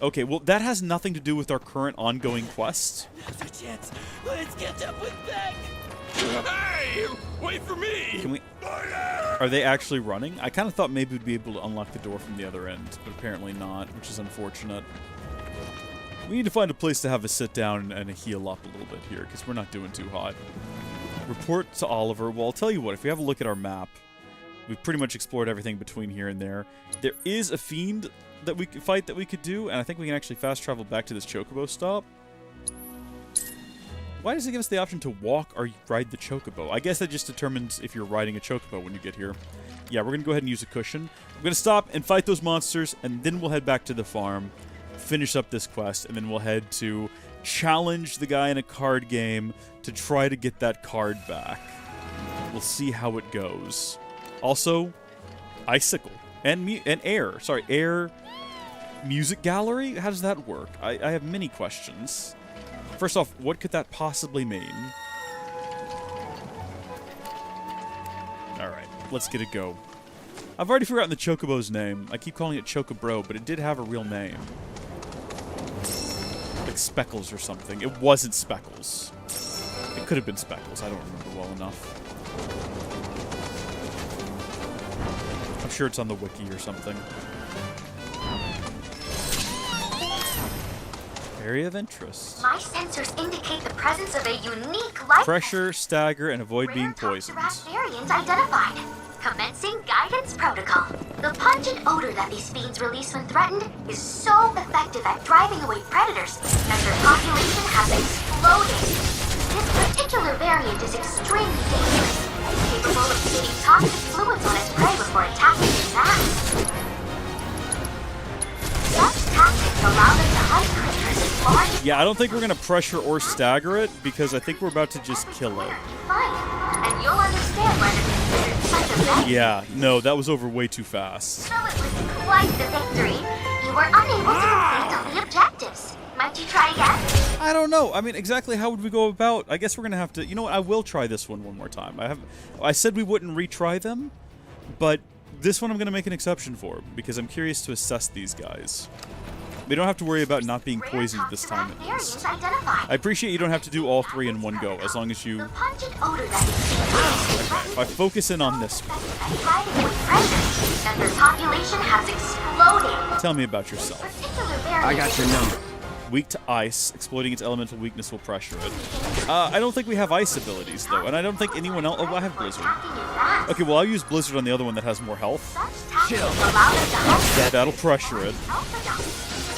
Okay, well, that has nothing to do with our current ongoing quest. Now's our chance. Let's catch up with Beck. Hey, wait for me. Can we? Are they actually running? I kind of thought maybe we'd be able to unlock the door from the other end, but apparently not, which is unfortunate. We need to find a place to have a sit down and heal up a little bit here, because we're not doing too hot. Report to Oliver. Well, I'll tell you what, if we have a look at our map, we've pretty much explored everything between here and there. There is a fiend that we could fight that we could do, and I think we can actually fast travel back to this Chocobo stop. Why does it give us the option to walk or ride the Chocobo? I guess that just determines if you're riding a Chocobo when you get here. Yeah, we're going to go ahead and use a cushion. We're going to stop and fight those monsters, and then we'll head back to the farm, finish up this quest, and then we'll head to challenge the guy in a card game to try to get that card back. We'll see how it goes. Also, Icicle and Air. Sorry, Air Music Gallery? How does that work? I have many questions. First off, what could that possibly mean? Alright, let's get a go. I've already forgotten the Chocobo's name. I keep calling it Chocobro, but it did have a real name. Like Speckles or something. It wasn't Speckles. It could have been Speckles. I don't remember well enough. I'm sure it's on the wiki or something. Area of interest. My sensors indicate the presence of a unique life Pressure, stagger, and avoid being poisoned. variant identified. Commencing guidance protocol. The pungent odor that these fiends release when threatened is so effective at driving away predators that their population has exploded. This particular variant is extremely dangerous, capable of spitting toxic fluids on its prey before attacking its mass. Such tactics allow them to hunt creatures as large as Yeah, I don't think we're going to pressure or stagger it, because I think we're about to just kill it. and you'll understand why they're considered such a menace. Yeah, no, that was over way too fast. Though it was quite the victory, you were unable to complete all the objectives. Might you try again? I don't know. I mean, exactly how would we go about... I guess we're going to have to... You know what? I will try this one more time. I said we wouldn't retry them, but this one I'm going to make an exception for, because I'm curious to assess these guys. We don't have to worry about not being poisoned this time, at least. I appreciate you don't have to do all three in one go, as long as you... Okay, if I focus in on this one. And their population has exploded. Tell me about yourself. I got your number. Weak to ice. Exploiting its elemental weakness will pressure it. I don't think we have ice abilities, though, and I don't think anyone else... Oh, I have Blizzard. Okay, well, I'll use Blizzard on the other one that has more health. Chill. That'll pressure it.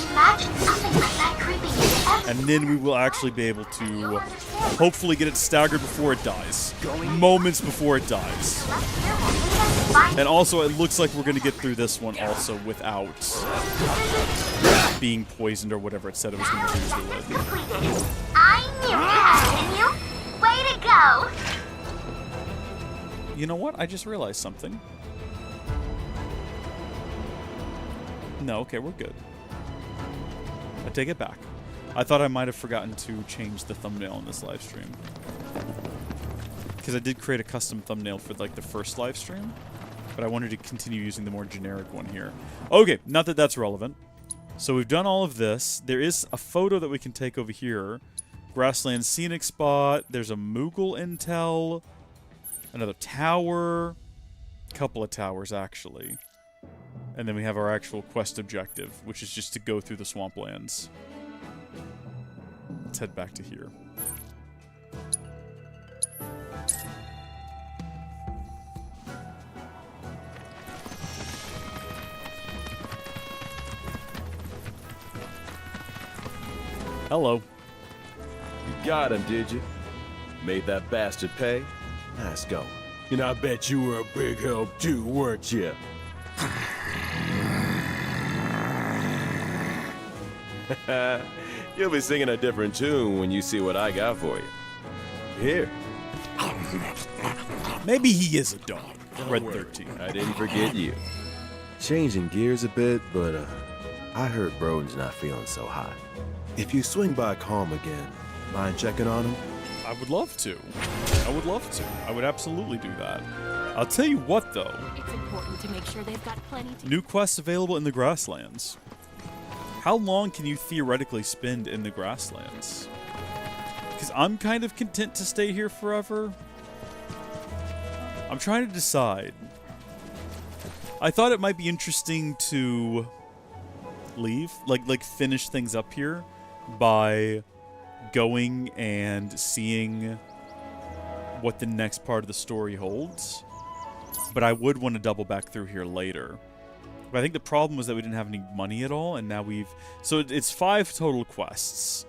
Imagine something like that creeping into every... And then we will actually be able to hopefully get it staggered before it dies. Moments before it dies. And also, it looks like we're going to get through this one also without being poisoned or whatever it said it was going to do to it. I knew you had it in you. Way to go. You know what? I just realized something. No, okay, we're good. I take it back. I thought I might have forgotten to change the thumbnail on this live stream. Because I did create a custom thumbnail for like the first live stream, but I wanted to continue using the more generic one here. Okay, not that that's relevant. So we've done all of this. There is a photo that we can take over here. Grassland scenic spot. There's a Moogle intel. Another tower. Couple of towers, actually. And then we have our actual quest objective, which is just to go through the swamplands. Let's head back to here. Hello. You got him, did you? Made that bastard pay? Nice go. And I bet you were a big help too, weren't you? You'll be singing a different tune when you see what I got for you. Here. Maybe he is a dog. Red 13. I didn't forget you. Changing gears a bit, but I heard Broden's not feeling so hot. If you swing by Calm again, mind checking on him? I would love to. I would love to. I would absolutely do that. I'll tell you what, though. It's important to make sure they've got plenty to... New quests available in the grasslands. How long can you theoretically spend in the grasslands? Because I'm kind of content to stay here forever. I'm trying to decide. I thought it might be interesting to leave, like finish things up here by going and seeing what the next part of the story holds. But I would want to double back through here later. But I think the problem was that we didn't have any money at all, and now we've... So it's 5 total quests.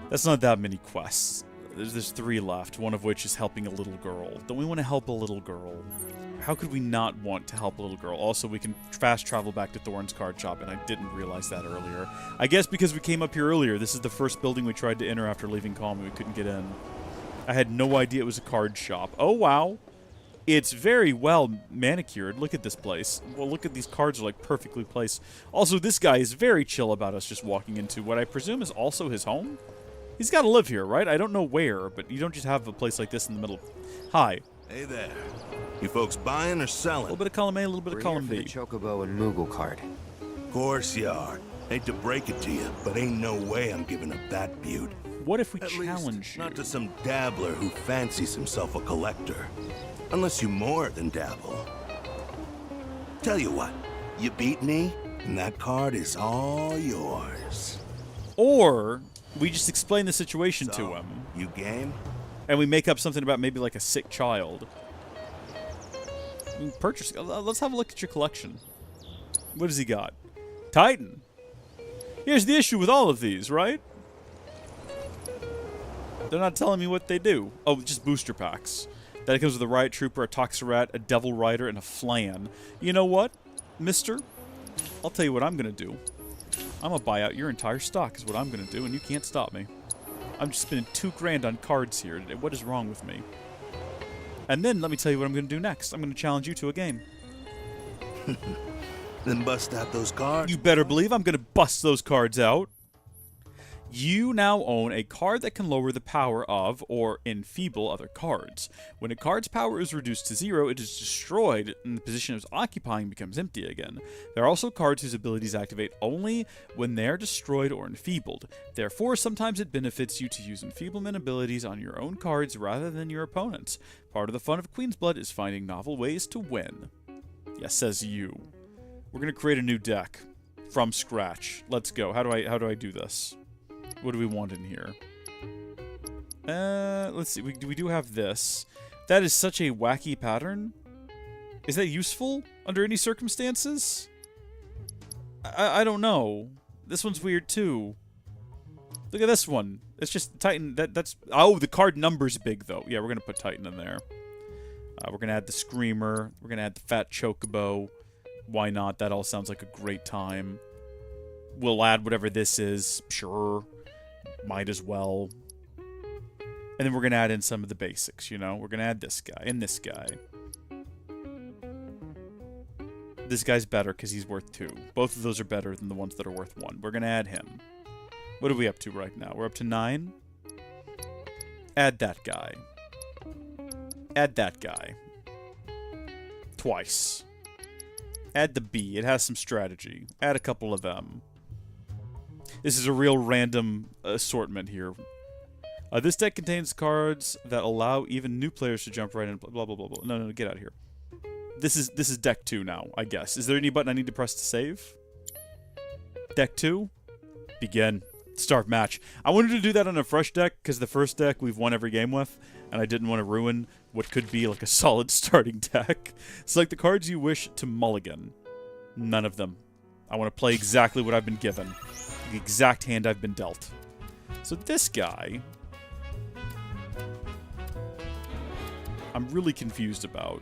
That's not that many quests. There's 3 left, one of which is helping a little girl. Don't we want to help a little girl? How could we not want to help a little girl? Also, we can fast travel back to Thorn's card shop, and I didn't realize that earlier. I guess because we came up here earlier. This is the first building we tried to enter after leaving Calm, and we couldn't get in. I had no idea it was a card shop. Oh, wow. It's very well manicured. Look at this place. Well, look at these cards are like perfectly placed. Also, this guy is very chill about us just walking into what I presume is also his home. He's got to live here, right? I don't know where, but you don't just have a place like this in the middle. Hi. Hey there. You folks buying or selling? A little bit of column A, a little bit of column B. The Chocobo and Moogle card. Of course you are. Hate to break it to you, but ain't no way I'm giving up that beaut. What if we At challenge least, you? not to some dabbler who fancies himself a collector. Unless you more than dabble. Tell you what, you beat me, and that card is all yours. Or we just explain the situation So, to him. You game? And we make up something about maybe like a sick child. Purchase. Let's have a look at your collection. What has he got? Titan. Here's the issue with all of these, right? They're not telling me what they do. Oh, just booster packs. That comes with a Riot Trooper, a Toxarat, a Devil Rider, and a Flan. You know what, mister? I'll tell you what I'm going to do. I'm going to buy out your entire stock is what I'm going to do, and you can't stop me. I'm just spending $2 grand on cards here. What is wrong with me? And then let me tell you what I'm going to do next. I'm going to challenge you to a game. Then bust out those cards. You better believe I'm going to bust those cards out. You now own a card that can lower the power of or enfeeble other cards. When a card's power is reduced to 0, it is destroyed and the position it was occupying becomes empty again. There are also cards whose abilities activate only when they are destroyed or enfeebled. Therefore, sometimes it benefits you to use enfeeblement abilities on your own cards rather than your opponent's. Part of the fun of Queen's Blood is finding novel ways to win. Yes, says you. We're going to create a new deck from scratch. Let's go. How do I do this? What do we want in here? Let's see. We do have this. That is such a wacky pattern. Is that useful under any circumstances? I don't know. This one's weird too. Look at this one. It's just Titan. That's oh, the card number's big though. Yeah, we're gonna put Titan in there. We're gonna add the Screamer. We're gonna add the Fat Chocobo. Why not? That all sounds like a great time. We'll add whatever this is. Sure. Might as well. And then we're going to add in some of the basics, you know? We're going to add this guy and this guy. This guy's better because he's worth 2. Both of those are better than the ones that are worth 1. We're going to add him. What are we up to right now? We're up to 9. Add that guy. Add that guy. Twice. Add the B. It has some strategy. Add a couple of them. This is a real random assortment here. This deck contains cards that allow even new players to jump right in. Blah blah blah blah. No, get out of here. This is deck 2 now, I guess. Is there any button I need to press to save? Deck 2. Begin. Start match. I wanted to do that on a fresh deck because the first deck we've won every game with, and I didn't want to ruin what could be like a solid starting deck. Select the cards you wish to mulligan. None of them. I want to play exactly what I've been given. The exact hand I've been dealt. So this guy, I'm really confused about.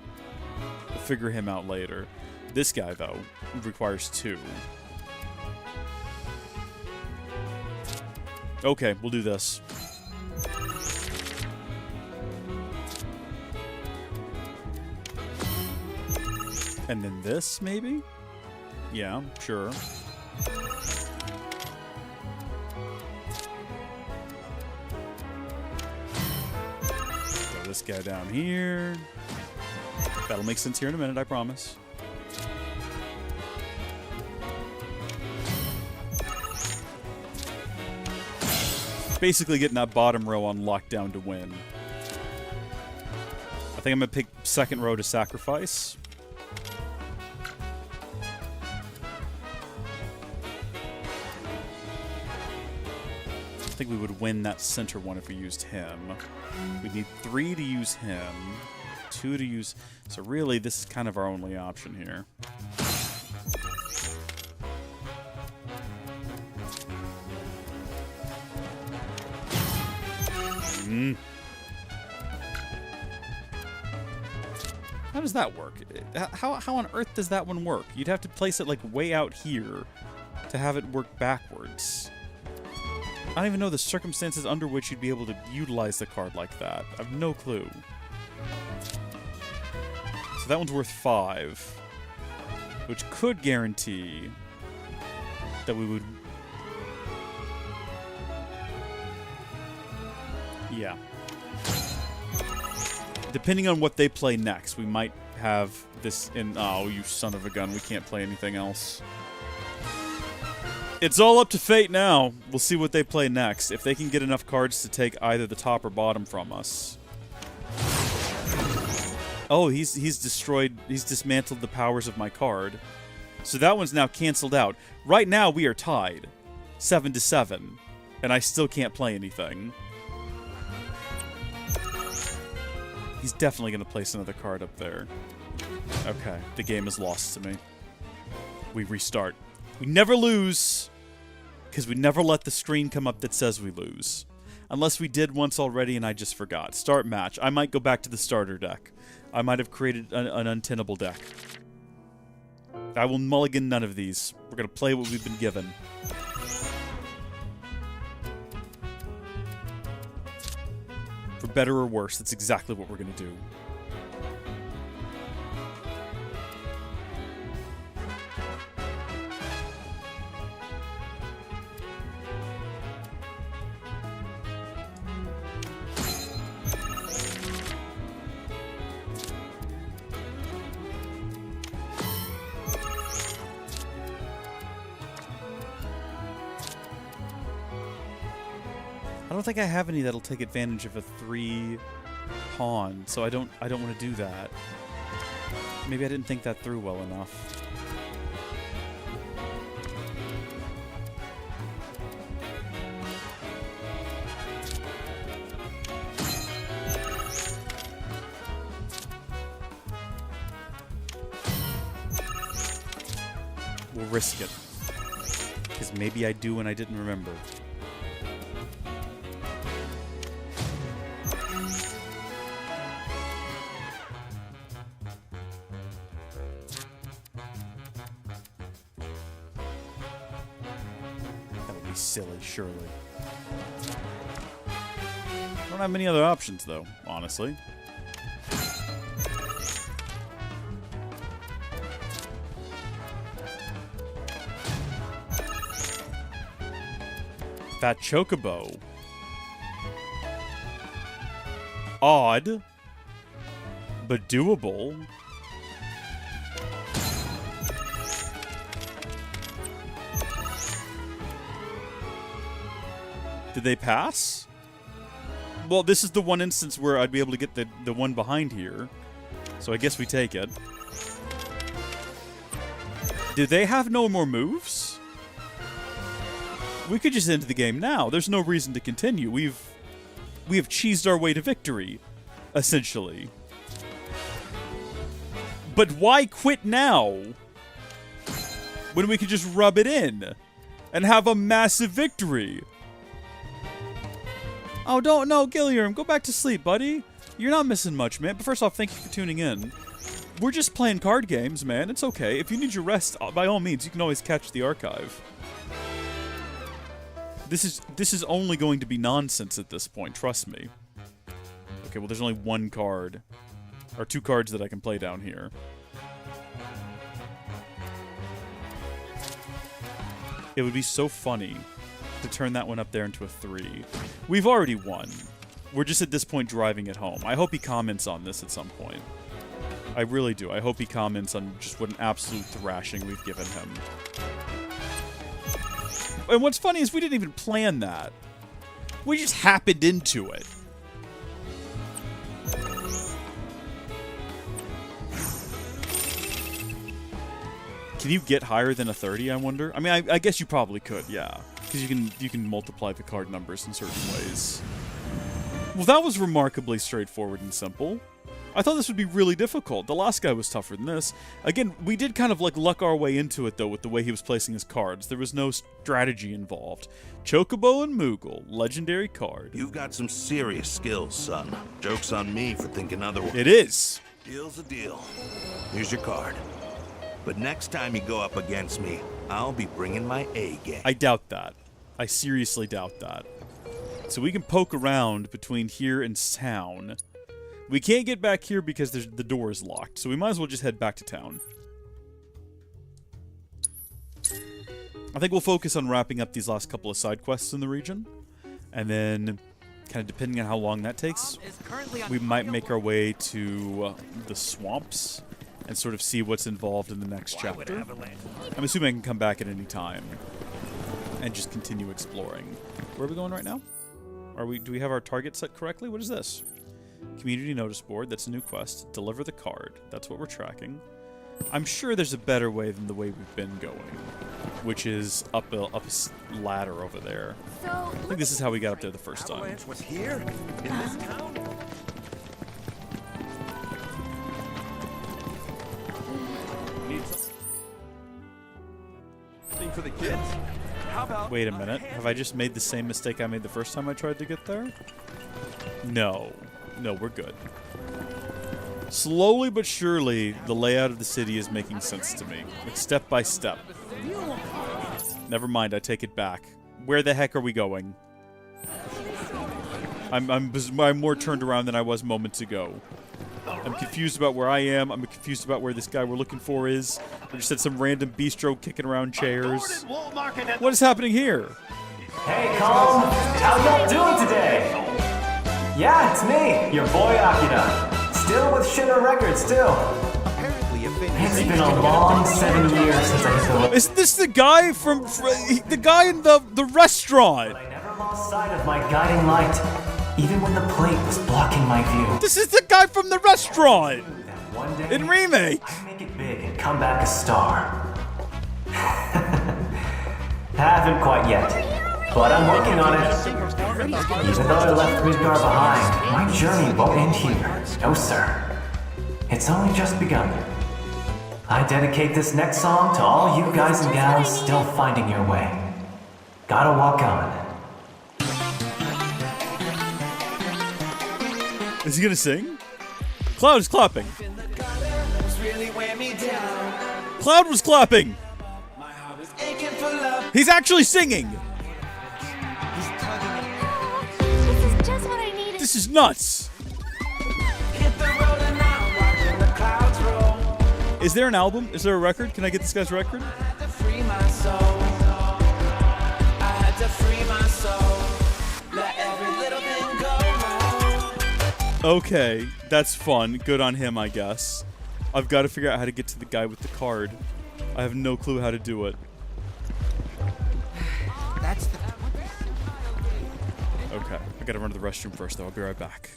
We'll figure him out later. This guy, though, requires 2. Okay, we'll do this. And then this, maybe? Yeah, sure. Throw this guy down here. That'll make sense here in a minute, I promise. Basically getting that bottom row on lockdown to win. I think I'm going to pick second row to sacrifice. I think we would win that center one if we used him. We need 3 to use him, 2 to use... So really, this is kind of our only option here. How does that work? How on earth does that one work? You'd have to place it like way out here to have it work backwards. I don't even know the circumstances under which you'd be able to utilize the card like that. I have no clue. So that one's worth 5, which could guarantee that we would... Yeah. Depending on what they play next, we might have this in... Oh, you son of a gun. We can't play anything else. It's all up to fate now. We'll see what they play next. If they can get enough cards to take either the top or bottom from us. Oh, he's destroyed... He's dismantled the powers of my card. So that one's now canceled out. Right now, we are tied. 7-7. And I still can't play anything. He's definitely going to place another card up there. Okay, the game is lost to me. We restart. We never lose, because we never let the screen come up that says we lose. Unless we did once already and I just forgot. Start match. I might go back to the starter deck. I might have created an untenable deck. I will mulligan none of these. We're going to play what we've been given. For better or worse, that's exactly what we're going to do. I don't think I have any that'll take advantage of a 3 pawn, so I don't want to do that. Maybe I didn't think that through well enough. We'll risk it. Because maybe I do and I didn't remember. Silly, surely. Don't have many other options, though, honestly. That chocobo. Odd, but doable. Did they pass? Well, this is the one instance where I'd be able to get the one behind here. So I guess we take it. Do they have no more moves? We could just end the game now. There's no reason to continue. We have cheesed our way to victory, essentially. But why quit now? When we could just rub it in and have a massive victory. Oh, don't, no, Gilliam, go back to sleep, buddy. You're not missing much, man. But first off, thank you for tuning in. We're just playing card games, man. It's okay. If you need your rest, by all means, you can always catch the archive. This is only going to be nonsense at this point, trust me. Okay, well, there's only one card. Or 2 cards that I can play down here. It would be so funny to turn that one up there into a 3. We've already won. We're just at this point driving it home. I hope he comments on this at some point. I really do. I hope he comments on just what an absolute thrashing we've given him. And what's funny is we didn't even plan that. We just happened into it. Can you get higher than a 30, I wonder? I mean, I guess you probably could, yeah. Because you can multiply the card numbers in certain ways. Well, that was remarkably straightforward and simple. I thought this would be really difficult. The last guy was tougher than this. Again, we did kind of like luck our way into it, though, with the way he was placing his cards. There was no strategy involved. Chocobo and Moogle, legendary card. You've got some serious skills, son. Joke's on me for thinking otherwise. It is. Deal's a deal. Here's your card. But next time you go up against me, I'll be bringing my A game. I doubt that. I seriously doubt that. So we can poke around between here and town. We can't get back here because the door is locked, so we might as well just head back to town. I think we'll focus on wrapping up these last couple of side quests in the region, and then kind of depending on how long that takes, we might make our way to the swamps and sort of see what's involved in the next chapter. I'm assuming I can come back at any time and just continue exploring. Where are we going right now? Do we have our target set correctly? What is this? Community notice board. That's a new quest. Deliver the card. That's what we're tracking. I'm sure there's a better way than the way we've been going, which is up a ladder over there. I think this is how we got up there the first time. Avalanche was here in this town. Need something for the kids. How about Wait a minute. Have I just made the same mistake I made the first time I tried to get there? No. No, we're good. Slowly but surely, the layout of the city is making sense to me. Like, step by step. Never mind, I take it back. Where the heck are we going? I'm more turned around than I was moments ago. I'm confused about where I am. I'm confused about where this guy we're looking for is. We just had some random bistro kicking around chairs. What is happening here? Hey, Calm! How y'all doing today? Yeah, it's me, your boy Akira. Still with Shinra Records, too. It's been a long 7 years since I hit the... Isn't this the guy from... the guy in the restaurant? I never lost sight of my guiding light, even when the plate was blocking my view. This is the guy from the restaurant! One day, in Remake! I make it big and come back a star. Haven't quite yet, but I'm working on it. Even though I left Midgar behind, my journey won't end here. No, sir. It's only just begun. I dedicate this next song to all you guys and gals still finding your way. Gotta walk on. Is he gonna sing? Cloud is clapping. Cloud was clapping! He's actually singing! This is nuts! Is there an album? Is there a record? Can I get this guy's record? Okay, that's fun. Good on him, I guess. I've got to figure out how to get to the guy with the card. I have no clue how to do it. Okay, I gotta run to the restroom first, though. I'll be right back.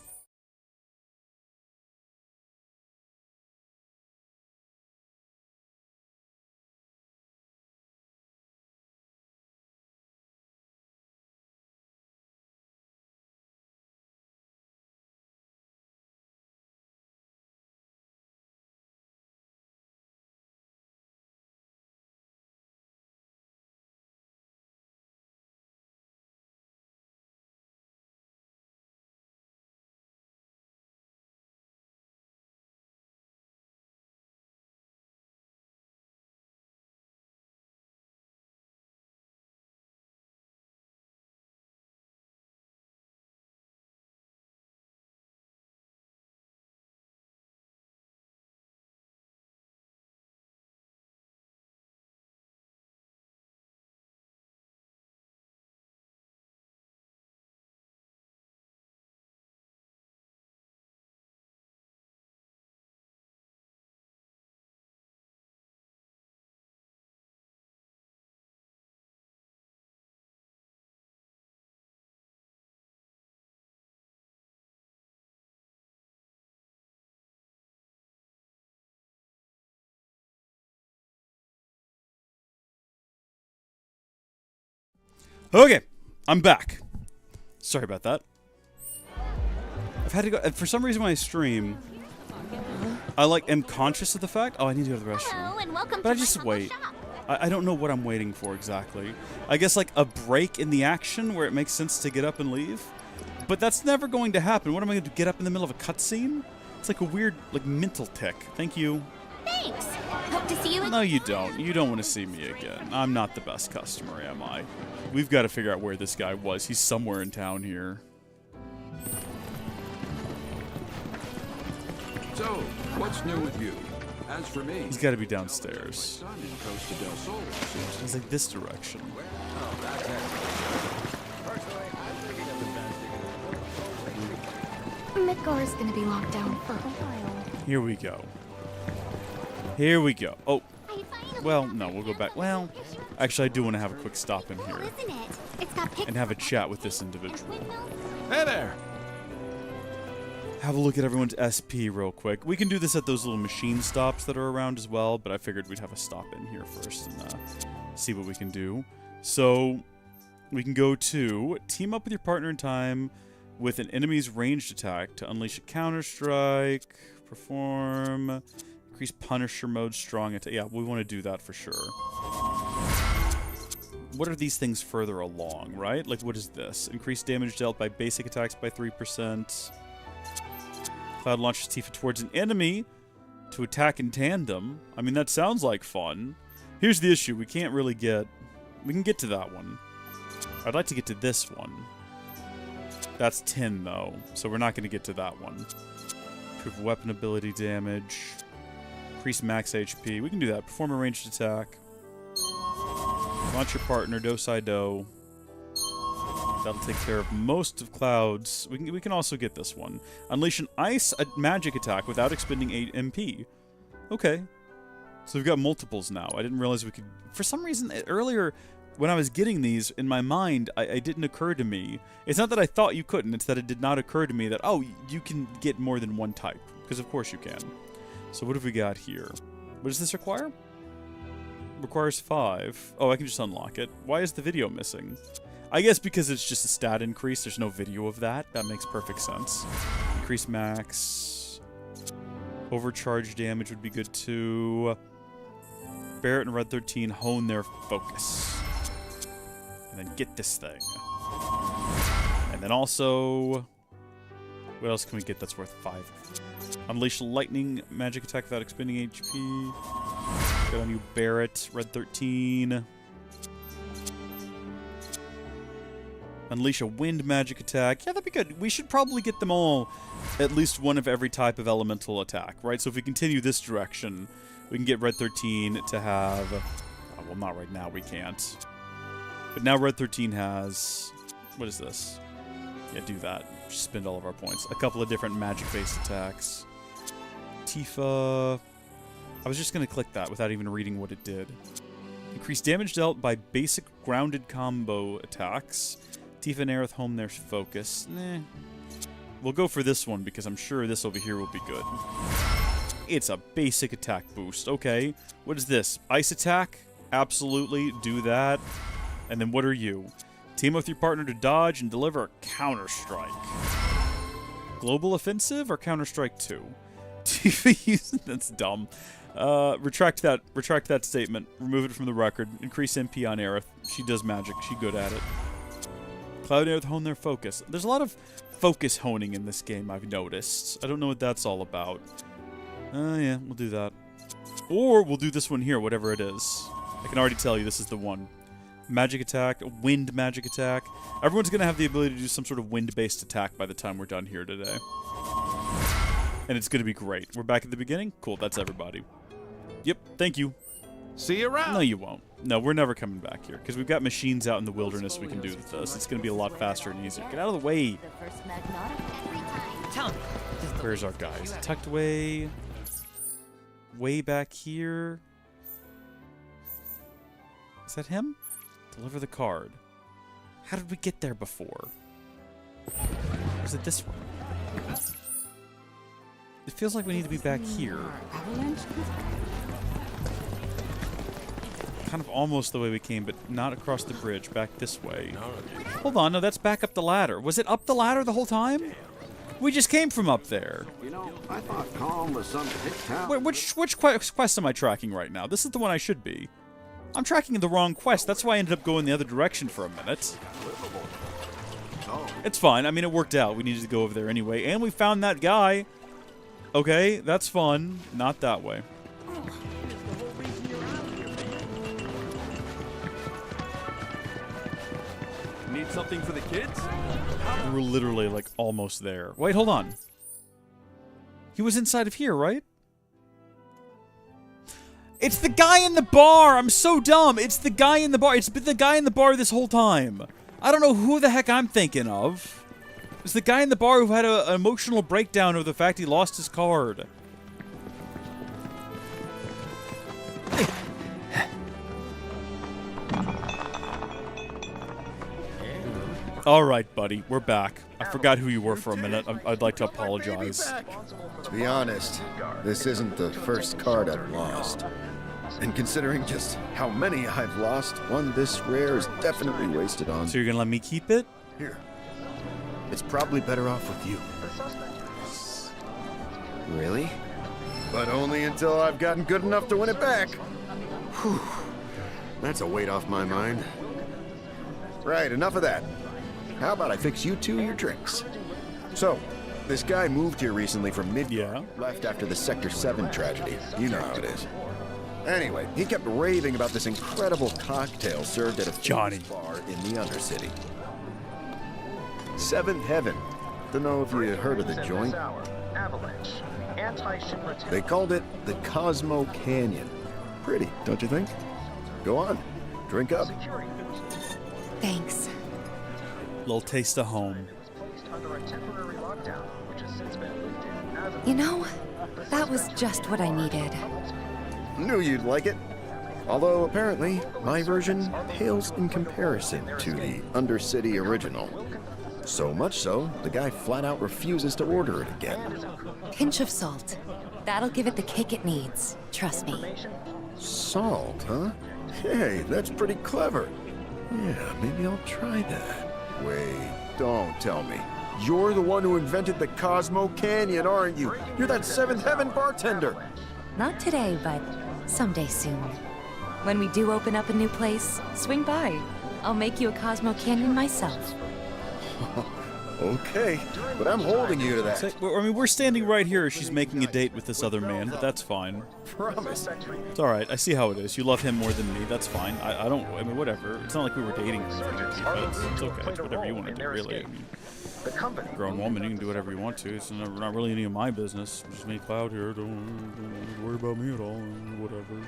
Okay, I'm back. Sorry about that. I've had to go, for some reason when I stream, I am conscious of the fact, oh, I need to go to the restroom. But I just wait. I don't know what I'm waiting for exactly. I guess like a break in the action where it makes sense to get up and leave. But that's never going to happen. What am I going to do, get up in the middle of a cutscene? It's like a weird, mental tick. Thank you. Thanks. Hope to see you again. No, you don't. You don't want to see me again. I'm not the best customer, am I? We've got to figure out where this guy was. He's somewhere in town here. So, what's new with you? As for me, he's got to be downstairs. He's like this direction. Midgar is gonna be locked down for a while. Here we go. Here we go. Oh. Well, no, we'll go back. Well, actually, I do want to have a quick stop in here. And have a chat with this individual. Hey there! Have a look at everyone's SP real quick. We can do this at those little machine stops that are around as well, but I figured we'd have a stop in here first and see what we can do. So, we can go to team up with your partner in time with an enemy's ranged attack to unleash a counter-strike, perform, increase Punisher mode, strong attack. Yeah, we want to do that for sure. What are these things further along, right? Like, what is this? Increase damage dealt by basic attacks by 3%. Cloud launches Tifa towards an enemy to attack in tandem. I mean, that sounds like fun. Here's the issue. We can't really get... We can get to that one. I'd like to get to this one. That's 10, though, so we're not going to get to that one. Improve weapon ability damage. Increase max HP. We can do that. Perform a ranged attack. Launch your partner, do-si-do. That'll take care of most of Cloud's. We can also get this one. Unleash an ice magic attack without expending 8 MP. Okay. So we've got multiples now. I didn't realize we could... For some reason, earlier, when I was getting these, in my mind, it didn't occur to me. It's not that I thought you couldn't. It's that it did not occur to me that, oh, you can get more than one type. Because of course you can. So what have we got here? What does this require? Requires 5. Oh, I can just unlock it. Why is the video missing? I guess because it's just a stat increase. There's no video of that. That makes perfect sense. Increase max. Overcharge damage would be good too. Barrett and Red 13 hone their focus. And then get this thing. And then also... What else can we get that's worth 5? Unleash lightning magic attack without expending HP. Good on you, Barrett. Red 13. Unleash a wind magic attack. Yeah, that'd be good. We should probably get them all at least one of every type of elemental attack, right? So if we continue this direction, we can get Red 13 to have... Oh, well, not right now. We can't. But now Red 13 has... What is this? Yeah, do that. Just spend all of our points. A couple of different magic-based attacks. Tifa... I was just going to click that without even reading what it did. Increase damage dealt by basic grounded combo attacks. Tifa and Aerith home their focus. Nah. We'll go for this one because I'm sure this over here will be good. It's a basic attack boost. Okay. What is this? Ice attack? Absolutely. Do that. And then what are you? Team with your partner to dodge and deliver a counter-strike. Global offensive or counter-strike 2? Tifa, that's dumb. Retract that statement. Remove it from the record. Increase MP on Aerith. She does magic. She's good at it. Cloud and Aerith hone their focus. There's a lot of focus honing in this game, I've noticed. I don't know what that's all about. Yeah, we'll do that. Or we'll do this one here, whatever it is. I can already tell you this is the one. Magic attack, wind magic attack. Everyone's going to have the ability to do some sort of wind-based attack by the time we're done here today. And it's going to be great. We're back at the beginning? Cool, that's everybody. Yep, thank you. See you around. No, you won't. No, we're never coming back here, because we've got machines out in the wilderness we can do with this. It's going to be a lot faster and easier. Get out of the way. Where's our guys? Tucked away. Way back here. Is that him? Deliver the card. How did we get there before? Or is it this one? It feels like we need to be back here. Kind of almost the way we came, but not across the bridge. Back this way. Hold on, no, that's back up the ladder. Was it up the ladder the whole time? We just came from up there. You know, I thought Calm was some big town. Wait, which quest am I tracking right now? This is the one I should be. I'm tracking the wrong quest. That's why I ended up going the other direction for a minute. It's fine. I mean, it worked out. We needed to go over there anyway. And we found that guy. Okay, that's fun. Not that way. Need something for the kids? We're literally, like, almost there. Wait, hold on. He was inside of here, right? It's the guy in the bar! I'm so dumb! It's the guy in the bar! It's been the guy in the bar this whole time! I don't know who the heck I'm thinking of. was the guy in the bar who had an emotional breakdown over the fact he lost his card. All right, buddy, we're back. I forgot who you were for a minute. I'd like to apologize. To be honest, this isn't the first card I've lost. And considering just how many I've lost, one this rare is definitely wasted on. So you're gonna let me keep it? Here. It's probably better off with you. Really? But only until I've gotten good enough to win it back. Whew. That's a weight off my mind. Right, enough of that. How about I fix you two your drinks? So, this guy moved here recently from Midgar, left after the Sector 7 tragedy. You know how it is. Anyway, he kept raving about this incredible cocktail served at a famous bar in the Undercity. Seventh Heaven. Don't know if you heard of the joint. They called it the Cosmo Canyon. Pretty, don't you think? Go on, drink up. Thanks. Little taste of home. You know, that was just what I needed. Knew you'd like it. Although, apparently, my version pales in comparison to the Undercity original. So much so, the guy flat out refuses to order it again. Pinch of salt. That'll give it the kick it needs. Trust me. Salt, huh? Hey, that's pretty clever. Yeah, maybe I'll try that. Wait, don't tell me. You're the one who invented the Cosmo Canyon, aren't you? You're that Seventh Heaven bartender. Not today, but someday soon. When we do open up a new place, swing by. I'll make you a Cosmo Canyon myself. Okay, but I'm holding you to that. I mean, we're standing right here. She's making a date with this other man, but that's fine. Promise. It's all right. I see how it is. You love him more than me. That's fine. I don't. I mean, whatever. It's not like we were dating or anything. It's okay. It's whatever you want to do, really. I mean, grown woman, you can do whatever you want to. It's not really any of my business. Just me, Cloud here. Don't worry about me at all. Whatever.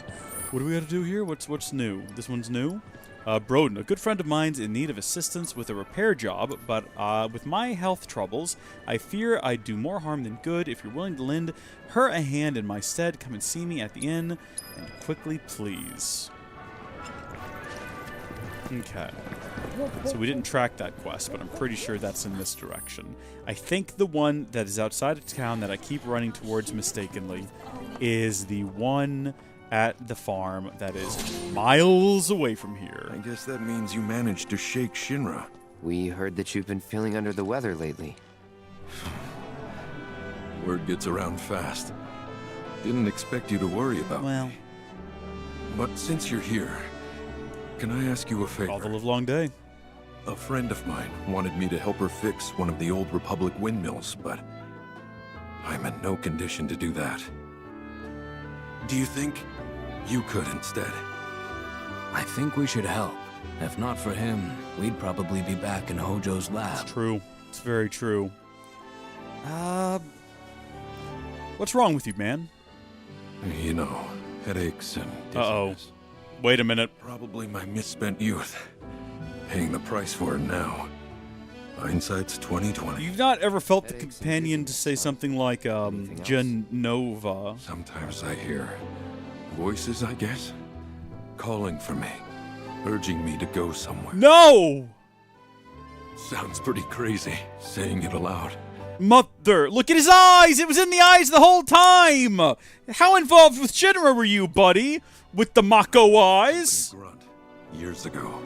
What do we got to do here? What's new? This one's new. Broden, a good friend of mine's in need of assistance with a repair job, but with my health troubles, I fear I'd do more harm than good. If you're willing to lend her a hand in my stead, come and see me at the inn, and quickly, please. Okay. So we didn't track that quest, but I'm pretty sure that's in this direction. I think the one that is outside of town that I keep running towards mistakenly is the one at the farm that is miles away from here. I guess that means you managed to shake Shinra. We heard that you've been feeling under the weather lately. Word gets around fast. Didn't expect you to worry about me. But since you're here, can I ask you a favor? All the livelong day. A friend of mine wanted me to help her fix one of the old Republic windmills, but I'm in no condition to do that. Do you think you could instead? I think we should help. If not for him, we'd probably be back in Hojo's lab. It's true. It's very true. What's wrong with you, man? You know, headaches and dizziness. Uh-oh. Wait a minute. Probably my misspent youth. Paying the price for it now. Hindsight's 20/20. You've not ever felt the companion to say something like, Genova. Sometimes I hear voices, I guess, calling for me, urging me to go somewhere. No! Sounds pretty crazy, saying it aloud. Mother, look at his eyes! It was in the eyes the whole time! How involved with Shinra were you, buddy? With the Mako eyes? Grunt, years ago.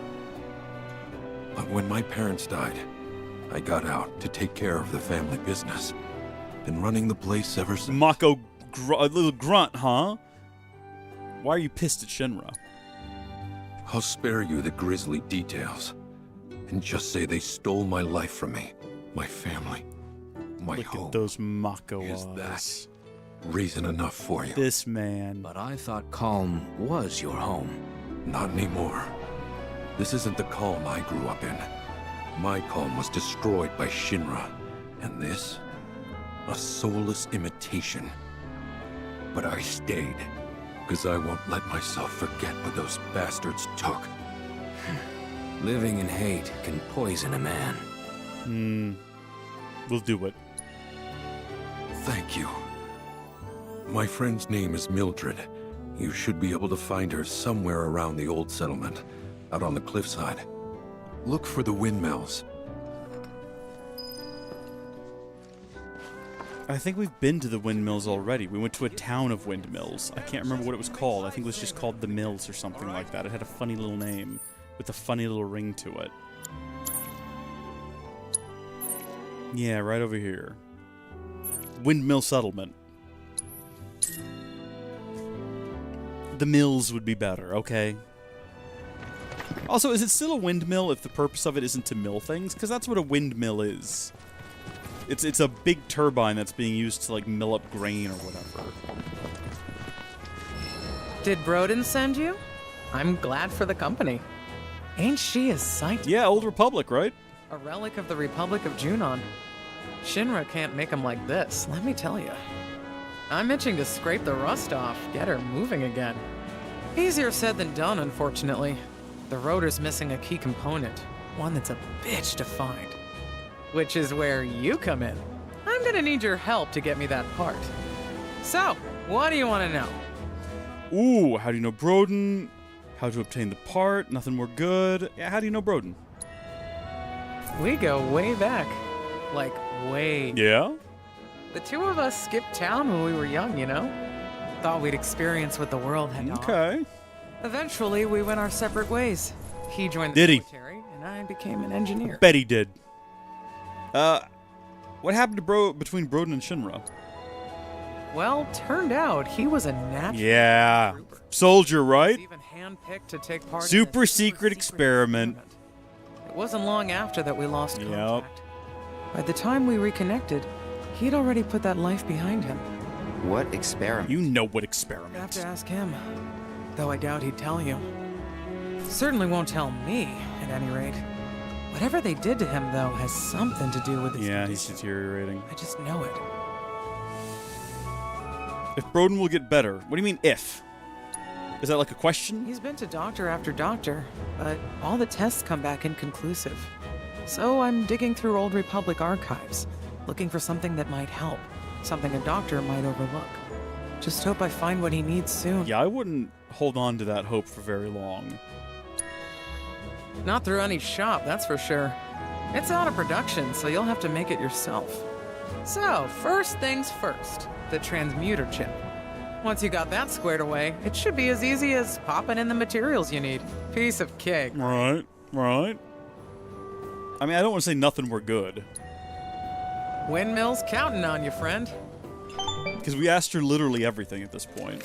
But when my parents died, I got out to take care of the family business. Been running the place ever since. Mako, a little grunt, huh? Why are you pissed at Shinra? I'll spare you the grisly details. And just say they stole my life from me. My family. My Look home. at those Mako Is eyes. that reason enough for you? This man. But I thought Calm was your home. Not anymore. This isn't the Calm I grew up in. My Calm was destroyed by Shinra. And this? A soulless imitation. But I stayed, because I won't let myself forget what those bastards took. Living in hate can poison a man. We'll do it. Thank you. My friend's name is Mildred. You should be able to find her somewhere around the old settlement, out on the cliffside. Look for the windmills. I think we've been to the windmills already. We went to a town of windmills. I can't remember what it was called. I think it was just called the Mills or something like that. It had a funny little name with a funny little ring to it. Yeah, right over here. Windmill settlement. The mills would be better, okay? Also, is it still a windmill if the purpose of it isn't to mill things? Because that's what a windmill is. It's a big turbine that's being used to, like, mill up grain or whatever. Did Broden send you? I'm glad for the company. Ain't she a sight? Yeah, Old Republic, right? A relic of the Republic of Junon. Shinra can't make them like this, let me tell you. I'm itching to scrape the rust off, get her moving again. Easier said than done, unfortunately. The rotor's missing a key component, one that's a bitch to find. Which is where you come in. I'm gonna need your help to get me that part. So, what do you want to know? Ooh, how do you know Broden? How to obtain the part? Nothing more good. Yeah, how do you know Broden? We go way back. Like, way. Yeah? The two of us skipped town when we were young, you know? Thought we'd experience what the world had to offer. Okay. Eventually, we went our separate ways. He joined the military, and I became an engineer. Bet he did. What happened to between Broden and Shinra? Well, turned out he was a natural. Yeah. Soldier, right? Even handpicked to take part super secret experiment. It wasn't long after that we lost contact. By the time we reconnected, he'd already put that life behind him. What experiment? You know what experiment. You'd have to ask him. Though I doubt he'd tell you. Certainly won't tell me, at any rate. Whatever they did to him, though, has something to do with his condition. He's deteriorating. I just know it. If Broden will get better. What do you mean, if? Is that like a question? He's been to doctor after doctor, but all the tests come back inconclusive. So I'm digging through Old Republic archives, looking for something that might help, something a doctor might overlook. Just hope I find what he needs soon. Yeah, I wouldn't hold on to that hope for very long. Not through any shop, that's for sure. It's out of production, so you'll have to make it yourself. So, first things first, the transmuter chip. Once you got that squared away, it should be as easy as popping in the materials you need. Piece of cake. Right. I mean, I don't want to say nothing were good. Windmill's counting on you, friend. Because we asked her literally everything at this point.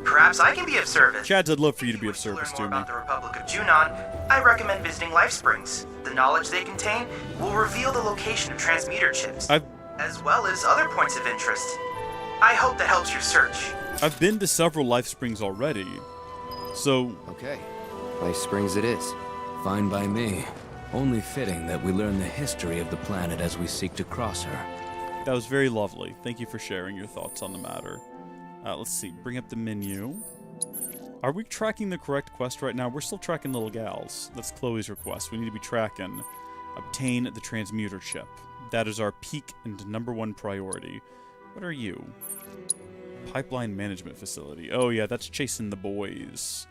Perhaps I can be of service. Chads, I'd love for you to be of service to me. About the Republic of Junon, I recommend visiting Life Springs. The knowledge they contain will reveal the location of transmuter chips, as well as other points of interest. I hope that helps your search. I've been to several Life Springs already, so... Okay, Life Springs it is. Fine by me. Only fitting that we learn the history of the planet as we seek to cross her. That was very lovely. Thank you for sharing your thoughts on the matter. Let's see. Bring up the menu. Are we tracking the correct quest right now? We're still tracking little gals. That's Chloe's request. We need to be tracking obtain the transmuter chip. That is our peak and #1 priority. What are you? Pipeline management facility. Oh yeah, that's chasing the boys.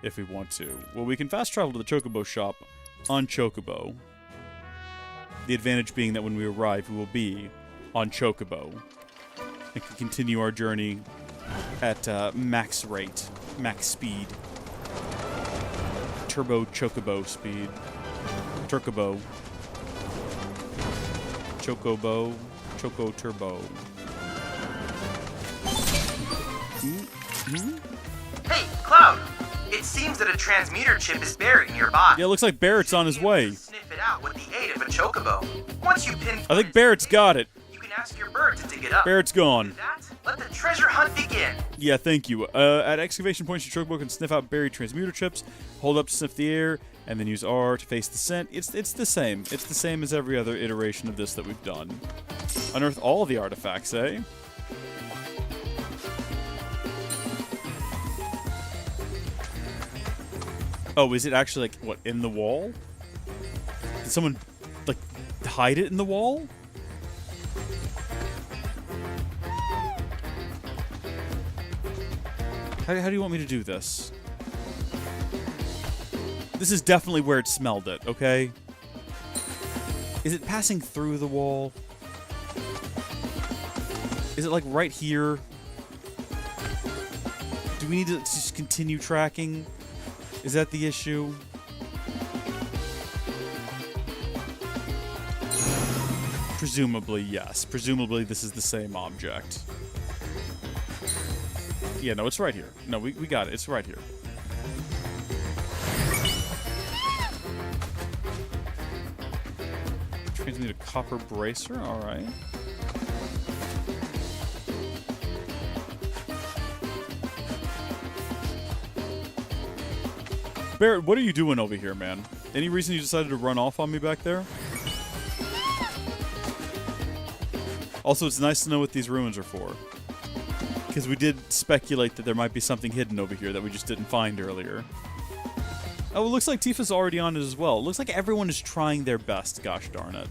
If we want to. Well, we can fast travel to the Chocobo shop on Chocobo. The advantage being that when we arrive, we will be on Chocobo. And can continue our journey at max rate, max speed. Turbo Chocobo speed. Turcobo. Chocobo. Choco Turbo. Hey, Cloud! It seems that a transmuter chip is buried nearby. Yeah, it looks like Barrett's on his way. Sniff it out with the aid of a chocobo. Once you pinpoint I think Barrett's got it. you can ask your bird to dig it up. Barrett's gone. Let the treasure hunt begin. Yeah, thank you. At excavation points, your chocobo can sniff out buried transmuter chips, hold up to sniff the air, and then use R to face the scent. It's the same. It's the same as every other iteration of this that we've done. Unearth all the artifacts, eh? Oh, is it actually, like, what, in the wall? Did someone, like, hide it in the wall? How do you want me to do this? This is definitely where it smelled it, okay? Is it passing through the wall? Is it like right here? Do we need to just continue tracking? Is that the issue? Presumably, yes. Presumably this is the same object. Yeah, no, it's right here. No, we got it. It's right here. Need a copper bracer, alright. Barrett, what are you doing over here, man? Any reason you decided to run off on me back there? Also, it's nice to know what these ruins are for. Because we did speculate that there might be something hidden over here that we just didn't find earlier. Oh, it looks like Tifa's already on it as well. It looks like everyone is trying their best, gosh darn it.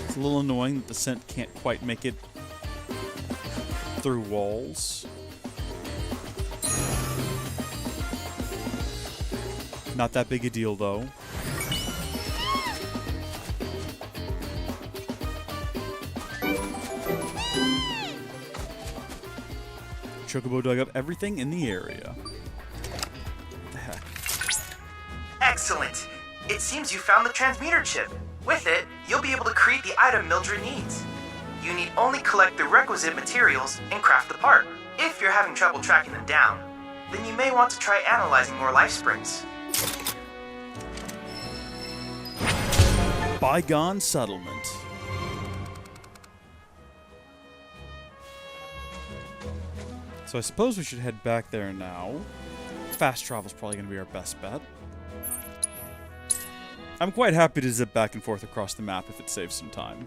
It's a little annoying that the scent can't quite make it through walls. Not that big a deal, though. Chocobo dug up everything in the area. What the heck? Excellent! It seems you found the transmuter chip. With it, you'll be able to create the item Mildred needs. You need only collect the requisite materials and craft the part. If you're having trouble tracking them down, then you may want to try analyzing more life springs. Bygone settlement. So I suppose we should head back there now. Fast travel's probably going to be our best bet. I'm quite happy to zip back and forth across the map if it saves some time.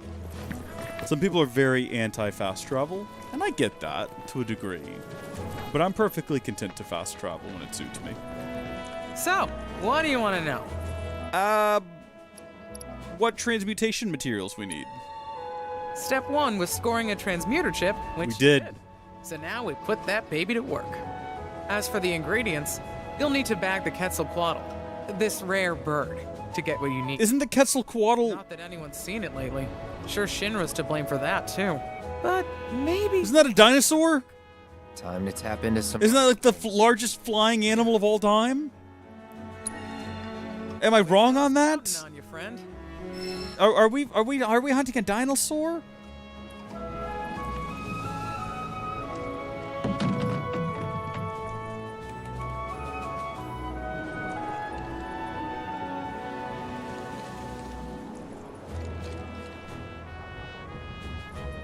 Some people are very anti-fast travel, and I get that to a degree. But I'm perfectly content to fast travel when it suits me. So, what do you want to know? What transmutation materials we need. Step 1 was scoring a transmuter chip, which we did. So now we put that baby to work. As for the ingredients, you'll need to bag the Quetzalcoatl, this rare bird, to get what you need. Isn't the Quetzalcoatl... Not that anyone's seen it lately. Sure, Shinra's to blame for that, too. But maybe... Isn't that a dinosaur? Time to tap into some... Isn't that like the largest flying animal of all time? Am I wrong on that? On you, friend. Are we hunting a dinosaur?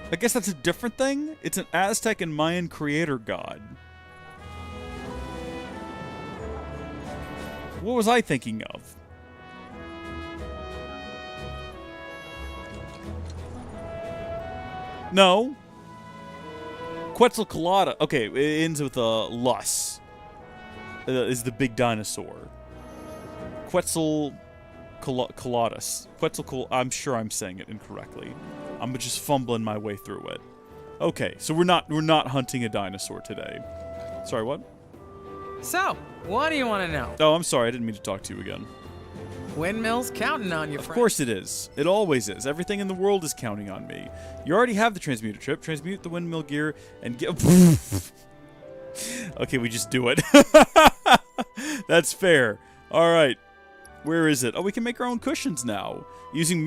I guess that's a different thing? It's an Aztec and Mayan creator god. What was I thinking of? No. Quetzalcoatl. Okay, it ends with Lus. Is the big dinosaur. Quetzalcoatlus. I'm sure I'm saying it incorrectly. I'm just fumbling my way through it. Okay, so we're not hunting a dinosaur today. Sorry, what? So, what do you want to know? Oh, I'm sorry. I didn't mean to talk to you again. Windmill's counting on you, Of friend. course it is. It always is. Everything in the world is counting on me. You already have the transmuter chip. Transmute the windmill gear and get... Okay, we just do it. That's fair. All right. Where is it? Oh, we can make our own cushions now. Using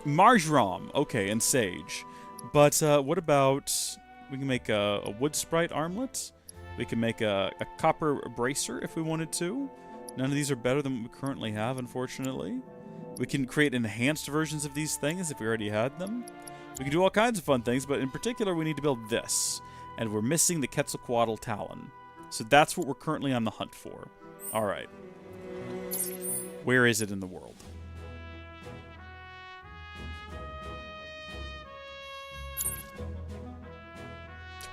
marjoram. Okay, and sage. But what about... We can make a wood sprite armlet. We can make a copper bracer if we wanted to. None of these are better than what we currently have, unfortunately. We can create enhanced versions of these things if we already had them. We can do all kinds of fun things, but in particular, we need to build this. And we're missing the Quetzalcoatl Talon. So that's what we're currently on the hunt for. All right. Where is it in the world?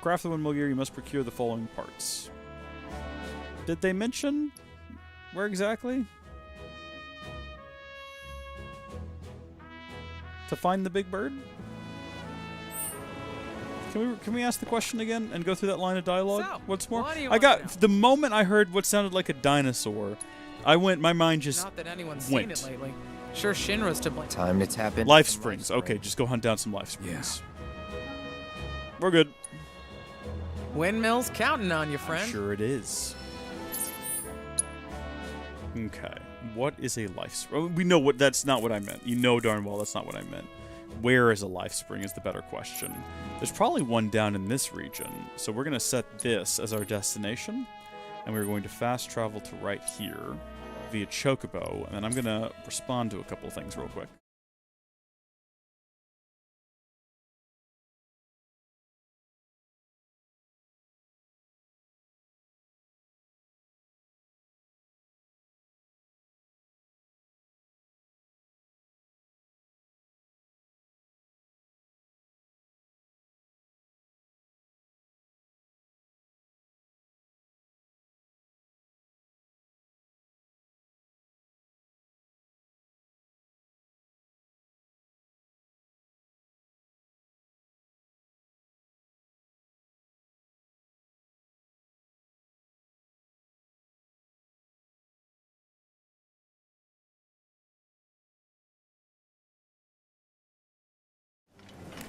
craft the windmill gear, you must procure the following parts. Did they mention where exactly? To find the big bird? Can we ask the question again and go through that line of dialogue So, once more? what do you I want got now? the moment I heard what sounded like a dinosaur, my mind just Not that anyone's went. seen it lately. Sure, Shinra's to blame. Time to tap in. Life springs. Okay, just go hunt down some life springs. We're good. Windmill's counting on you, friend. Sure it is. Okay. What is a life spring? We know what that's not what I meant. You know darn well that's not what I meant. Where is a life spring is the better question. There's probably one down in this region. So we're going to set this as our destination. And we're going to fast travel to right here via Chocobo. And then I'm going to respond to a couple of things real quick.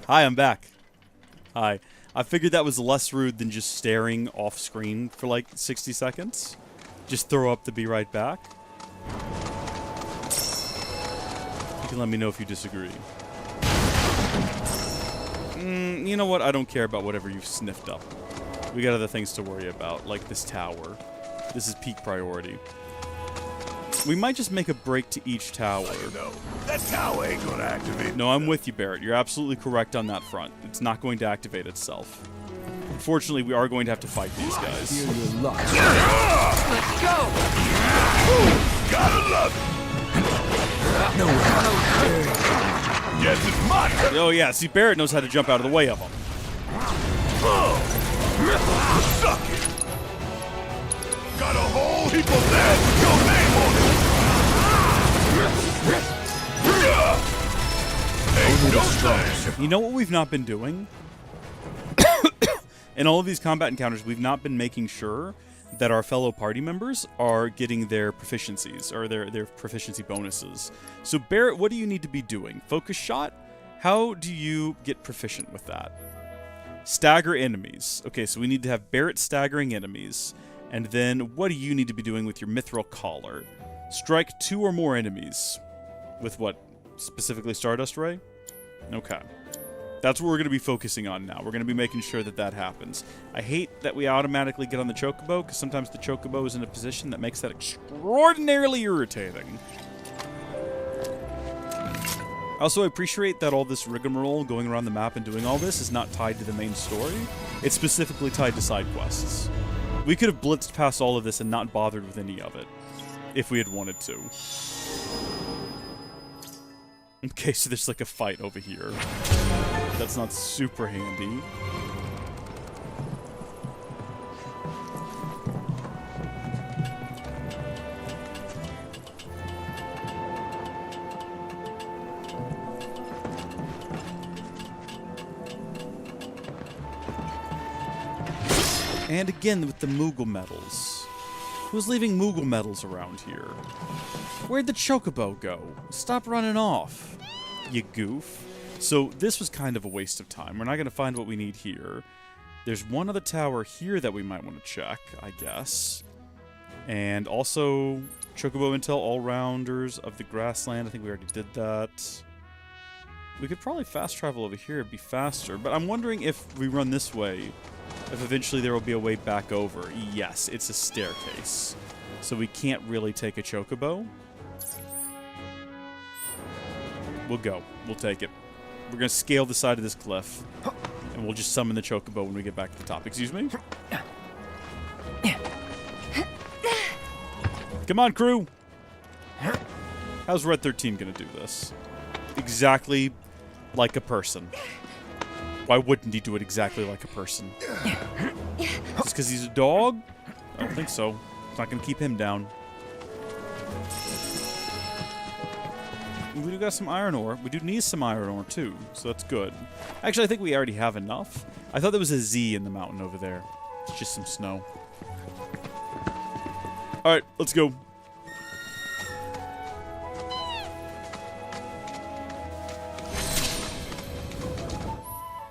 Hi, I'm back. Hi. I figured that was less rude than just staring off screen for like 60 seconds. Just throw up to be right back. You can let me know if you disagree. You know what? I don't care about whatever you've sniffed up. We got other things to worry about, like this tower. This is peak priority. We might just make a break to each tower. No, that tower ain't gonna activate. No, I'm with you, Barrett. You're absolutely correct on that front. It's not going to activate itself. Unfortunately, we are going to have to fight these guys. Feel your luck. Let's go! Gotta love it. Yes, it's mine. Oh yeah, see, Barrett knows how to jump out of the way of them. Suck it. Got a whole heap of that. Your name on it. Ain't no thing. You know what we've not been doing? In all of these combat encounters, we've not been making sure that our fellow party members are getting their proficiencies, or their proficiency bonuses. So Barrett, what do you need to be doing? Focus shot? How do you get proficient with that? Stagger enemies. Okay, so we need to have Barrett staggering enemies. And then what do you need to be doing with your Mithril Collar? Strike 2 or more enemies. With what? Specifically Stardust Ray? Okay. That's what we're going to be focusing on now. We're going to be making sure that that happens. I hate that we automatically get on the Chocobo, because sometimes the Chocobo is in a position that makes that extraordinarily irritating. Also, I appreciate that all this rigmarole going around the map and doing all this is not tied to the main story. It's specifically tied to side quests. We could have blitzed past all of this and not bothered with any of it, if we had wanted to. Okay, so there's like a fight over here. That's not super handy. And again with the Moogle medals. Who's leaving Moogle medals around here? Where'd the Chocobo go? Stop running off, you goof. So this was kind of a waste of time. We're not going to find what we need here. There's one other tower here that we might want to check, I guess. And also Chocobo Intel All-Rounders of the Grassland. I think we already did that. We could probably fast travel over here. It'd be faster. But I'm wondering if we run this way, if eventually there will be a way back over. Yes, it's a staircase. So we can't really take a Chocobo. We'll go. We'll take it. We're going to scale the side of this cliff. And we'll just summon the Chocobo when we get back to the top. Excuse me? Come on, crew! How's Red 13 going to do this? Exactly like a person. Why wouldn't he do it exactly like a person? Just because he's a dog? I don't think so. It's not going to keep him down. We do got some iron ore. We do need some iron ore, too, so that's good. Actually, I think we already have enough. I thought there was a Z in the mountain over there. It's just some snow. Alright, let's go.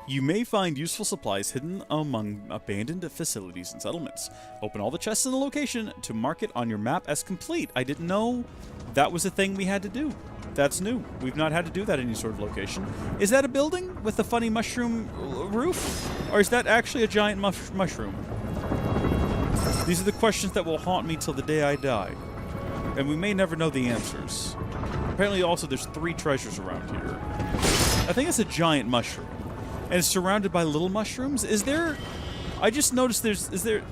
You may find useful supplies hidden among abandoned facilities and settlements. Open all the chests in the location to mark it on your map as complete. I didn't know that was a thing we had to do. That's new. We've not had to do that in any sort of location. Is that a building with a funny mushroom roof? Or is that actually a giant mushroom? These are the questions that will haunt me till the day I die. And we may never know the answers. Apparently also there's 3 treasures around here. I think it's a giant mushroom. And it's surrounded by little mushrooms. Is there... I just noticed there's... Is there...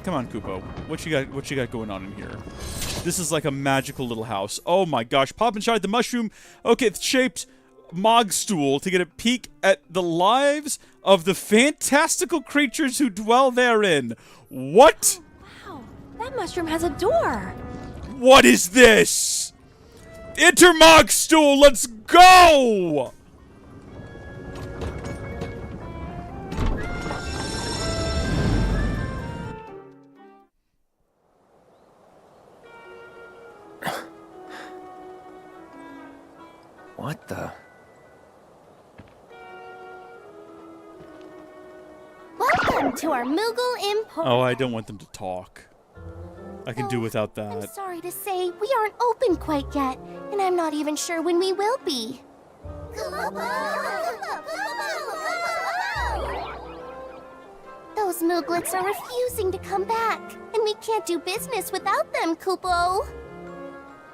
Come on, Kupo. What you got going on in here? This is like a magical little house. Oh my gosh. Pop inside the mushroom. Okay, it's shaped Mog stool to get a peek at the lives of the fantastical creatures who dwell therein. What? Wow, that mushroom has a door. What is this? Enter Mog stool. Let's go! What the? Welcome to our Moogle Emporium. Oh, I don't want them to talk. I can do without that. I'm sorry to say, we aren't open quite yet, and I'm not even sure when we will be. Those Mooglets are refusing to come back, and we can't do business without them, Kupo.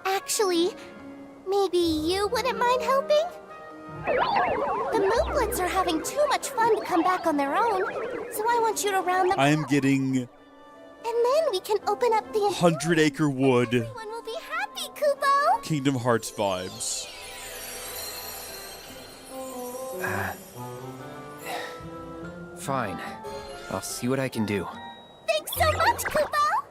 Actually, maybe you wouldn't mind helping? The Mooglets are having too much fun to come back on their own, so I want you to round them. I am getting... And then we can open up the... 100-acre wood. Everyone will be happy, Kupo! Kingdom Hearts vibes. Fine. I'll see what I can do. Thanks so much, Kupo!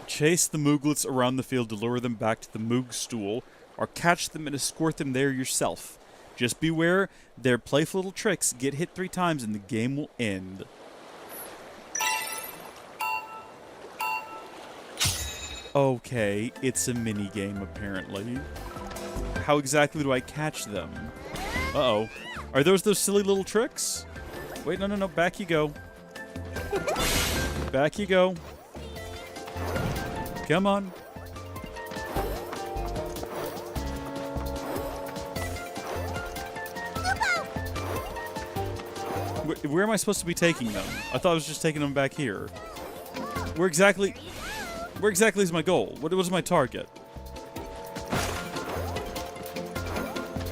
Chase the Mooglets around the field to lure them back to the Moog stool, or catch them and escort them there yourself. Just beware, their playful little tricks get hit 3 times and the game will end. Okay, it's a mini-game apparently. How exactly do I catch them? Uh-oh. Are those silly little tricks? Wait, no, back you go. Back you go. Come on. Where am I supposed to be taking them? I thought I was just taking them back here. Where exactly is my goal? What is my target?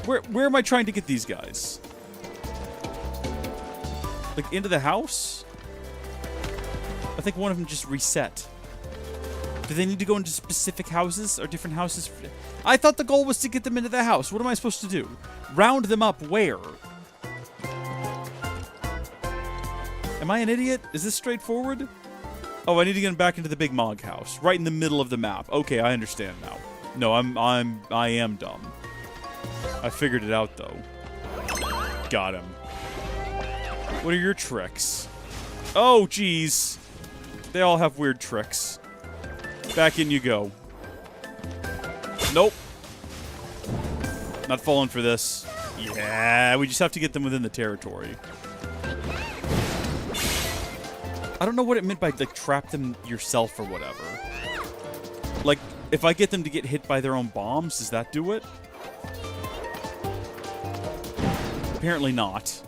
Where am I trying to get these guys? Like into the house? I think one of them just reset. Do they need to go into specific houses or different houses? I thought the goal was to get them into the house. What am I supposed to do? Round them up where? Am I an idiot? Is this straightforward? Oh, I need to get them back into the big Mog house, right in the middle of the map. Okay, I understand now. No, I am dumb. I figured it out though. Got him. What are your tricks? Oh, geez. They all have weird tricks. Back in you go. Nope. Not falling for this. Yeah, we just have to get them within the territory. I don't know what it meant by, like, trap them yourself or whatever. Like, if I get them to get hit by their own bombs, does that do it? Apparently not.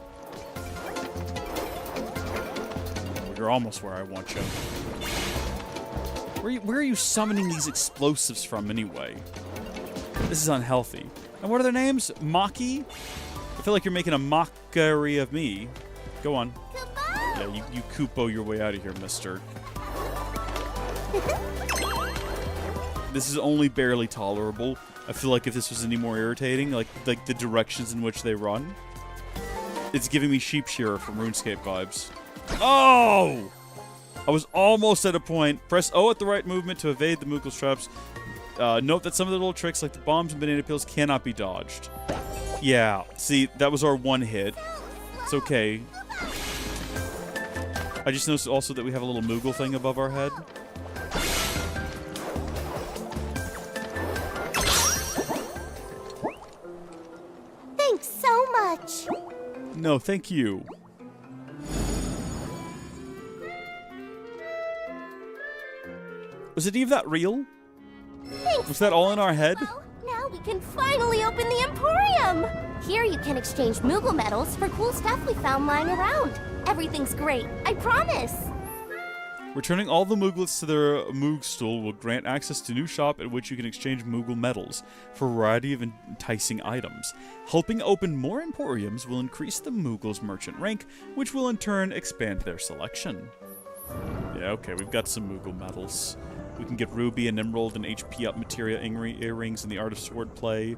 You're almost where I want you. Where are you summoning these explosives from, anyway? This is unhealthy. And what are their names? Maki? I feel like you're making a mockery of me. Go on. Yeah, you Kupo your way out of here, mister. This is only barely tolerable. I feel like if this was any more irritating, like the directions in which they run. It's giving me Sheep Shearer from RuneScape vibes. Oh! I was almost at a point. Press O at the right movement to evade the Moogle's traps. Note that some of the little tricks, like the bombs and banana peels, cannot be dodged. Yeah, see, that was our one hit. It's okay. I just noticed also that we have a little Moogle thing above our head. Thanks so much. No, thank you. Was any of that real? Thanks. Was that all in our head? Now we can finally open the Emporium! Here you can exchange Moogle medals for cool stuff we found lying around. Everything's great, I promise! Returning all the Mooglets to their Moog stool will grant access to a new shop at which you can exchange Moogle medals for a variety of enticing items. Helping open more Emporiums will increase the Moogles' merchant rank, which will in turn expand their selection. Yeah, okay, we've got some Moogle medals. We can get Ruby and Emerald and HP up materia earrings and the Art of Swordplay,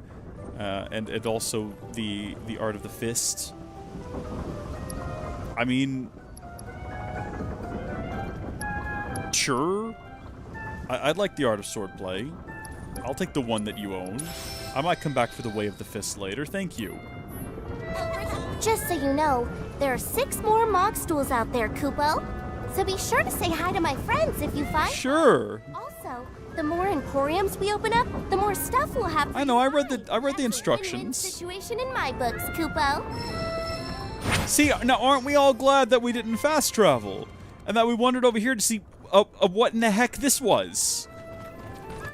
and also the Art of the Fist. I mean, sure. I'd like the Art of Swordplay. I'll take the one that you own. I might come back for the Way of the Fist later. Thank you. Just so you know, there are 6 more Mog stools out there, Kupo. So be sure to say hi to my friends if you find Sure. Also, the more Emporiums we open up, the more stuff we'll have. I know. I read the instructions. Situation in my books, Kupo. See, now aren't we all glad that we didn't fast travel and that we wandered over here to see what in the heck this was?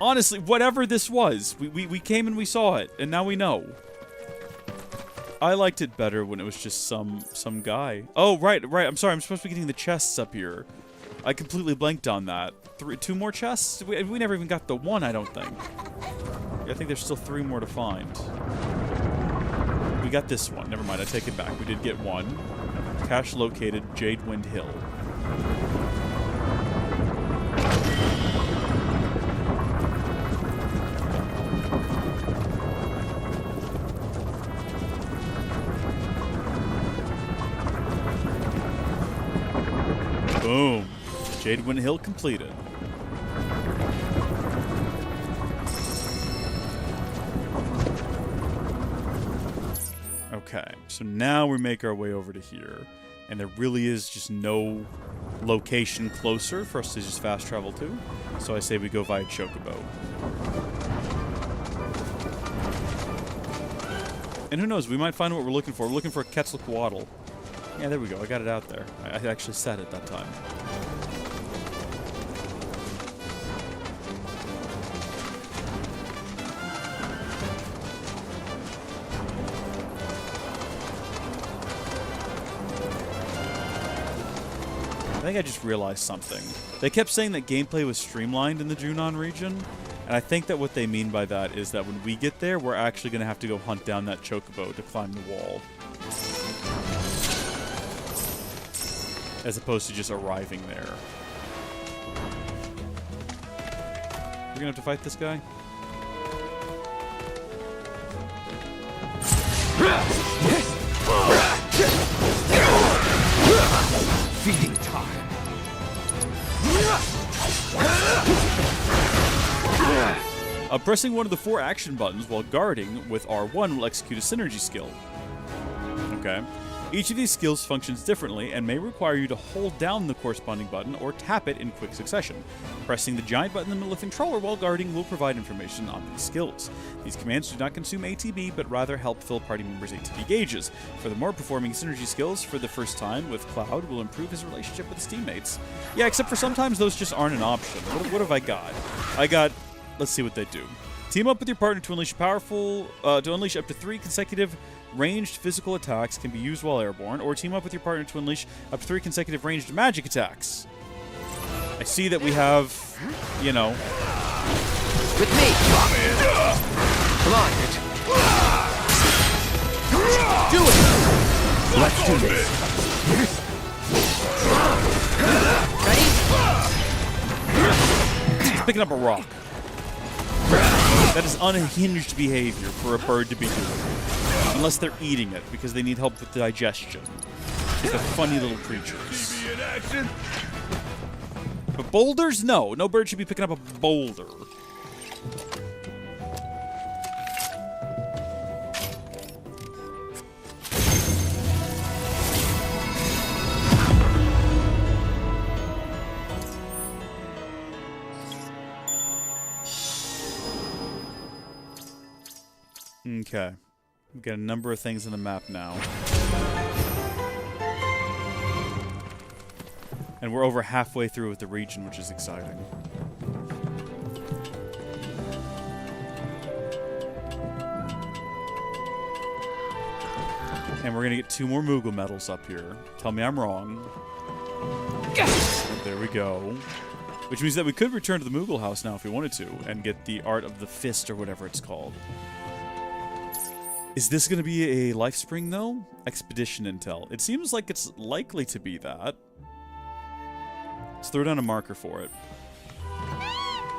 Honestly, whatever this was, we came and we saw it, and now we know. I liked it better when it was just some guy. Oh, right. I'm sorry. I'm supposed to be getting the chests up here. I completely blanked on that. 2 more chests? We never even got the one, I don't think. I think there's still 3 more to find. We got this one. Never mind. I take it back. We did get one. Cache located. Jadewind Hill. Boom. Jadewind Hill completed. Okay, so now we make our way over to here, and there really is just no location closer for us to just fast travel to, so I say we go via Chocobo. And who knows, we might find what we're looking for. We're looking for a Quetzalcoatl. Yeah, there we go. I got it out there. I actually said it that time. I think I just realized something. They kept saying that gameplay was streamlined in the Junon region, and I think that what they mean by that is that when we get there, we're actually going to have to go hunt down that chocobo to climb the wall. As opposed to just arriving there. We're gonna have to fight this guy? Feeding time. Pressing one of the 4 action buttons while guarding with R1 will execute a synergy skill. Okay. Each of these skills functions differently and may require you to hold down the corresponding button or tap it in quick succession. Pressing the giant button in the middle of the controller while guarding will provide information on these skills. These commands do not consume ATB, but rather help fill party members' ATB gauges. Furthermore, performing synergy skills for the first time with Cloud will improve his relationship with his teammates. Yeah, except for sometimes those just aren't an option. What have I got? I got... Let's see what they do. Team up with your partner to unleash to unleash up to 3 consecutive ranged physical attacks can be used while airborne, or team up with your partner to unleash up to 3 consecutive ranged magic attacks. I see that we have, you know... With me! Come on, bitch. Do it! Let's do this. Ready? He's picking up a rock. That is unhinged behavior for a bird to be doing. Unless they're eating it, because they need help with digestion. They're funny little creatures. But boulders? No. No bird should be picking up a boulder. Okay. We've got a number of things on the map now. And we're over halfway through with the region, which is exciting. And we're gonna get 2 more Moogle medals up here. Tell me I'm wrong. There we go. Which means that we could return to the Moogle house now if we wanted to, and get the Art of the Fist, or whatever it's called. Is this going to be a life spring, though? Expedition intel. It seems like it's likely to be that. Let's throw down a marker for it.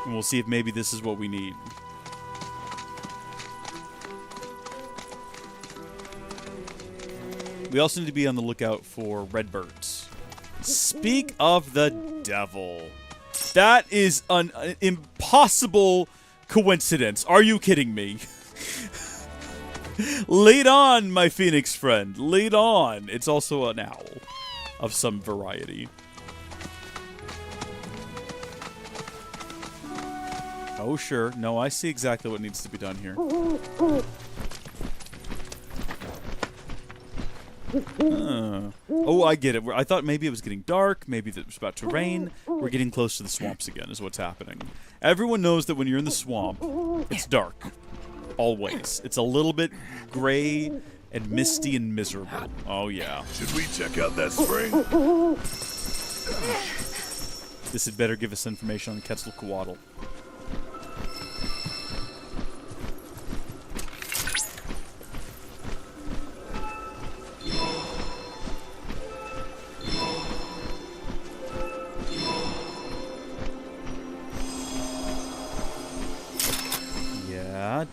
And we'll see if maybe this is what we need. We also need to be on the lookout for redbirds. Speak of the devil. That is an impossible coincidence. Are you kidding me? Lead on, my phoenix friend. Lead on. It's also an owl of some variety. Oh, sure. No, I see exactly what needs to be done here. Oh, I get it. I thought maybe it was getting dark. Maybe it was about to rain. We're getting close to the swamps again is what's happening. Everyone knows that when you're in the swamp, it's dark. Always. It's a little bit gray and misty and miserable. Oh, yeah. Should we check out that spring? This had better give us information on Quetzalcoatl.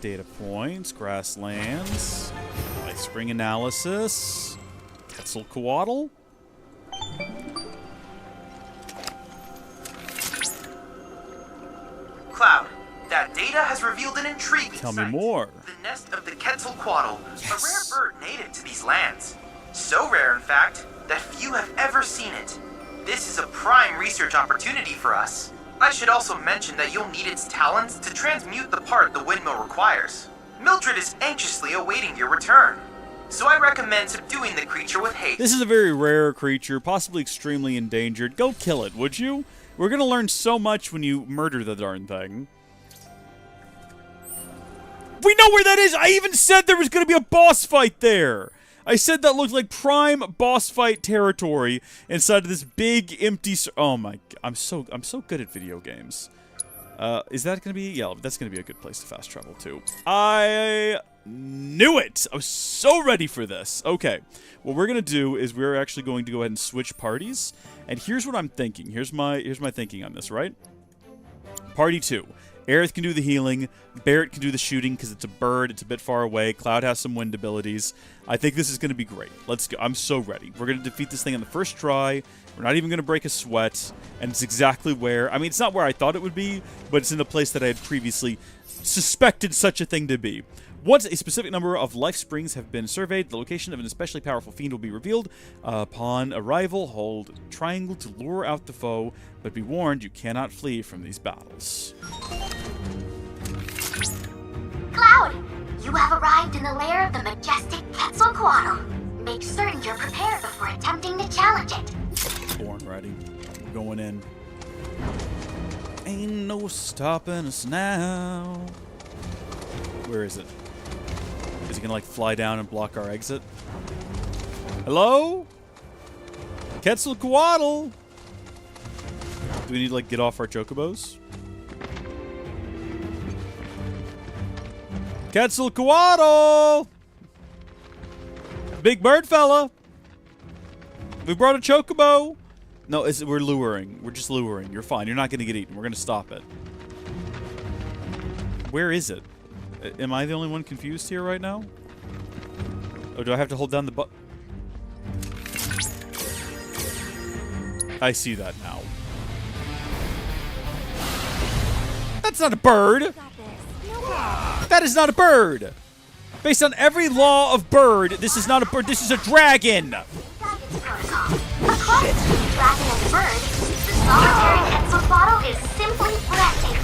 Data points, grasslands, life spring analysis, Quetzalcoatl. Cloud, that data has revealed an intriguing Tell sight. me more. The nest of the Quetzalcoatl, a rare bird native to these lands. So rare, in fact, that few have ever seen it. This is a prime research opportunity for us. I should also mention that you'll need its talents to transmute the part the windmill requires. Mildred is anxiously awaiting your return, so I recommend subduing the creature with haste. This is a very rare creature, possibly extremely endangered. Go kill it, would you? We're gonna learn so much when you murder the darn thing. We know where that is! I even said there was gonna be a boss fight there! I said that looked like prime boss fight territory inside of this big empty. Oh my! I'm so good at video games. Is that gonna be? Yeah, that's gonna be a good place to fast travel to. I knew it. I was so ready for this. Okay, what we're gonna do is we're actually going to go ahead and switch parties. And here's what I'm thinking. Here's my thinking on this. Right? Party 2. Aerith can do the healing. Barrett can do the shooting because it's a bird. It's a bit far away. Cloud has some wind abilities. I think this is going to be great. Let's go. I'm so ready. We're going to defeat this thing on the first try. We're not even going to break a sweat. And it's exactly where... I mean, it's not where I thought it would be, but it's in the place that I had previously suspected such a thing to be. Once a specific number of life springs have been surveyed, the location of an especially powerful fiend will be revealed. Upon arrival, hold triangle to lure out the foe, but be warned, you cannot flee from these battles. Cloud, you have arrived in the lair of the majestic Quetzalcoatl. Make certain you're prepared before attempting to challenge it. Born ready. We're going in. Ain't no stopping us now. Where is it? Is he gonna like fly down and block our exit? Hello? Quetzalcoatl! Do we need to like get off our chocobos? Quetzalcoatl! Big bird fella! We brought a chocobo! No, we're luring. We're just luring. You're fine. You're not gonna get eaten. We're gonna stop it. Where is it? Am I the only one confused here right now? Or do I have to hold down the button? I see that now. That's not a bird! That is not a bird! Based on every law of bird, this is not a bird, this is a dragon! Across between the dragon and the bird, the solitary Quetzalcoatl is simply breathtaking.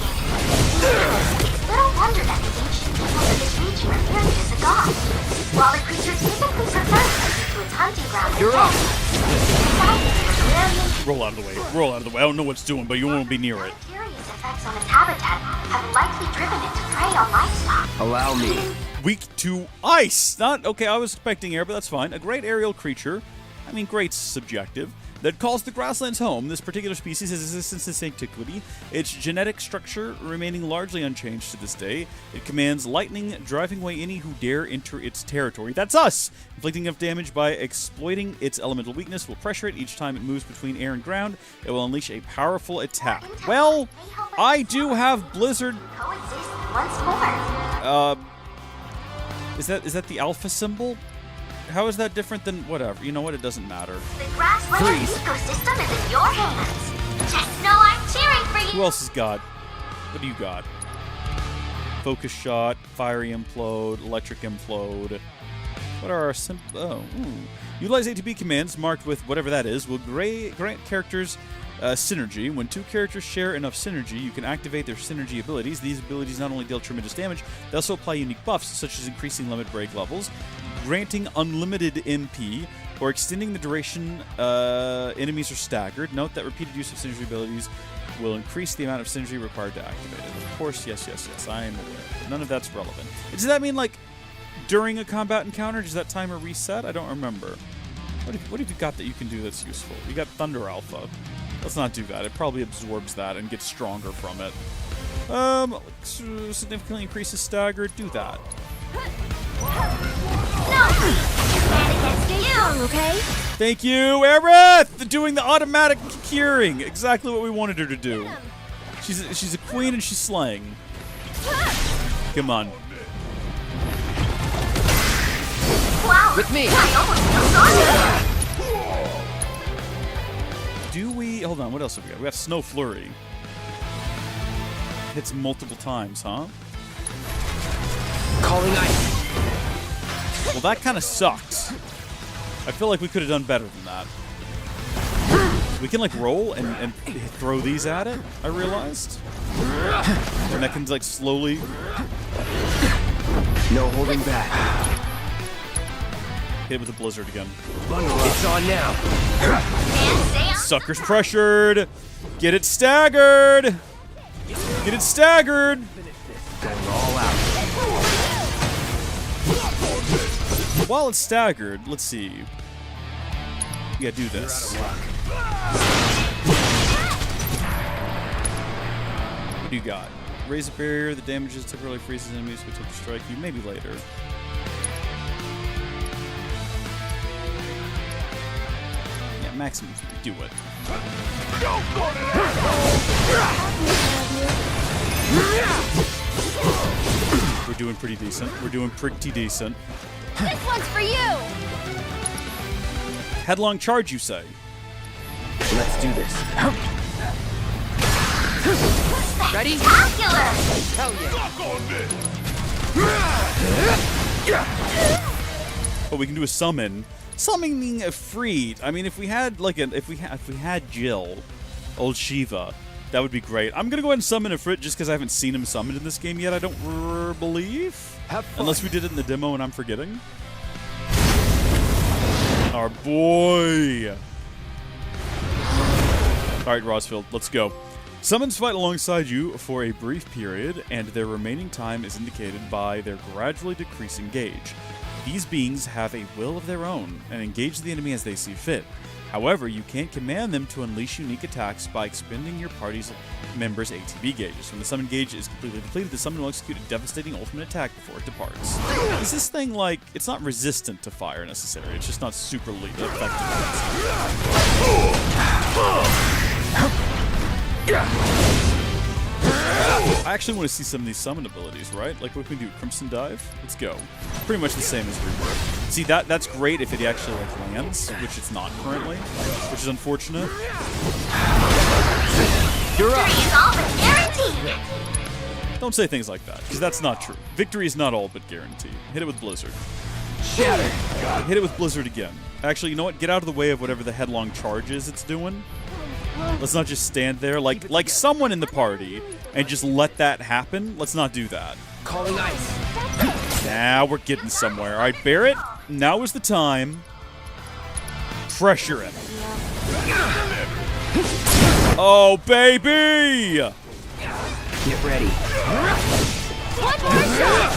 It's little wonder that the ancient peoples of this region revered it as a god. While the creature typically prefers to keep to its hunting ground, You're up. brilliant Roll out of the way. Roll out of the way. I don't know what it's doing, but you won't be near it. curious effects on its habitat have likely driven it to prey on livestock. Allow me. Weak to ice. Not okay. I was expecting air, but that's fine. A great aerial creature. I mean, great's subjective. That calls the grasslands home. This particular species has existed since antiquity. Its genetic structure remaining largely unchanged to this day. It commands lightning, driving away any who dare enter its territory. That's us! Inflicting enough damage by exploiting its elemental weakness will pressure it each time it moves between air and ground. It will unleash a powerful attack. Well, I do have Blizzard. Is that the alpha symbol? How is that different than whatever? You know what? It doesn't matter. The grassland ecosystem is in your hands. Just know I'm cheering for you. Who else has got? What do you got? Focus shot, fiery implode, electric implode. What are our Utilize ATB commands marked with whatever that is will grant characters synergy. When two characters share enough synergy, you can activate their synergy abilities. These abilities not only deal tremendous damage, they also apply unique buffs, such as increasing limit break levels, granting unlimited MP, or extending the duration enemies are staggered. Note that repeated use of synergy abilities will increase the amount of synergy required to activate it. Of course, yes, I am aware. None of that's relevant. Does that mean, like, during a combat encounter, does that timer reset? I don't remember. What have you got that you can do that's useful? You got Thunder Alpha. Let's not do that. It probably absorbs that and gets stronger from it. Significantly increases staggered. Do that. Okay? Thank you, Aerith! Doing the automatic curing. Exactly what we wanted her to do. She's a queen and she's slaying. Come on. Wow. With me. I almost Do we... Hold on, what else have we got? We have Snow Flurry. Hits multiple times, huh? Calling ice. Well, that kind of sucks. I feel like we could have done better than that. We can, like, roll and throw these at it, I realized. And that can, like, slowly... No holding back. Hit it with a blizzard again. It's on now. Sucker's pressured. Get it staggered. Get it staggered. Going all out. While it's staggered, let's see. You gotta do this. What do you got? Raise a barrier. The damages temporarily freezes enemies who attempt to strike you. Maybe later. Yeah, maximum. Do it. We're doing pretty decent. We're doing pretty decent. This one's for you! Headlong charge, you say? Let's do this. Ready? Hell yeah. Oh, we can do a summon. Summoning a Freed. I mean, if we had like if we had Jill, old Shiva, that would be great. I'm gonna go ahead and summon a Frit just because I haven't seen him summoned in this game yet. I don't believe, unless we did it in the demo and I'm forgetting. Our boy. All right, Rosfield, let's go. Summons fight alongside you for a brief period, and their remaining time is indicated by their gradually decreasing gauge. These beings have a will of their own and engage the enemy as they see fit. However, you can't command them to unleash unique attacks by expending your party's members' ATB gauges. When the summon gauge is completely depleted, the summon will execute a devastating ultimate attack before it departs. Is this thing like... It's not resistant to fire necessarily, it's just not super effective. I actually want to see some of these summon abilities, right? Like, what can we do? Crimson Dive? Let's go. Pretty much the same as Rebirth. See, that's great if it actually, like, lands, which it's not currently, which is unfortunate. You're up. Victory is all but guaranteed. Don't say things like that, because that's not true. Victory is not all but guaranteed. Hit it with Blizzard. Shatter. Hit it with Blizzard again. Actually, you know what? Get out of the way of whatever the headlong charge is it's doing. Let's not just stand there like someone in the party and just let that happen. Let's not do that. Calling ice. Now we're getting somewhere. All right, Barret, now is the time. Pressure him. Oh, baby! Get ready. One more shot!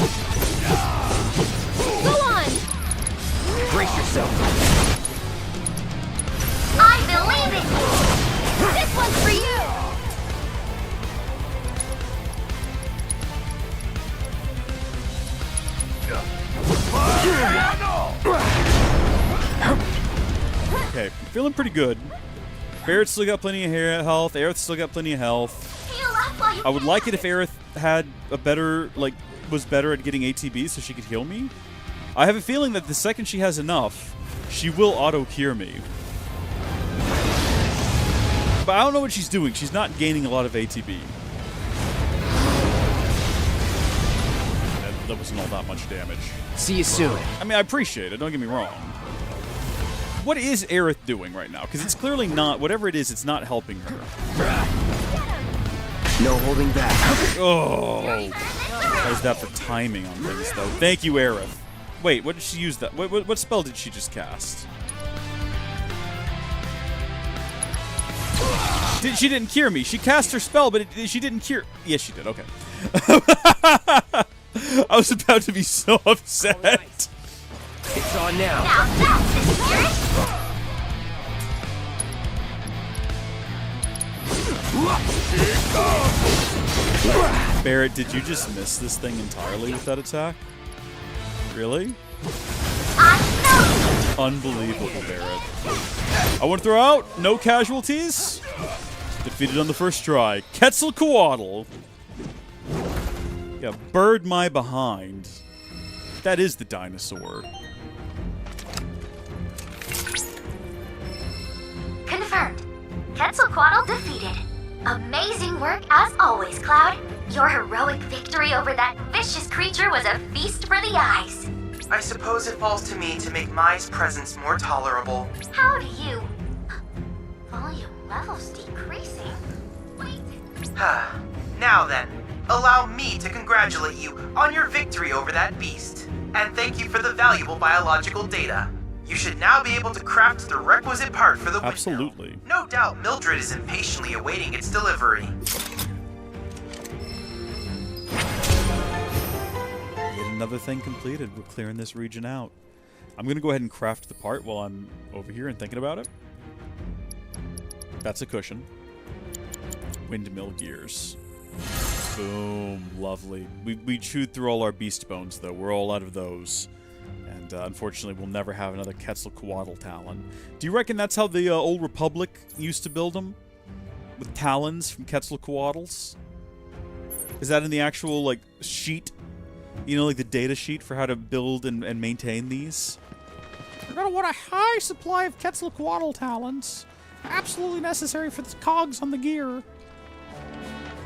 Go on! Brace yourself. I believe in you. This one's for you! Okay, feeling pretty good. Barret's still got plenty of health. Aerith's still got plenty of health. I would like it if Aerith had a better, was better at getting ATB so she could heal me. I have a feeling that the second she has enough, she will auto-cure me. But I don't know what she's doing. She's not gaining a lot of ATB. That wasn't all that much damage. See you soon. I mean, I appreciate it. Don't get me wrong. What is Aerith doing right now? Because it's clearly not, whatever it is, it's not helping her. No holding back. Oh. How's that for timing on things, though? Thank you, Aerith. Wait, what did she use that? What spell did she just cast? She didn't cure me. She cast her spell, but she didn't cure. Yes, she did. Okay. I was about to be so upset. It's on now. Barret, did you just miss this thing entirely with that attack? Really? Unbelievable, Barret. I want to throw out. No casualties. Defeated on the first try. Quetzalcoatl. Yeah, bird my behind. That is the dinosaur. Confirmed. Quetzalcoatl defeated. Amazing work as always, Cloud. Your heroic victory over that vicious creature was a feast for the eyes. I suppose it falls to me to make Mai's presence more tolerable. How do you... Volume levels decreasing? Wait. Now then, allow me to congratulate you on your victory over that beast. And thank you for the valuable biological data. You should now be able to craft the requisite part for the window. Absolutely. No doubt Mildred is impatiently awaiting its delivery. Yet another thing completed. We're clearing this region out. I'm going to go ahead and craft the part while I'm over here and thinking about it. That's a cushion. Windmill gears. Boom. Lovely. We chewed through all our beast bones, though. We're all out of those. And unfortunately, we'll never have another Quetzalcoatl talon. Do you reckon that's how the old Republic used to build them? With talons from Quetzalcoatls? Is that in the actual, sheet? You know, the data sheet for how to build and maintain these? You're gonna want a high supply of Quetzalcoatl talons. Absolutely necessary for the cogs on the gear.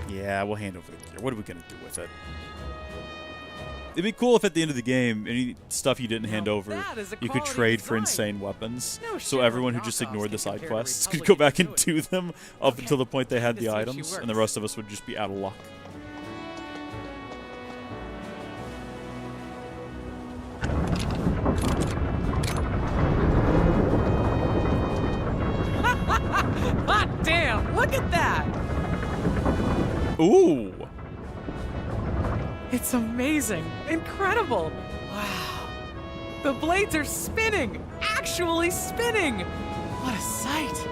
Yeah, we'll hand over the gear. What are we gonna do with it? It'd be cool if at the end of the game, any stuff you didn't hand over, you could trade for insane weapons. So everyone who just ignored the side quests could go back and do them up until the point they had the items, and the rest of us would just be out of luck. Hot damn! Look at that! Ooh! It's amazing! Incredible! Wow! The blades are spinning! Actually spinning! What a sight!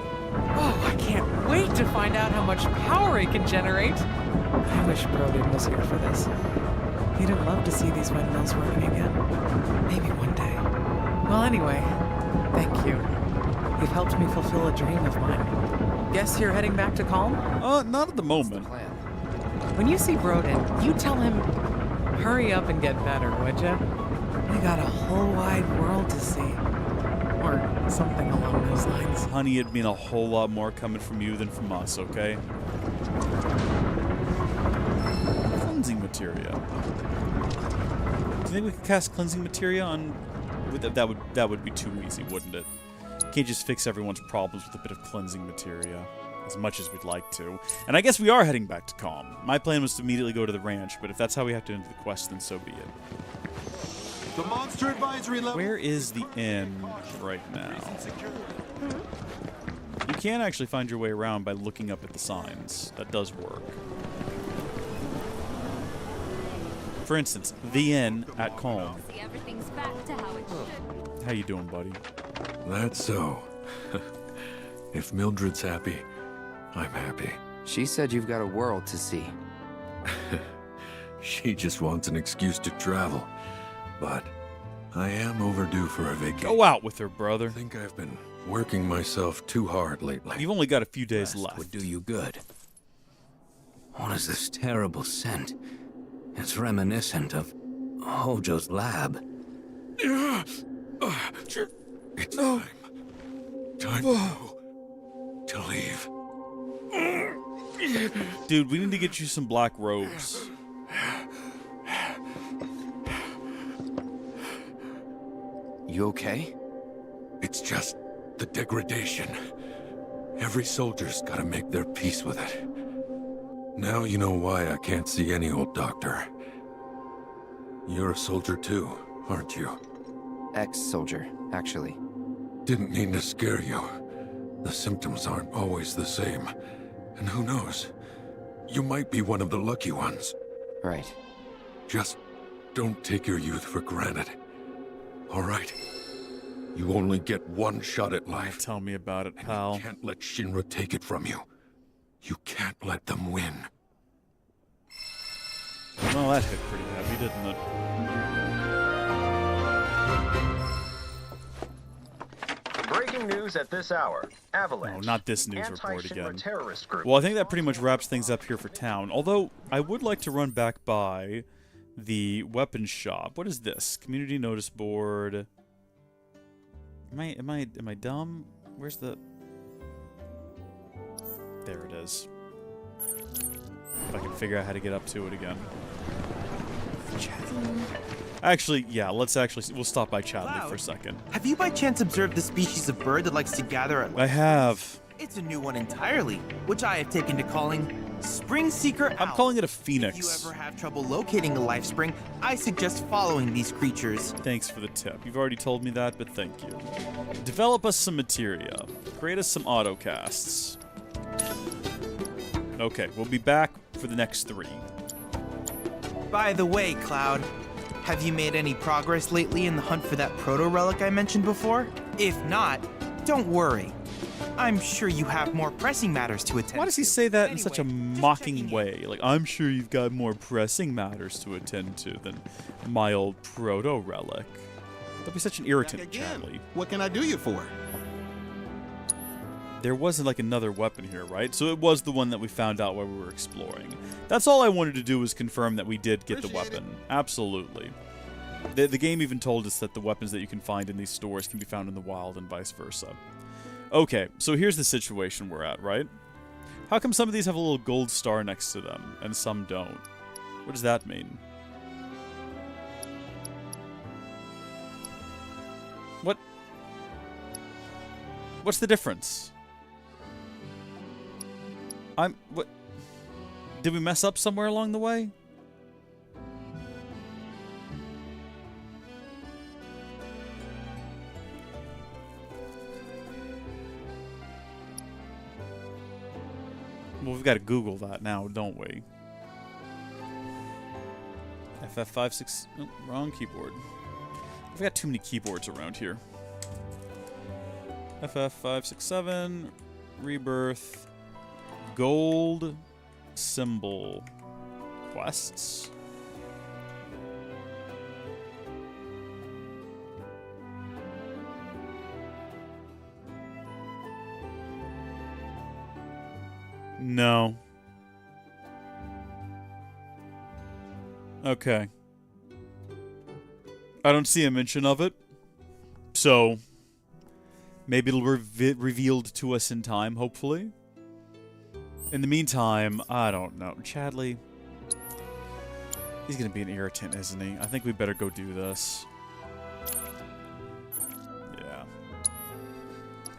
Oh, I can't wait to find out how much power it can generate! I wish Brodin was here for this. He'd have loved to see these windmills working again. Maybe one day. Well, anyway, thank you. You've helped me fulfill a dream of mine. Guess you're heading back to Calm? Not at the moment. When you see Broden, you tell him, hurry up and get better, would ya? We got a whole wide world to see. Or something along those lines. Honey, it'd mean a whole lot more coming from you than from us, okay? Cleansing materia. Do you think we could cast cleansing materia on... That would be too easy, wouldn't it? Can't just fix everyone's problems with a bit of cleansing materia. As much as we'd like to. And I guess we are heading back to Calm. My plan was to immediately go to the ranch, but if that's how we have to end the quest, then so be it. The monster advisory level. Where is the inn right now? You can actually find your way around by looking up at the signs. That does work. For instance, the inn at Calm. Everything's back to how it should. How you doing, buddy? That's so. If Mildred's happy, I'm happy. She said you've got a world to see. She just wants an excuse to travel. But I am overdue for a vacation. Go out with her, brother. I think I've been working myself too hard lately. You've only got a few days left. Would do you good. What is this terrible scent? It's reminiscent of Hojo's lab. It's time to leave. Dude, we need to get you some black robes. You okay? It's just the degradation. Every soldier's gotta make their peace with it. Now you know why I can't see any old doctor. You're a soldier too, aren't you? Ex-soldier, actually. Didn't mean to scare you. The symptoms aren't always the same. And who knows? You might be one of the lucky ones. Right. Just don't take your youth for granted. All right? You only get one shot at life. Tell me about it, pal. You can't let Shinra take it from you. You can't let them win. Well, that hit pretty heavy, didn't it? Breaking news at this hour. Avalanche. No, not this news report again. Terrorist group. Well, I think that pretty much wraps things up here for town. Although, I would like to run back by the weapons shop. What is this? Community notice board. Am I dumb? Where's the... There it is. If I can figure out how to get up to it again. Actually, yeah, we'll stop by Chadley for a second. Have you by chance observed the species of bird that likes to gather at... I have. It's a new one entirely, which I have taken to calling Spring Seeker Owl. I'm calling it a phoenix. If you ever have trouble locating a life spring, I suggest following these creatures. Thanks for the tip. You've already told me that, but thank you. Develop us some materia. Create us some autocasts. Okay, we'll be back for the next 3. By the way, Cloud, have you made any progress lately in the hunt for that proto-relic I mentioned before? If not, don't worry. I'm sure you have more pressing matters to attend to. Why does he say that in such a mocking way? Like, I'm sure you've got more pressing matters to attend to than my old proto-relic. Don't be such an irritant, Chadley. What can I do you for? There wasn't like another weapon here, right? So it was the one that we found out while we were exploring. That's all I wanted to do was confirm that we did get the weapon. Absolutely. The game even told us that the weapons that you can find in these stores can be found in the wild and vice versa. Okay, so here's the situation we're at, right? How come some of these have a little gold star next to them and some don't? What does that mean? What's the difference? What? Did we mess up somewhere along the way? Well, we've got to Google that now, don't we? FF56... Oh, wrong keyboard. We've got too many keyboards around here. FF567... Rebirth... Gold... Symbol... Quests... No. Okay. I don't see a mention of it. So, maybe it'll be revealed to us in time, hopefully. In the meantime, I don't know. Chadley, he's going to be an irritant, isn't he? I think we better go do this. Yeah.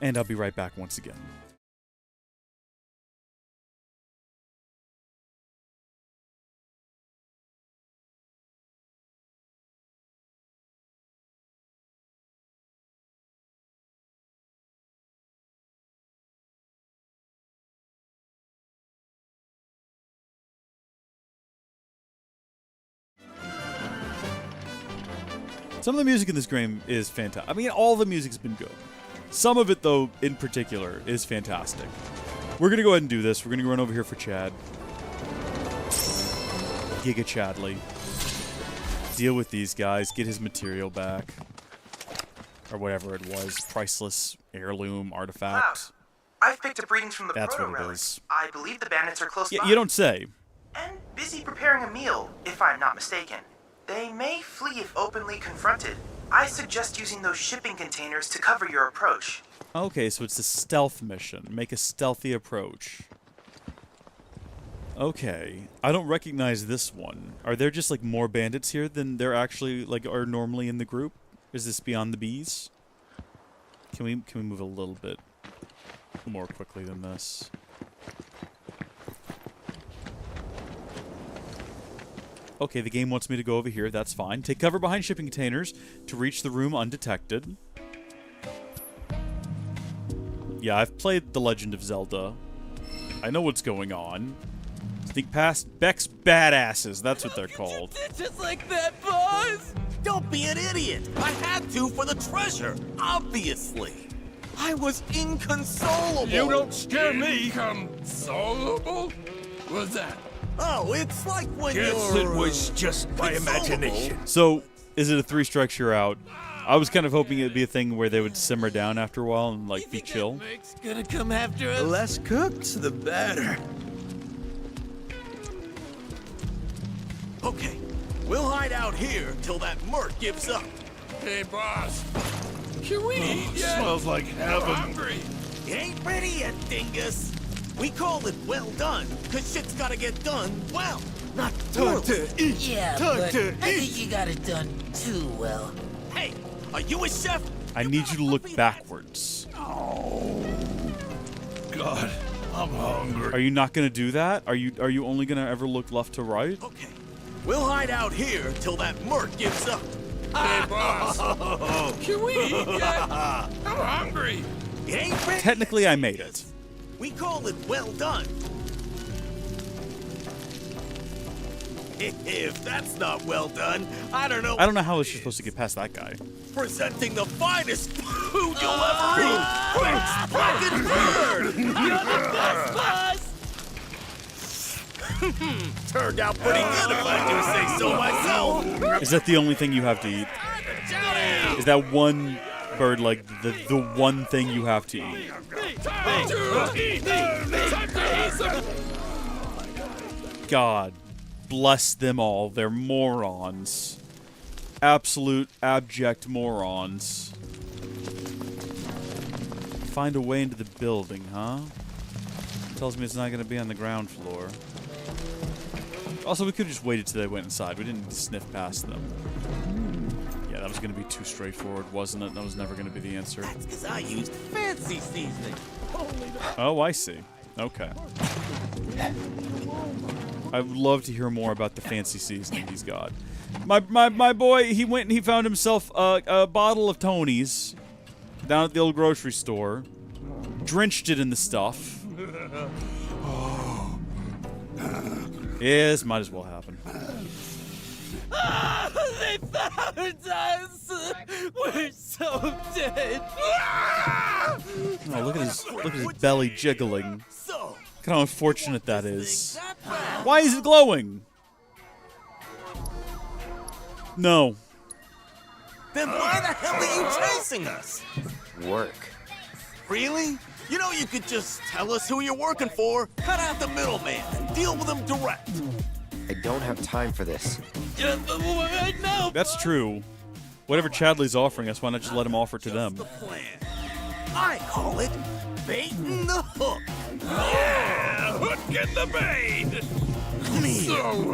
And I'll be right back once again. Some of the music in this game is fantastic. I mean, all the music's been good. Some of it, though, in particular, is fantastic. We're going to go ahead and do this. We're going to run over here for Chad. Giga Chadley. Deal with these guys. Get his material back. Or whatever it was. Priceless heirloom artifact. Wow. I've picked up readings from the That's proto what it relic. is. I believe the bandits are close by. You don't say. And busy preparing a meal, if I'm not mistaken. They may flee if openly confronted. I suggest using those shipping containers to cover your approach. Okay, so it's a stealth mission. Make a stealthy approach. Okay. I don't recognize this one. Are there just, like, more bandits here than there actually, like, are normally in the group? Is this beyond the bees? Can we move a little bit more quickly than this? Okay, the game wants me to go over here. That's fine. Take cover behind shipping containers to reach the room undetected. Yeah, I've played The Legend of Zelda. I know what's going on. Sneak past Beck's badasses. That's what they're called. Just like that, boss! Don't be an idiot! I had to for the treasure, obviously! I was inconsolable! You don't scare me! Inconsolable? What's that? Oh, it's like when Guess you're... it was just my imagination. So, is it a 3 strikes you're out? I was kind of hoping it'd be a thing where they would simmer down after a while and, like, be chill. It's gonna come after us. The less cooked, the better. Okay, we'll hide out here till that merc gives up. Hey, boss. Can we eat yet? Smells like heaven. I'm hungry. You ain't ready yet, dingus. We call it well done, cause shit's gotta get done well, not Time poorly. to eat. Yeah, Time but to I think eat. you got it done too well. Hey, are you a chef? I need you to look backwards. God, I'm hungry. Are you not going to do that? Are you only going to ever look left to right? Okay, we'll hide out here till that merc gives up. Hey, boss. Can we eat yet? I'm hungry. You ain't ready. Technically, I made it. We call it well done. If that's not well done, I don't know. I don't know how it's supposed to get past that guy. Presenting the finest food you'll ever eat. French fucking bird. You're the best, boss. Turned out pretty good if I do say so myself. Is that the only thing you have to eat? Is that one bird like the one thing you have to eat? God bless them all. They're morons. Absolute abject morons. Find a way into the building, huh? Tells me it's not going to be on the ground floor. Also, we could have just waited till they went inside. We didn't need to sniff past them. Yeah, that was going to be too straightforward, wasn't it? That was never going to be the answer. That's because I used fancy seasoning. Oh, I see. Okay. I would love to hear more about the fancy seasoning he's got. My boy, he went and he found himself a bottle of Tony's down at the old grocery store. Drenched it in the stuff. Yes, might as well happen. They found us! We're so dead! Oh, look at his belly jiggling. Look how unfortunate that is. Why is it glowing? No. Then why the hell are you chasing us? Work. Really? You know you could just tell us who you're working for, cut out the middleman, and deal with them direct. I don't have time for this. No. That's true. Whatever Chadley's offering us, why not just let him offer to them? I call it baiting the hook. Yeah, hook in the bait. So,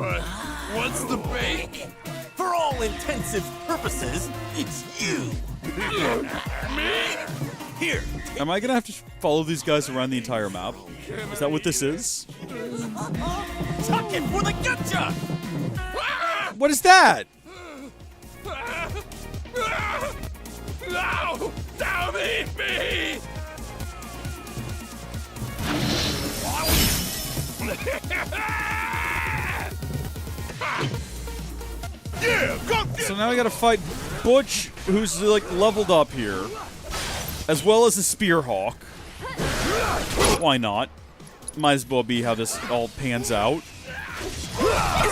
what's the bait? For all intensive purposes, it's you. Me? Here. Am I gonna have to follow these guys around the entire map? Is that what this is? Tuck it for the gotcha! What is that? No! Don't eat me! Yeah, go get So now I gotta fight Butch, who's like leveled up here, as well as a Spearhawk. Why not? Might as well be how this all pans out.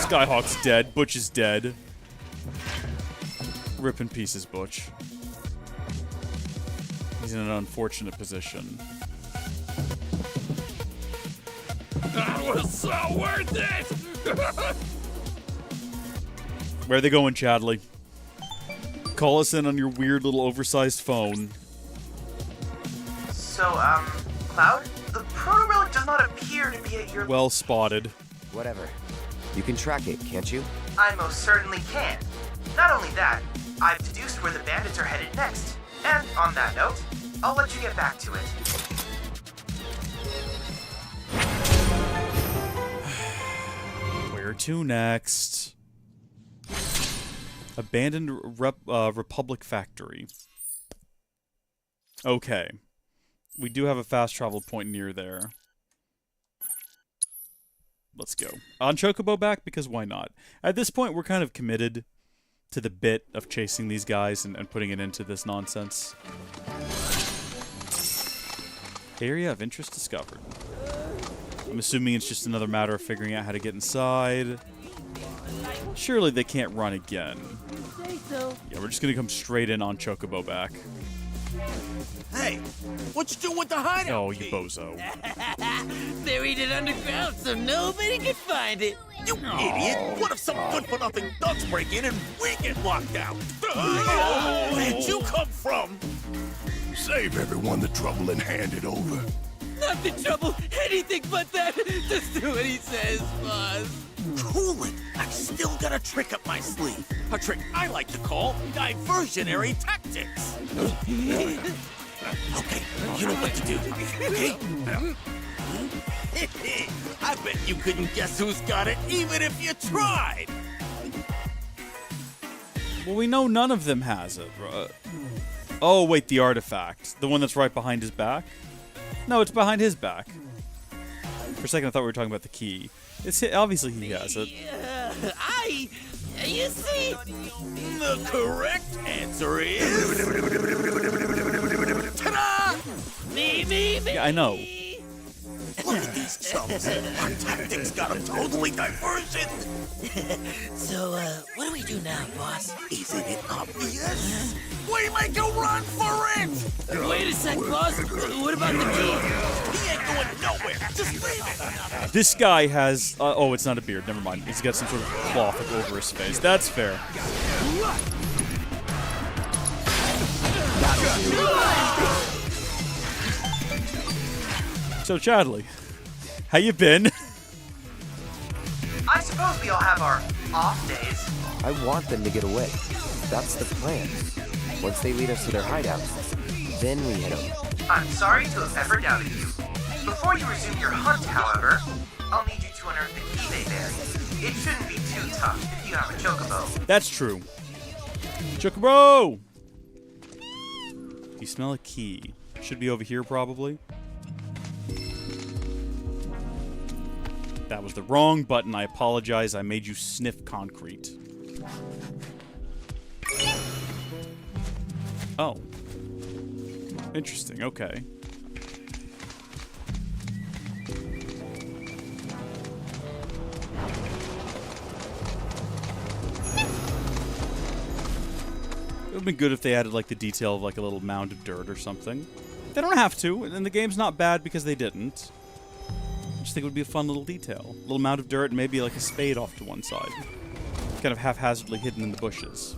Skyhawk's dead. Butch is dead. Rip in pieces, Butch. He's in an unfortunate position. That was so worth it! Where are they going, Chadley? Call us in on your weird little oversized phone. So, Cloud? The proto-relic does not appear to be at your... Well spotted. Whatever. You can track it, can't you? I most certainly can. Not only that, I've deduced where the bandits are headed next. And on that note, I'll let you get back to it. Where to next? Abandoned Republic Factory. Okay. We do have a fast travel point near there. Let's go. On Chocobo back, because why not? At this point, we're kind of committed to the bit of chasing these guys and putting it into this nonsense. Area of interest discovered. I'm assuming it's just another matter of figuring out how to get inside. Surely they can't run again. Yeah, we're just gonna come straight in on Chocobo back. Hey, what you doing with the hideout? Oh, you bozo. Buried it underground so nobody can find it. You idiot! What if some good-for-nothing thugs break in and we get locked out? Where'd you come from? Save everyone the trouble and hand it over. Not the trouble, anything but that. Just do what he says, boss. Cool it. I still got a trick up my sleeve. A trick I like to call diversionary tactics. Okay, you know what to do, okay? I bet you couldn't guess who's got it, even if you tried. Well, we know none of them has it. Oh, wait, the artifact. The one that's right behind his back? No, it's behind his back. For a second, I thought we were talking about the key. Obviously, he has it. You see, the correct answer is... Ta-da! Me. Yeah, I know. Look at these chumps. Our tactics got them totally diversion. So, what do we do now, boss? Isn't it obvious? We make a run for it! Wait a sec, boss. What about the key? He ain't going nowhere. Just leave it. This guy has... oh, it's not a beard. Never mind. He's got some sort of cloth over his face. That's fair. So, Chadley, how you been? I suppose we all have our off days. I want them to get away. That's the plan. Once they lead us to their hideout, then we head over. I'm sorry to have ever doubted you. Before you resume your hunt, however, I'll need you to unearth the key they bury. It shouldn't be too tough if you have a chocobo. That's true. Chocobo! You smell a key. Should be over here, probably. That was the wrong button. I apologize. I made you sniff concrete. Oh. Interesting. Okay. It would have been good if they added, like, the detail of, like, a little mound of dirt or something. They don't have to, and the game's not bad because they didn't. I just think it would be a fun little detail. A little mound of dirt and maybe, like, a spade off to one side. kind of haphazardly hidden in the bushes.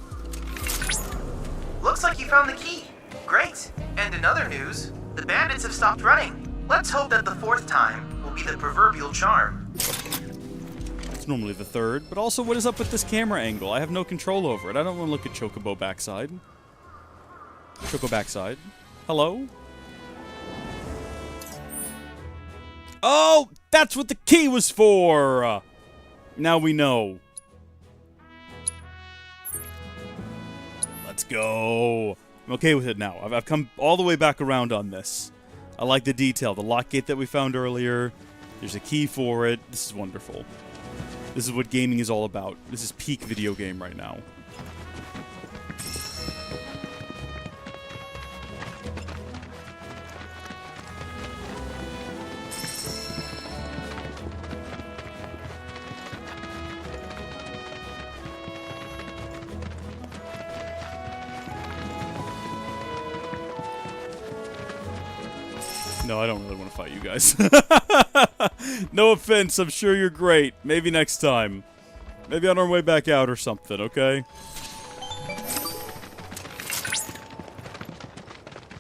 Looks like you found the key. Great. And in other news, the bandits have stopped running. Let's hope that the fourth time will be the proverbial charm. It's normally the third, but also what is up with this camera angle? I have no control over it. I don't want to look at Chocobo backside. Choco backside. Hello? Oh, that's what the key was for! Now we know. Let's go. I'm okay with it now. I've come all the way back around on this. I like the detail. The lock gate that we found earlier. There's a key for it. This is wonderful. This is what gaming is all about. This is peak video game right now. No, I don't really want to fight you guys. No offense, I'm sure you're great. Maybe next time. Maybe on our way back out or something, okay?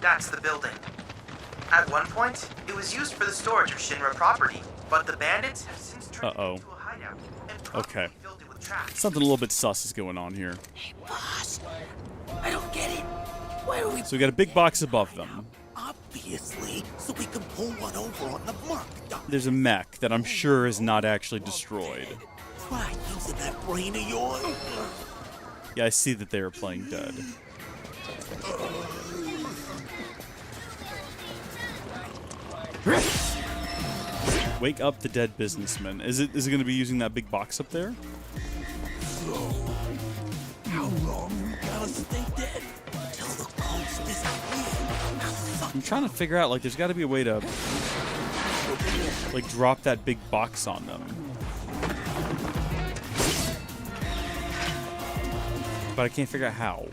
That's the building. At one point, it was used for the storage of Shinra property, but the bandits have since turned it into a hideout and Okay. filled it with traps. Something a little bit sus is going on here. Hey, boss. I don't get it. Why are we... So we got a big box above them. Obviously, so we can pull one over on the mark. There's a mech that I'm sure is not actually destroyed. Try using that brain of yours. Yeah, I see that they are playing dead. Wake up the dead businessman. Is it going to be using that big box up there? So, how long we gotta stay dead? Till the coast is clear. I'm trying to figure out, like, there's got to be a way to, like, drop that big box on them. But I can't figure out how.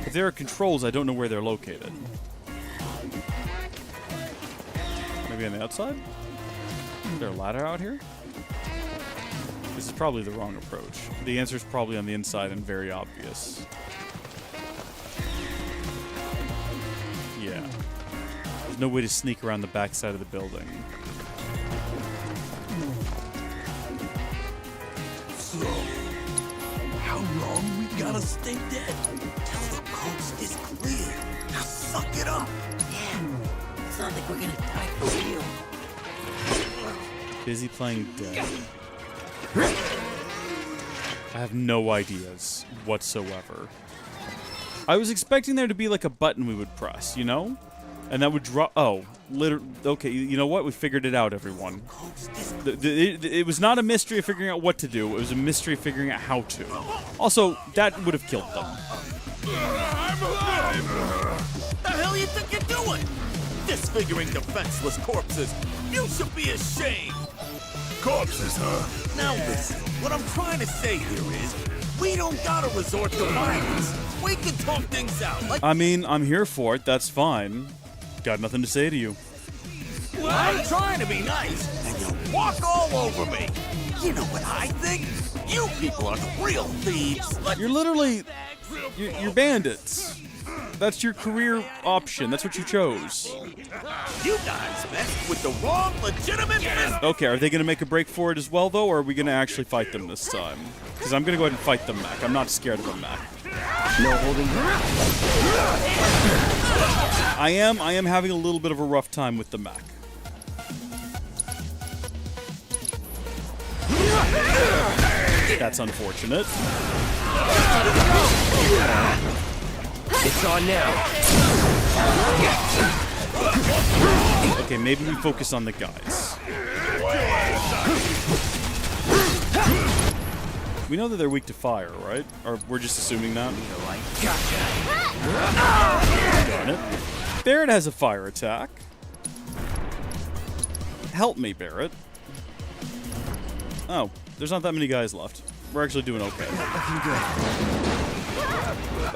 If there are controls, I don't know where they're located. Maybe on the outside? Is there a ladder out here? This is probably the wrong approach. The answer is probably on the inside and very obvious. Yeah. There's no way to sneak around the backside of the building. So, how long we gotta stay dead? Till the coast is clear. Now suck it up. Yeah. It's not like we're gonna die for real. Busy playing dead. I have no ideas whatsoever. I was expecting there to be like a button we would press, you know? And that would drop... Oh, okay, you know what? We figured it out, everyone. It was not a mystery of figuring out what to do. It was a mystery of figuring out how to. Also, that would have killed them. I'm alive! The hell you think you're doing? Disfiguring defenseless corpses. You should be ashamed. Corpses, huh? Now listen, what I'm trying to say here is, we don't gotta resort to violence. We can talk things out. Like I mean, I'm here for it. That's fine. Got nothing to say to you. I'm trying to be nice, and you walk all over me. You know what I think? You people are the real thieves. You're literally... You're bandits. That's your career option. That's what you chose. You guys messed with the wrong legitimate business. Okay, are they going to make a break for it as well, though, or are we going to actually fight them this time? Because I'm going to go ahead and fight them, Mac. I'm not scared of them, Mac. No holding back. I am having a little bit of a rough time with the Mac. That's unfortunate. It's on now. Okay, maybe we focus on the guys. We know that they're weak to fire, right? Or we're just assuming that? Darn it. Barrett has a fire attack. Help me, Barrett. Oh, there's not that many guys left. We're actually doing okay.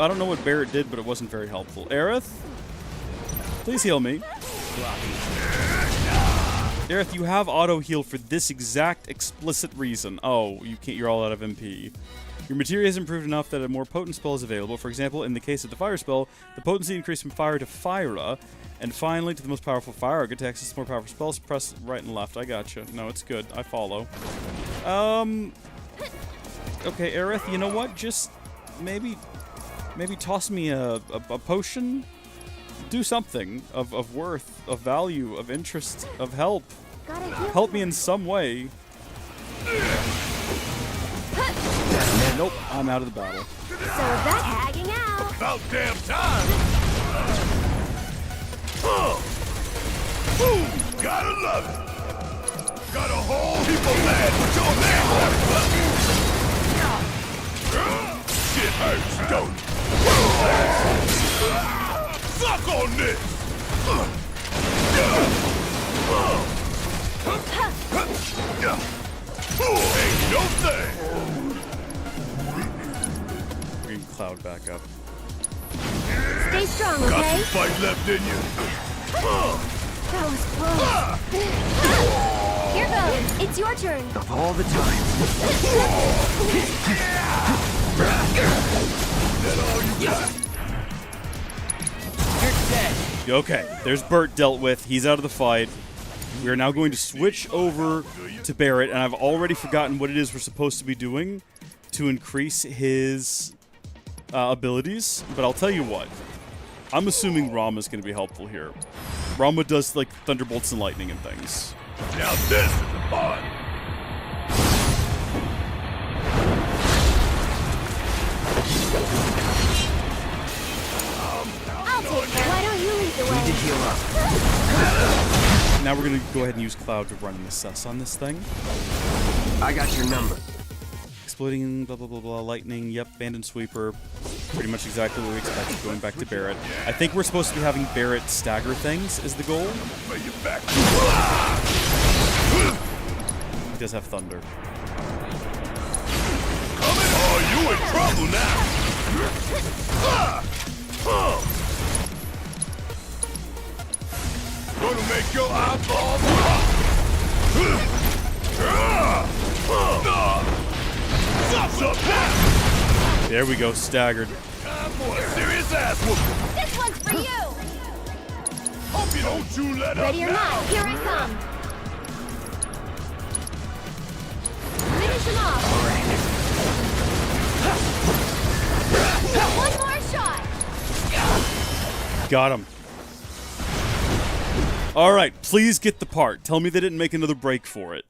I don't know what Barrett did, but it wasn't very helpful. Aerith? Please heal me. Aerith, you have auto heal for this exact explicit reason. Oh, you can't. You're all out of MP. Your materia has improved enough that a more potent spell is available. For example, in the case of the fire spell, the potency increased from fire to fire. And finally, to the most powerful fire. Get to access more powerful spells. Press right and left. I gotcha. No, it's good. I follow. Okay, Aerith, you know what? Just maybe toss me a potion. Do something of worth, of value, of interest, of help. Help me in some way. Nope, I'm out of the battle. So that's tagging out. About damn time! Boom! Gotta love it! Got a whole heap of land with your name on it! Shit hurts, don't it? Suck on this! Ain't no thing! Bring Cloud back up. Stay strong, okay? Got some fight left in you? That was close. Here goes. It's your turn. Of all the times. You're dead. Okay, there's Bert dealt with. He's out of the fight. We are now going to switch over to Barrett, and I've already forgotten what it is we're supposed to be doing to increase his abilities, but I'll tell you what. I'm assuming Rama's going to be helpful here. Rama does, like, thunderbolts and lightning and things. Now this is fun! I'll take it. Why don't you lead the way? Need to heal up. Now we're going to go ahead and use Cloud to run an assess on this thing. I got your number. Exploding, blah, blah, blah, blah, lightning, yep, abandoned sweeper. Pretty much exactly what we expected, going back to Barrett. I think we're supposed to be having Barrett stagger things, is the goal. He does have thunder. Coming on, you in trouble now! Gonna make your eyeballs pop! There we go, staggered. Serious ass whooping! This one's for you! Hope you don't let up. Ready or not, here I come. Finish him off. One more shot. Got him. All right, please get the part. Tell me they didn't make another break for it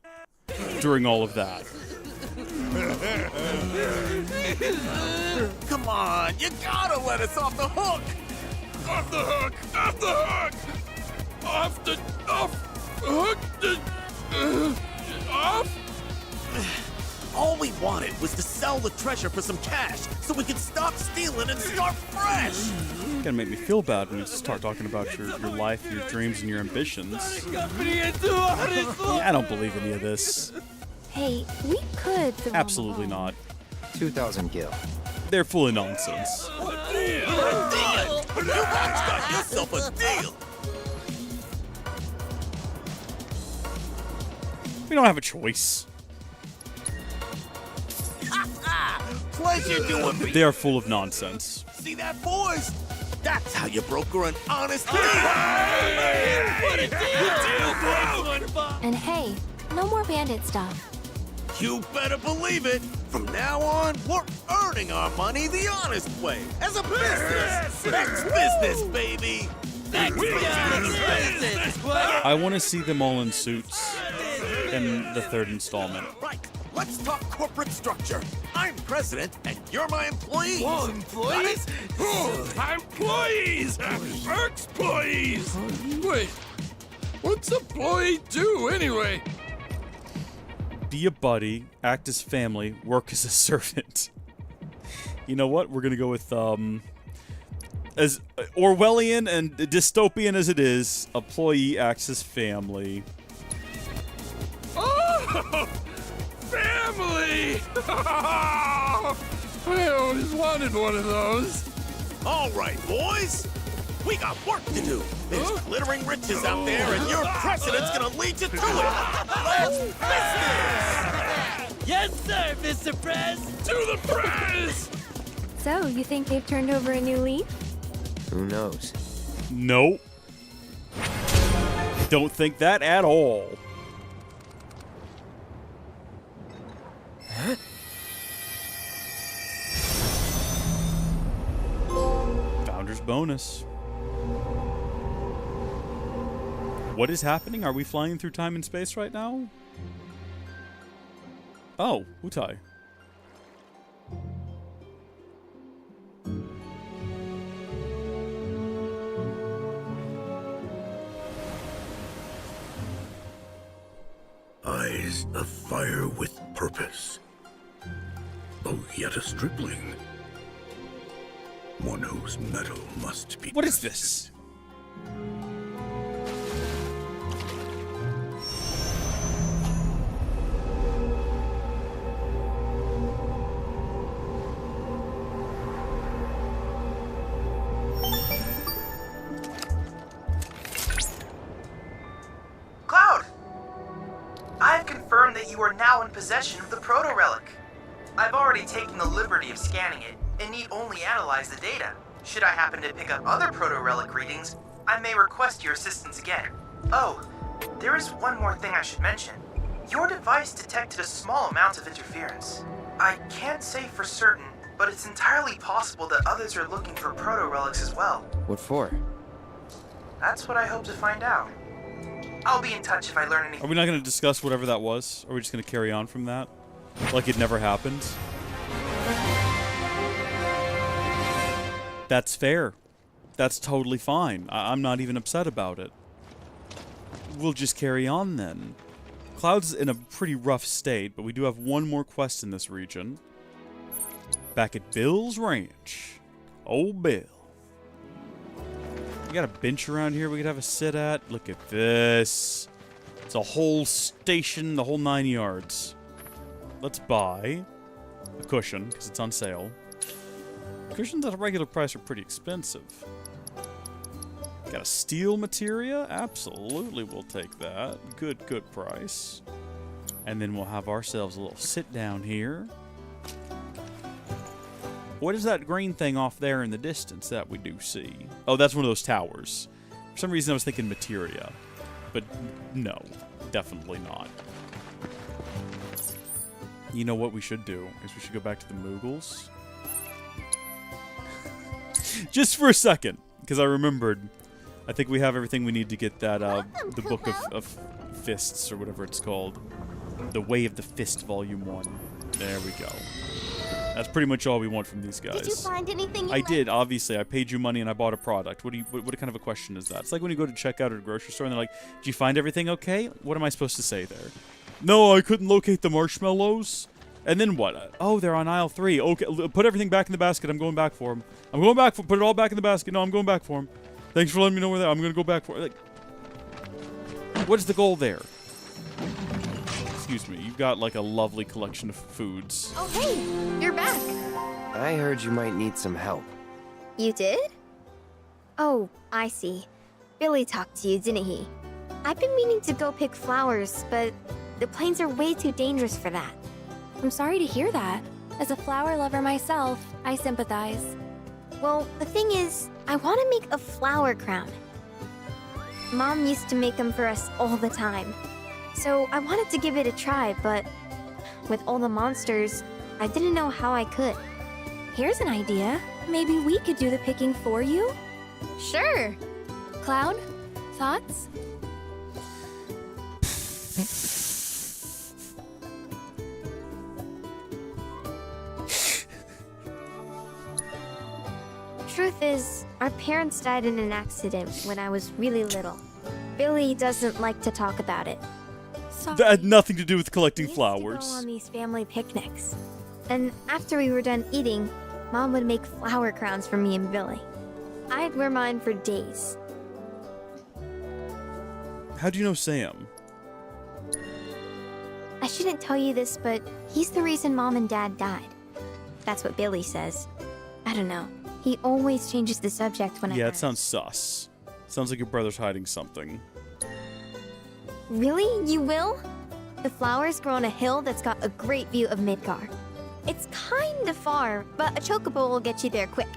during all of that. Come on, you gotta let us off the hook! Off the hook! Off the hook! Off the hook! Off! All we wanted was to sell the treasure for some cash so we could stop stealing and start fresh! It's gonna make me feel bad when you start talking about your life, your dreams, and your ambitions. Yeah, I don't believe any of this. Hey, we could throw Absolutely not. 2,000 gil. They're full of nonsense. A deal! A deal! You got yourself a deal! We don't have a choice. Pleasure doing me! They are full of nonsense. See that, boys? That's how you broker an honest deal! What a deal, bro! And hey, no more bandit stuff. You better believe it! From now on, we're earning our money the honest way, as a business! Next business, baby! Next business! I want to see them all in suits in the third installment. Right, let's talk corporate structure. I'm president, and you're my employees! Whoa, employees? Employees! Employees! Wait, what's employee do anyway? Be a buddy, act as family, work as a servant. You know what? We're gonna go with as Orwellian and dystopian as it is, employee acts as family. Oh, family! I always wanted one of those. All right, boys. We got work to do. There's glittering riches out there, and your president's gonna lead you to it. Let's business! Yes, sir, Mr. Prez! To the press! So, you think they've turned over a new leaf? Who knows? Nope. Don't think that at all. Huh? Founder's bonus. What is happening? Are we flying through time and space right now? Oh, Wutai. Eyes of fire with purpose. Though yet a stripling. One whose mettle must be. What is this? Cloud! I've confirmed that you are now in possession of the proto-relic. I've already taken the liberty of scanning it, and need only analyze the data. Should I happen to pick up other proto-relic readings, I may request your assistance again. Oh, there is one more thing I should mention. Your device detected a small amount of interference. I can't say for certain, but it's entirely possible that others are looking for proto-relics as well. What for? That's what I hope to find out. I'll be in touch if I learn anything. Are we not going to discuss whatever that was? Or are we just going to carry on from that? Like it never happened? That's fair. That's totally fine. I'm not even upset about it. We'll just carry on then. Cloud's in a pretty rough state, but we do have one more quest in this region. Back at Bill's Ranch. Old Bill. We got a bench around here we could have a sit at. Look at this. It's a whole station, the whole 9 yards. Let's buy a cushion, because it's on sale. Cushions at a regular price are pretty expensive. Got a steel materia? Absolutely, we'll take that. Good price. And then we'll have ourselves a little sit down here. What is that green thing off there in the distance that we do see? Oh, that's one of those towers. For some reason I was thinking materia. But no, definitely not. You know what we should do? Is we should go back to the Moogles. Just for a second, because I remembered. I think we have everything we need to get that, the Book of Fists, or whatever it's called. The Way of the Fist, Volume 1. There we go. That's pretty much all we want from these guys. Did you find anything? I did, obviously. I paid you money and I bought a product. What kind of a question is that? It's like when you go to check out at a grocery store and they're like, "Did you find everything okay?" What am I supposed to say there? No, I couldn't locate the marshmallows. And then what? Oh, they're on aisle 3. Okay, put everything back in the basket. I'm going back for them. I'm going back for. Put it all back in the basket. No, I'm going back for them. Thanks for letting me know where they are. I'm going to go back for it. Like, what is the goal there? Excuse me. You've got like a lovely collection of foods. Oh, hey, you're back. I heard you might need some help. You did? Oh, I see. Billy talked to you, didn't he? I've been meaning to go pick flowers, but the plains are way too dangerous for that. I'm sorry to hear that. As a flower lover myself, I sympathize. Well, the thing is, I want to make a flower crown. Mom used to make them for us all the time. So I wanted to give it a try, but with all the monsters, I didn't know how I could. Here's an idea. Maybe we could do the picking for you? Sure. Cloud, thoughts? Truth is, our parents died in an accident when I was really little. Billy doesn't like to talk about it. That had nothing to do with collecting We flowers. used to go on these family picnics. And after we were done eating, Mom would make flower crowns for me and Billy. I'd wear mine for days. How do you know Sam? I shouldn't tell you this, but he's the reason Mom and Dad died. That's what Billy says. I don't know. He always changes the subject when I Yeah, it ask. sounds sus. Sounds like your brother's hiding something. Really? You will? The flowers grow on a hill that's got a great view of Midgar. It's kinda far, but a chocobo will get you there quick.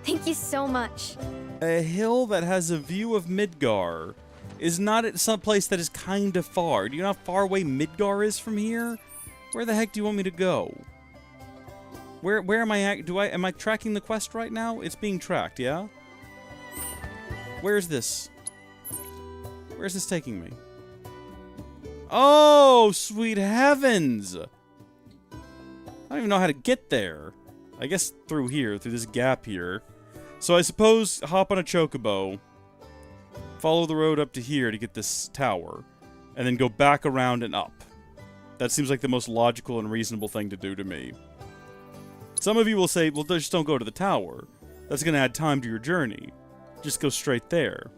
Thank you so much. A hill that has a view of Midgar is not at some place that is kind of far. Do you know how far away Midgar is from here? Where the heck do you want me to go? Where am I at? Am I tracking the quest right now? It's being tracked, yeah? Where's this? Where's this taking me? Oh, sweet heavens! I don't even know how to get there. I guess through here, through this gap here. So I suppose hop on a chocobo, follow the road up to here to get this tower, and then go back around and up. That seems like the most logical and reasonable thing to do to me. Some of you will say, well, just don't go to the tower. That's going to add time to your journey. Just go straight there.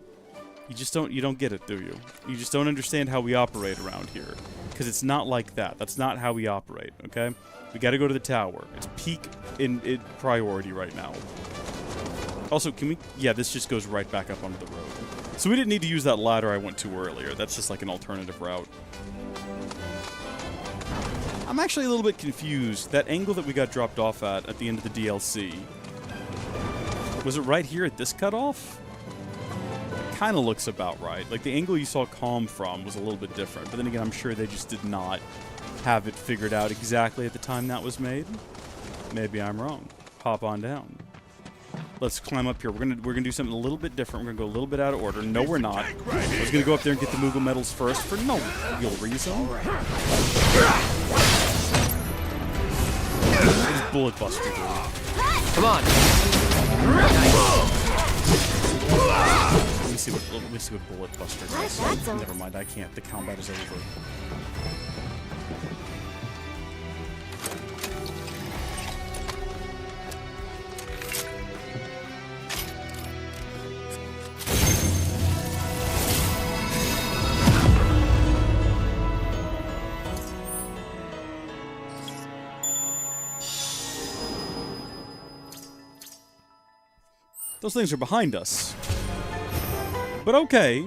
You don't get it, do you? You just don't understand how we operate around here. Because it's not like that. That's not how we operate, okay? We got to go to the tower. It's peak in priority right now. Also, can we... Yeah, this just goes right back up onto the road. So we didn't need to use that ladder I went to earlier. That's just like an alternative route. I'm actually a little bit confused. That angle that we got dropped off at the end of the DLC, was it right here at this cutoff? It kind of looks about right. Like, the angle you saw Calm from was a little bit different. But then again, I'm sure they just did not have it figured out exactly at the time that was made. Maybe I'm wrong. Hop on down. Let's climb up here. We're gonna do something a little bit different. We're gonna go a little bit out of order. No, we're not. I was gonna go up there and get the Moogle medals first for no real reason. What does Bullet Buster do? Come on. Let me see what Bullet Buster does. Never mind, I can't. The combat is over. Those things are behind us. But okay.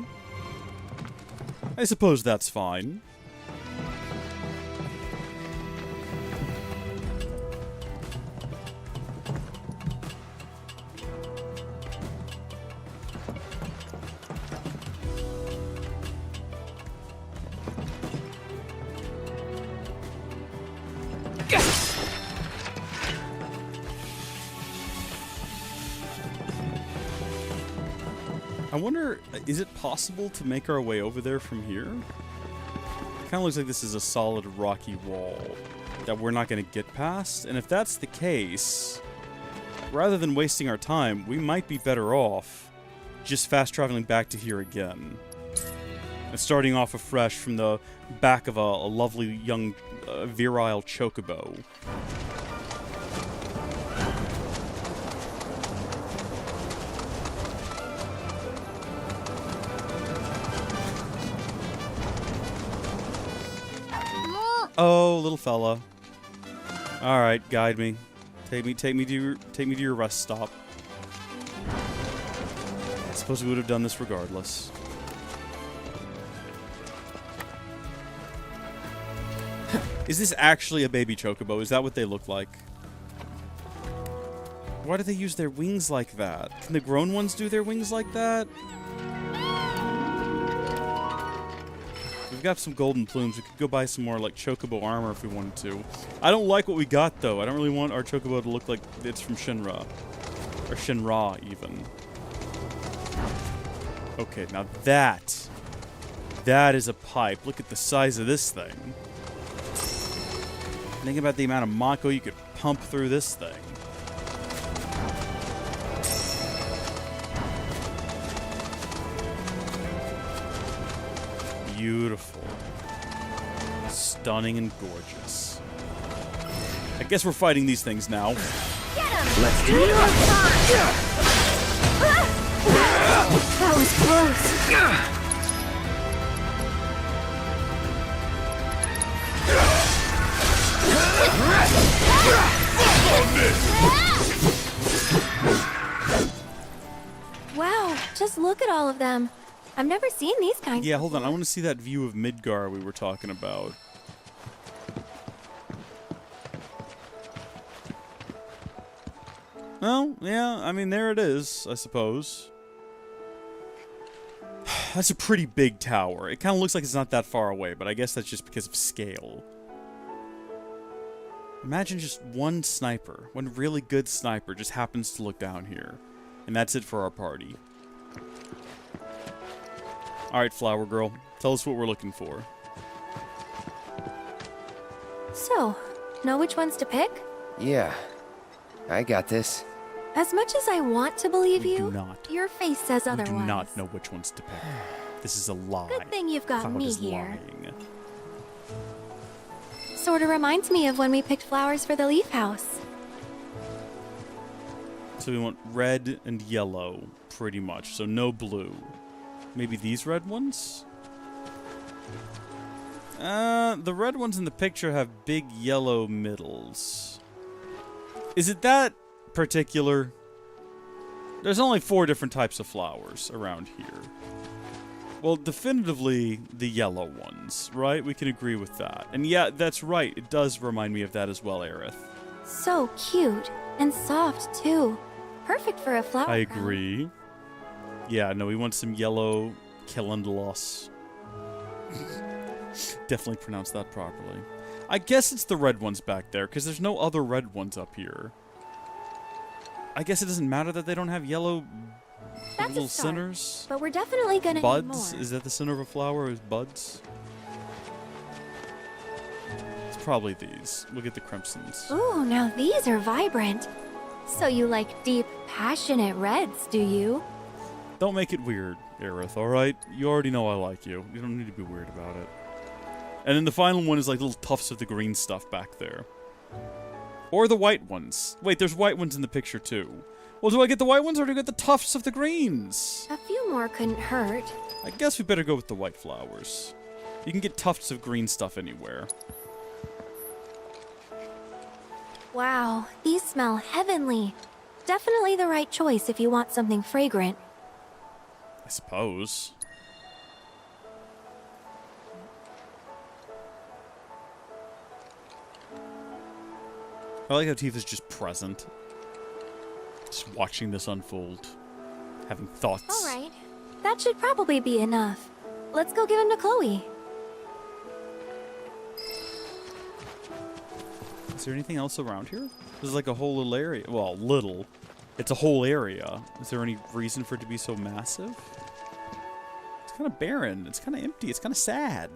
I suppose that's fine. I wonder, is it possible to make our way over there from here? It kind of looks like this is a solid rocky wall that we're not going to get past. And if that's the case, rather than wasting our time, we might be better off just fast traveling back to here again. And starting off afresh from the back of a lovely young virile chocobo. Oh, little fella. All right, guide me. Take me to your rest stop. I suppose we would have done this regardless. Is this actually a baby chocobo? Is that what they look like? Why do they use their wings like that? Can the grown ones do their wings like that? We've got some golden plumes. We could go buy some more, like, chocobo armor if we wanted to. I don't like what we got, though. I don't really want our chocobo to look like it's from Shinra. Or Shinra, even. Okay, now that is a pipe. Look at the size of this thing. Think about the amount of Mako you could pump through this thing. Beautiful. Stunning and gorgeous. I guess we're fighting these things now. Let's do it. That was close. Just look at all of them. I've never seen these kinds. Yeah, hold on. I want to see that view of Midgar we were talking about. Well, yeah, I mean, there it is, I suppose. That's a pretty big tower. It kind of looks like it's not that far away, but I guess that's just because of scale. Imagine just one sniper, one really good sniper just happens to look down here. And that's it for our party. Alright, Flower Girl, tell us what we're looking for. So, know which ones to pick? Yeah, I got this. As much as I want to believe We you, do not. your face says We otherwise. do not know which ones to pick. This is a lie. Good thing you've got Cloud me is here. lying. Sorta reminds me of when we picked flowers for the leaf house. So we want red and yellow, pretty much. So no blue. Maybe these red ones? The red ones in the picture have big yellow middles. Is it that particular? There's only 4 different types of flowers around here. Well, definitively the yellow ones, right? We can agree with that. And yeah, that's right. It does remind me of that as well, Aerith. So cute. And soft, too. Perfect for a flower. I agree. Yeah, no, we want some yellow Killendelos. Definitely pronounced that properly. I guess it's the red ones back there, because there's no other red ones up here. I guess it doesn't matter that they don't have yellow That's little a start, centers. but we're definitely gonna Buds? need more. Is that the center of a flower? Is buds? It's probably these. We'll get the crimsons. Ooh, now these are vibrant. So you like deep, passionate reds, do you? Don't make it weird, Aerith, alright? You already know I like you. You don't need to be weird about it. And then the final one is like little tufts of the green stuff back there. Or the white ones. Wait, there's white ones in the picture too. Well, do I get the white ones or do I get the tufts of the greens? A few more couldn't hurt. I guess we better go with the white flowers. You can get tufts of green stuff anywhere. Wow, these smell heavenly. Definitely the right choice if you want something fragrant. I suppose. I like how Tifa's just present. Just watching this unfold. Having thoughts. Alright, that should probably be enough. Let's go give him to Chloe. Is there anything else around here? This is like a whole little area. Well, little. It's a whole area. Is there any reason for it to be so massive? It's kind of barren. It's kind of empty. It's kind of sad.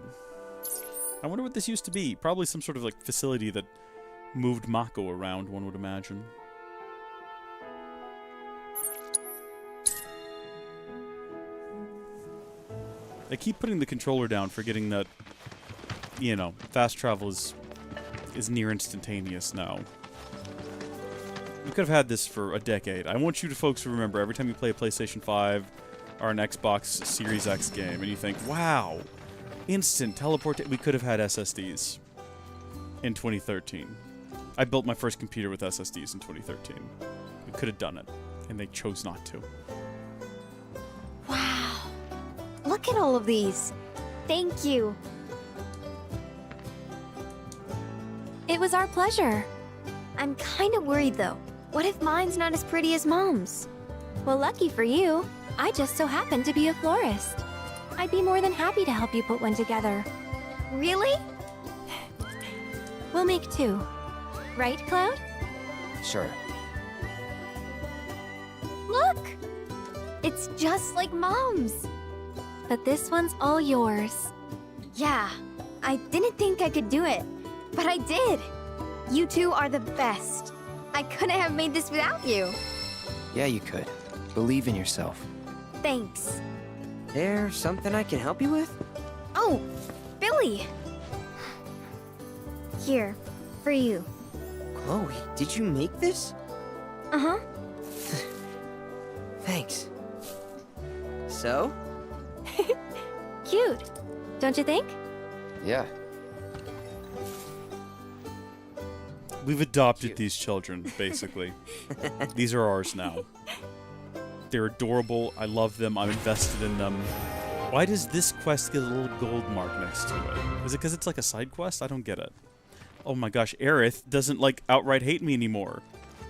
I wonder what this used to be. Probably some sort of like facility that moved Mako around, one would imagine. I keep putting the controller down, forgetting that, you know, fast travel is near instantaneous now. We could have had this for a decade. I want you to folks to remember, every time you play a PlayStation 5 or an Xbox Series X game and you think, wow, instant teleport, we could have had SSDs in 2013. I built my first computer with SSDs in 2013. We could have done it, and they chose not to. Wow. Look at all of these. Thank you. It was our pleasure. I'm kind of worried though. What if mine's not as pretty as Mom's? Well, lucky for you, I just so happen to be a florist. I'd be more than happy to help you put one together. Really? We'll make 2. Right, Cloud? Sure. Look! It's just like Mom's. But this one's all yours. Yeah, I didn't think I could do it, but I did. You two are the best. I couldn't have made this without you. Yeah, you could. Believe in yourself. Thanks. There something I can help you with? Oh, Billy! Here, for you. Chloe, did you make this? Uh-huh. Thanks. So? Cute, don't you think? Yeah. We've adopted these children, basically. These are ours now. They're adorable. I love them. I'm invested in them. Why does this quest get a little gold mark next to it? Is it because it's like a side quest? I don't get it. Oh my gosh, Aerith doesn't like outright hate me anymore.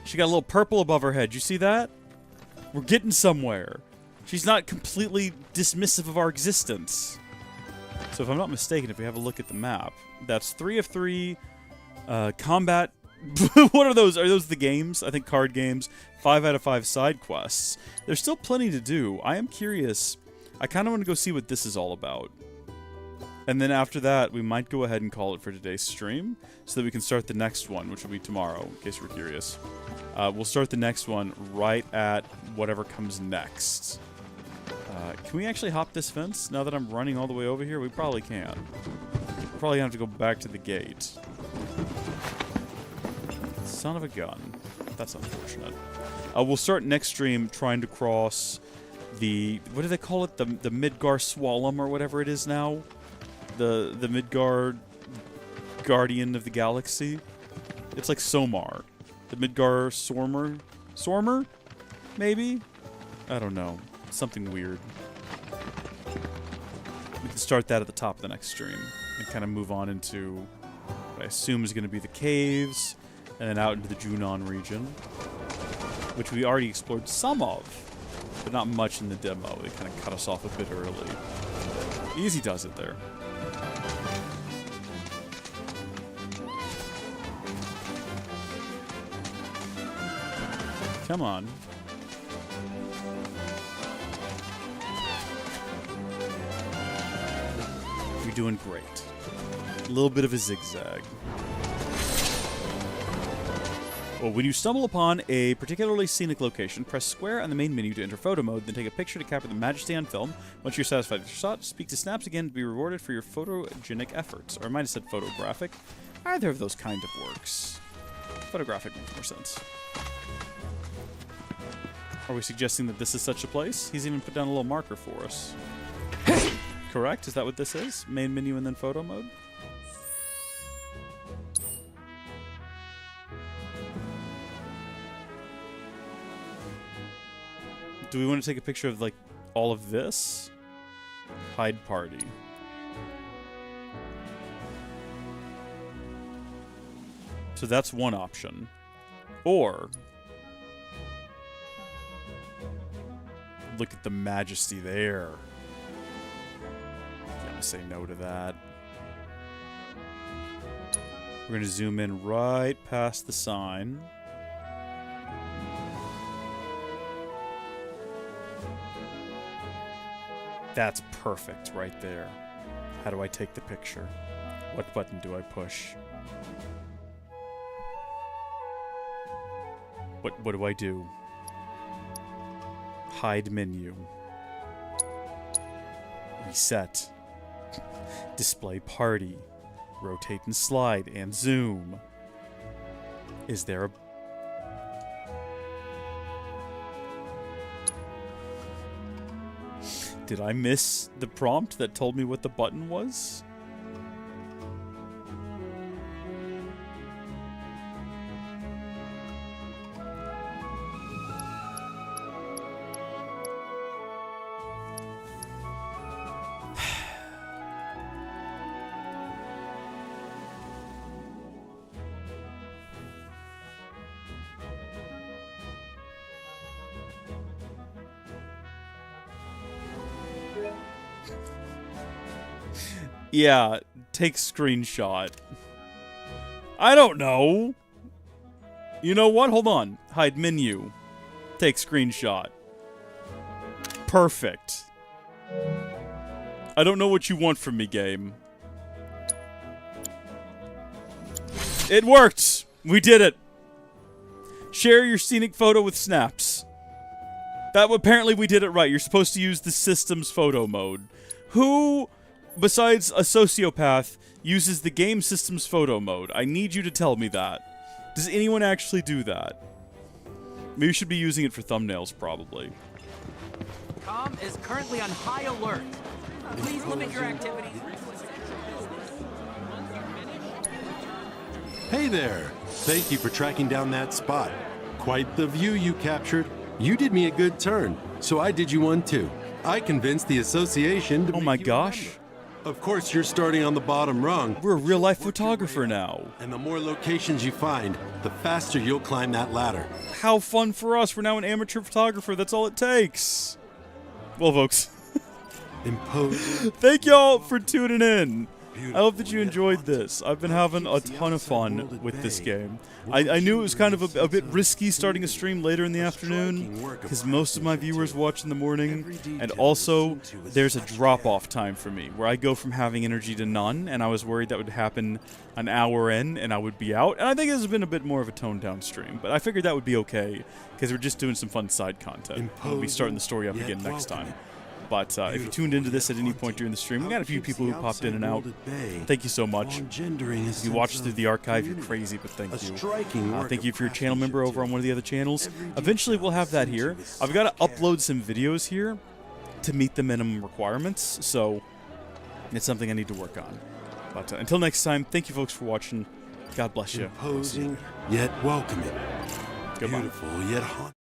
She got a little purple above her head. You see that? We're getting somewhere. She's not completely dismissive of our existence. So if I'm not mistaken, if we have a look at the map, that's 3 of 3 combat. What are those? Are those the games? I think card games. 5 out of 5 side quests. There's still plenty to do. I am curious. I kind of want to go see what this is all about. And then after that, we might go ahead and call it for today's stream so that we can start the next one, which will be tomorrow, in case you're curious. We'll start the next one right at whatever comes next. Can we actually hop this fence now that I'm running all the way over here? We probably can. We're probably going to have to go back to the gate. Son of a gun. That's unfortunate. We'll start next stream trying to cross the... What do they call it? The Midgar Swallow or whatever it is now? The Midgar Guardian of the Galaxy? It's like Somar. The Midgar Sormer? Sormer? Maybe? I don't know. Something weird. We can start that at the top of the next stream and kind of move on into what I assume is going to be the caves and then out into the Junon region, which we already explored some of, but not much in the demo. They kind of cut us off a bit early. Easy does it there. Come on. You're doing great. A little bit of a zigzag. Well, when you stumble upon a particularly scenic location, press square on the main menu to enter photo mode, then take a picture to capture the majesty on film. Once you're satisfied with your shot, speak to Snaps again to be rewarded for your photogenic efforts. Or I might have said photographic. Either of those kind of works. Photographic makes more sense. Are we suggesting that this is such a place? He's even put down a little marker for us. Correct? Is that what this is? Main menu and then photo mode? Do we want to take a picture of, like, all of this? Hide party. So that's one option. Or... look at the majesty there. I'm gonna say no to that. We're gonna zoom in right past the sign. That's perfect right there. How do I take the picture? What button do I push? What do I do? Hide menu. Reset. Display party. Rotate and slide and zoom. Is there a... Did I miss the prompt that told me what the button was? Yeah, take screenshot. I don't know. You know what? Hold on. Hide menu. Take screenshot. Perfect. I don't know what you want from me, game. It worked! We did it! Share your scenic photo with Snaps. Apparently we did it right. You're supposed to use the system's photo mode. Who... besides a sociopath, uses the game system's photo mode? I need you to tell me that. Does anyone actually do that? Maybe you should be using it for thumbnails, probably. Com is currently on high alert. Please limit your activities. Hey there! Thank you for tracking down that spot. Quite the view you captured. You did me a good turn, so I did you one too. I convinced the association to Oh my gosh. Of course, you're starting on the bottom rung. We're a real-life photographer now. And the more locations you find, the faster you'll climb that ladder. How fun for us. We're now an amateur photographer. That's all it takes. Well, folks. Imposing. Thank y'all for tuning in. I hope that you enjoyed this. I've been having a ton of fun with this game. I knew it was kind of a bit risky starting a stream later in the afternoon, because most of my viewers watch in the morning, and also there's a drop-off time for me, where I go from having energy to none, and I was worried that would happen an hour in, and I would be out. And I think this has been a bit more of a toned-down stream, but I figured that would be okay, because we're just doing some fun side content. We'll be starting the story up again next time. But if you tuned into this at any point during the stream, we got a few people who popped in and out. Thank you so much. If you watched through the archive, you're crazy, but thank you. Thank you if you're a channel member over on one of the other channels. Eventually, we'll have that here. I've got to upload some videos here to meet the minimum requirements, so it's something I need to work on. But until next time, thank you folks for watching. God bless you. Imposing, yet welcoming. Goodbye. Beautiful, yet hot.